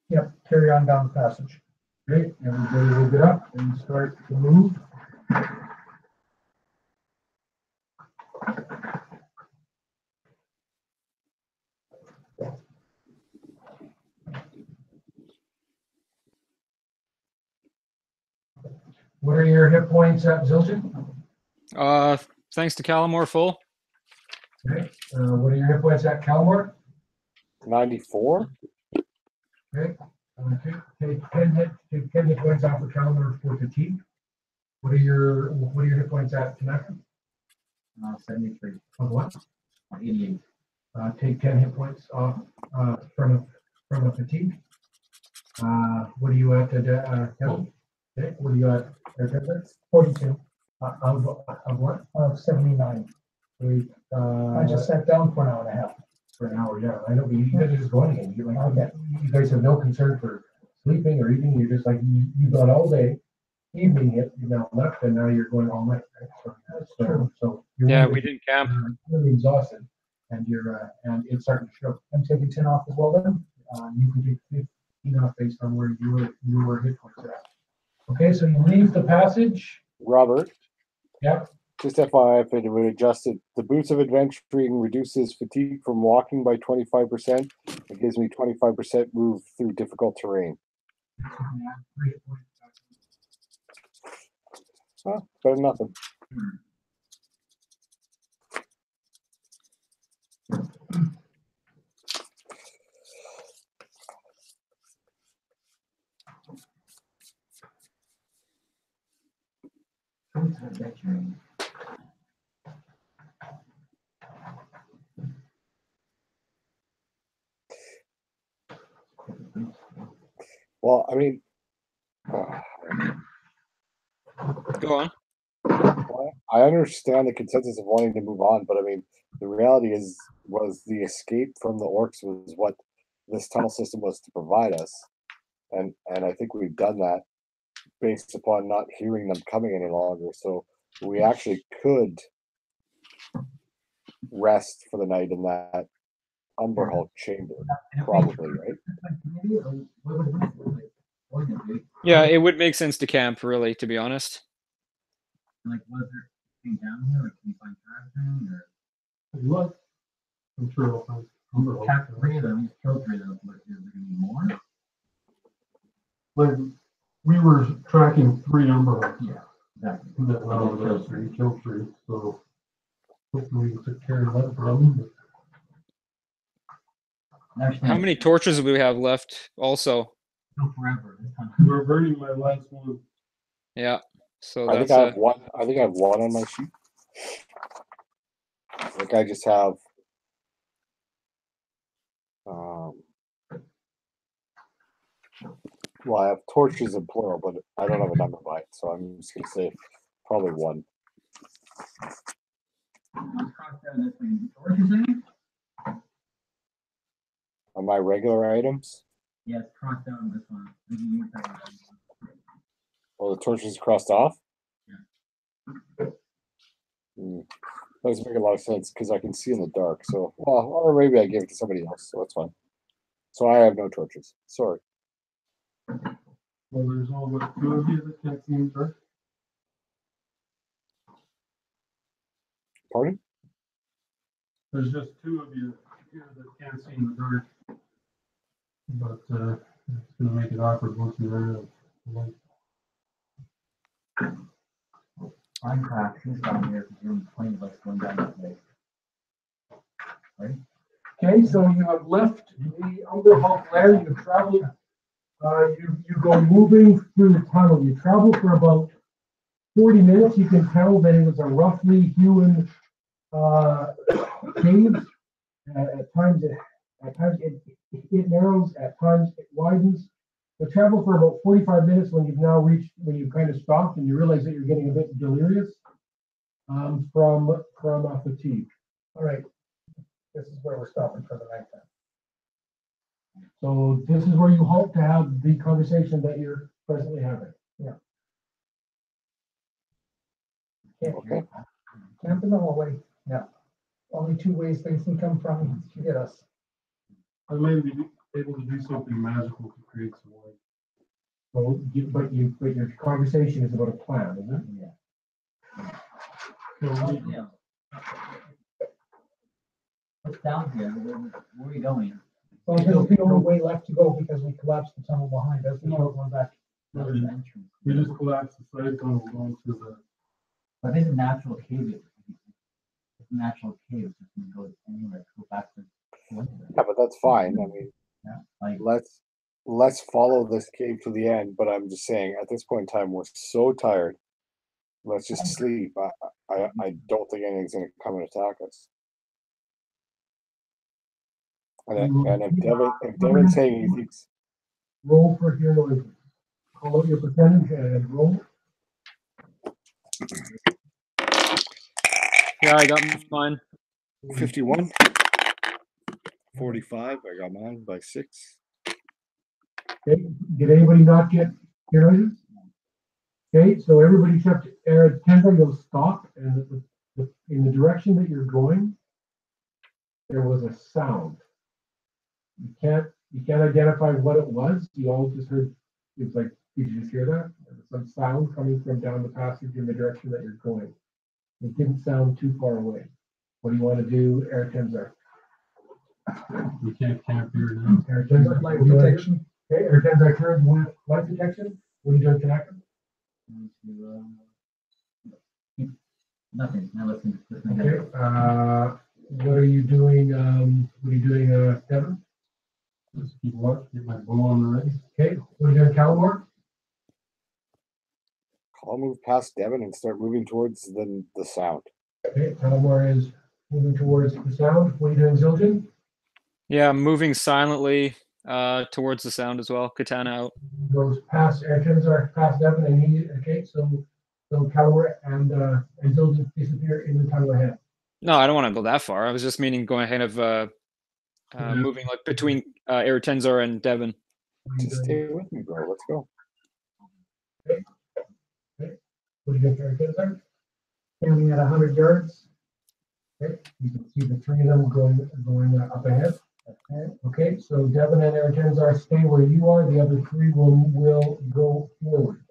Yep, carry on down the passage. Great, everybody will get up and start to move. What are your hit points at Zildjian? Thanks to Calamore full. Okay, what are your hit points at Calmore? 94. Okay, take 10 hit points off of Calmore for fatigue. What are your hit points at Tanaka? 73, Of what? 88. Take 10 hit points off from a fatigue. What are you at, Kevin? Okay, what are you at, Eric? 42 Of what? of 79. Wait, I just sat down for an hour and a half. for an hour, yeah, I know, but you guys are just going in, you're like, Okay. you guys have no concern for sleeping or eating, you're just like, you got all day, evening hit, you now left, and now you're going all night, right? So That's so- true. So. you're Yeah, really- we didn't camp. You're really exhausted, and and it's starting to show. I'm taking 10 off as well then. You can take 15 off based on where you were hit points at. Okay, so you leave the passage, Robert, yep, just FYI, if it would adjust it, the boots of adventuring reduces fatigue from walking by 25%. It gives me 25% move through difficult terrain. Huh, better than nothing. Well, I mean, Go on. I understand the consensus of wanting to move on, but I mean, the reality was the escape from the orcs was what this tunnel system was to provide us, and I think we've done that based upon not hearing them coming any longer. So we actually could rest for the night in that Umber Hulk chamber, probably, right? Yeah, it would make sense to camp, really, to be honest. Like, was there anything down here? Like, can you find traction or? Look, I'm sure we'll find. Capture 3 of them, you killed 3 of them, but is there gonna be more? Like, we were tracking 3 Umber Hulks. Yeah, exactly. That now there's 3, killed 3, so hopefully we took care of that problem. How many torches do we have left also? Go forever this time. We're burning my last one. Yeah. So I that's think I have one. I think I have one on my sheet. I think I just have. Well, I have torches in plural, but I don't have a number by it, so I'm just gonna say probably one. Let's cross down this thing. Torches in? On my regular items, Yes, cross down this one. We can use that one. well, the torches crossed off. Yeah. That doesn't make a lot of sense because I can see in the dark. So, well, or maybe I gave it to somebody else, so that's fine. So I have no torches. Sorry. Well, there's all but 2 of you that can't see in the dark. Pardon? There's just 2 of you here that can't see in the dark. But it's gonna make it awkward once we run out of light. Minecraft, who's down here? Because you're playing like going down that way. Right? okay, so you have left the Umber Hulk lair, you've traveled, you go moving through the tunnel, you travel for about 40 minutes, you can tell that it was a roughly hewn, cave. At times it narrows, at times it widens. You travel for about 45 minutes when you've kind of stopped and you realize that you're getting a bit delirious from fatigue. All right, this is where we're stopping for the night then. So this is where you hope to have the conversation that you're presently have it. Okay. Camp in the hallway. Yeah. Only two ways things can come from to get us. I may be able to do something magical to create some light. So, but your conversation is about a plan, isn't it? So we- Yeah. What's down here? Where are we going? Well, this is the only way left to go because we collapsed the tunnel behind us. There's no going back. That's the entrance. we just collapsed the side tunnel going to the, But this is natural cave. It's a natural cave. It's just gonna go anywhere. Go back to. Yeah, but that's fine. I mean, Yeah. Like let's follow this cave to the end. But I'm just saying, at this point in time, we're so tired. Let's just sleep. I don't think anything's gonna come and attack us. And if Devin's saying he thinks, Roll for heroism. Call out your percentage and roll. Yeah, I got mine. 51, 45, I got mine by 6. Okay, did anybody not get heroism? Okay, so everybody except Eric Kendall, you'll stop, and in the direction that you're going, there was a sound. You can't identify what it was. You all just heard, it's like, did you just hear that? There was some sound coming from down the passage in the direction that you're going. It didn't sound too far away. What do you want to do, Eric Tenzar? we can't camp here now. Eric Tenzar, Light protection. Okay, Eric Tenzar turns with light detection. What are you doing, Tanaka? nothing. Now listen. Okay, what are you doing, Devin? Just keep watch, get my bow on the ready. Okay, what are you doing, Calamore? I'll move past Devin and start moving towards the sound. Okay, Calamore is moving towards the sound. What are you doing, Zildjian? Yeah, I'm moving silently towards the sound as well. Katana out. Goes past Eric Tenzar, past Devin, and he, okay, so Calamore and Zildjian disappear in the tunnel ahead. No, I don't want to go that far. I was just meaning going ahead of moving like between Eretenzor and Devin. What are you Just doing? stay with me, bro. Let's go. What are you doing, Eric Tenzar? Standing at 100 yards. Okay, you can see the three of them going up ahead. Okay, so Devin and Eric Tenzar stay where you are. The other three will go forward.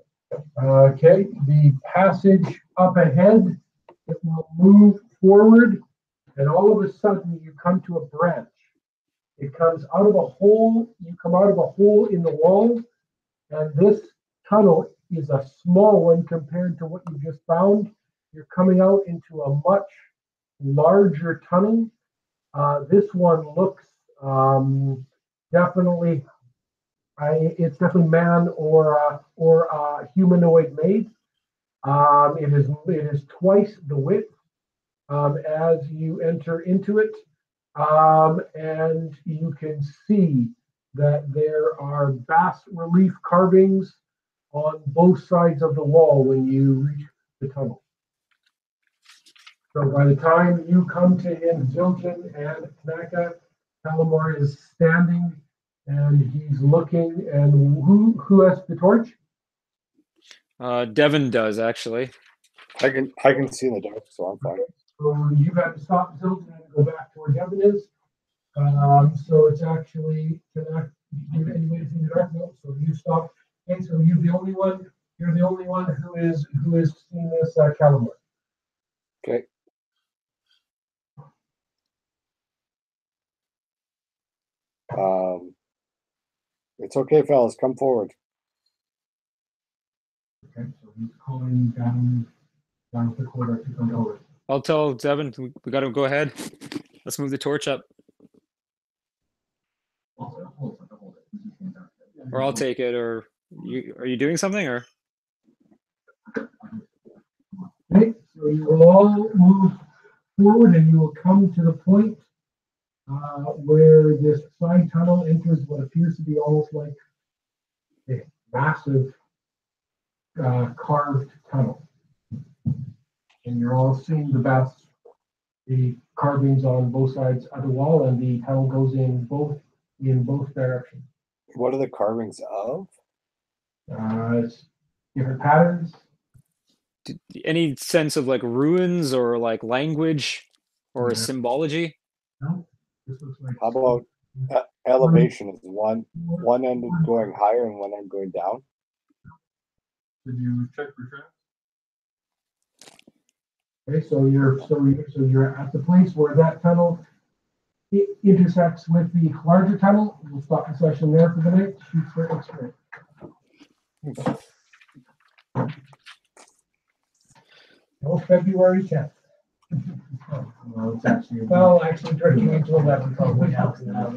Okay, the passage up ahead, it will move forward, and all of a sudden you come to a branch. It comes out of a hole, you come out of a hole in the wall, and this tunnel is a small one compared to what you just found. You're coming out into a much larger tunnel. This one looks definitely, it's definitely man or humanoid made. It is twice the width as you enter into it, and you can see that there are bas relief carvings on both sides of the wall when you reach the tunnel. So by the time you come to him, Zildjian and Tanaka, Calamore is standing and he's looking, and who has the torch? Devin does actually. I can see in the dark, so I'm fine. So you got to stop Zildjian and go back to where Devin is. So it's actually Tanaka. Do you have anybody in the dark? No. So you stop. Okay, so you're the only one who is seeing this, Calamore. Okay. It's okay, fellas. Come forward. Okay, so he's calling down the corridor to come over. I'll tell Devin we got to go ahead. Let's move the torch up, or I'll take it. Or are you doing something? Or Okay, so you will all move forward and you will come to the point where this side tunnel enters what appears to be almost like a massive carved tunnel. And you're all seeing the carvings on both sides of the wall, and the tunnel goes in both directions. What are the carvings of? It's different patterns. Any sense of like ruins or like language or Yeah. symbology? No, this looks like. How about elevation is one end is going higher and one end going down? Did you check for traps? Okay, so you're at the place where that tunnel intersects with the larger tunnel. We'll stop the session there for the night. Shoot for X-ray. No, February 10th. Well, it's actually. Well, actually, drinking into 11 probably helps now.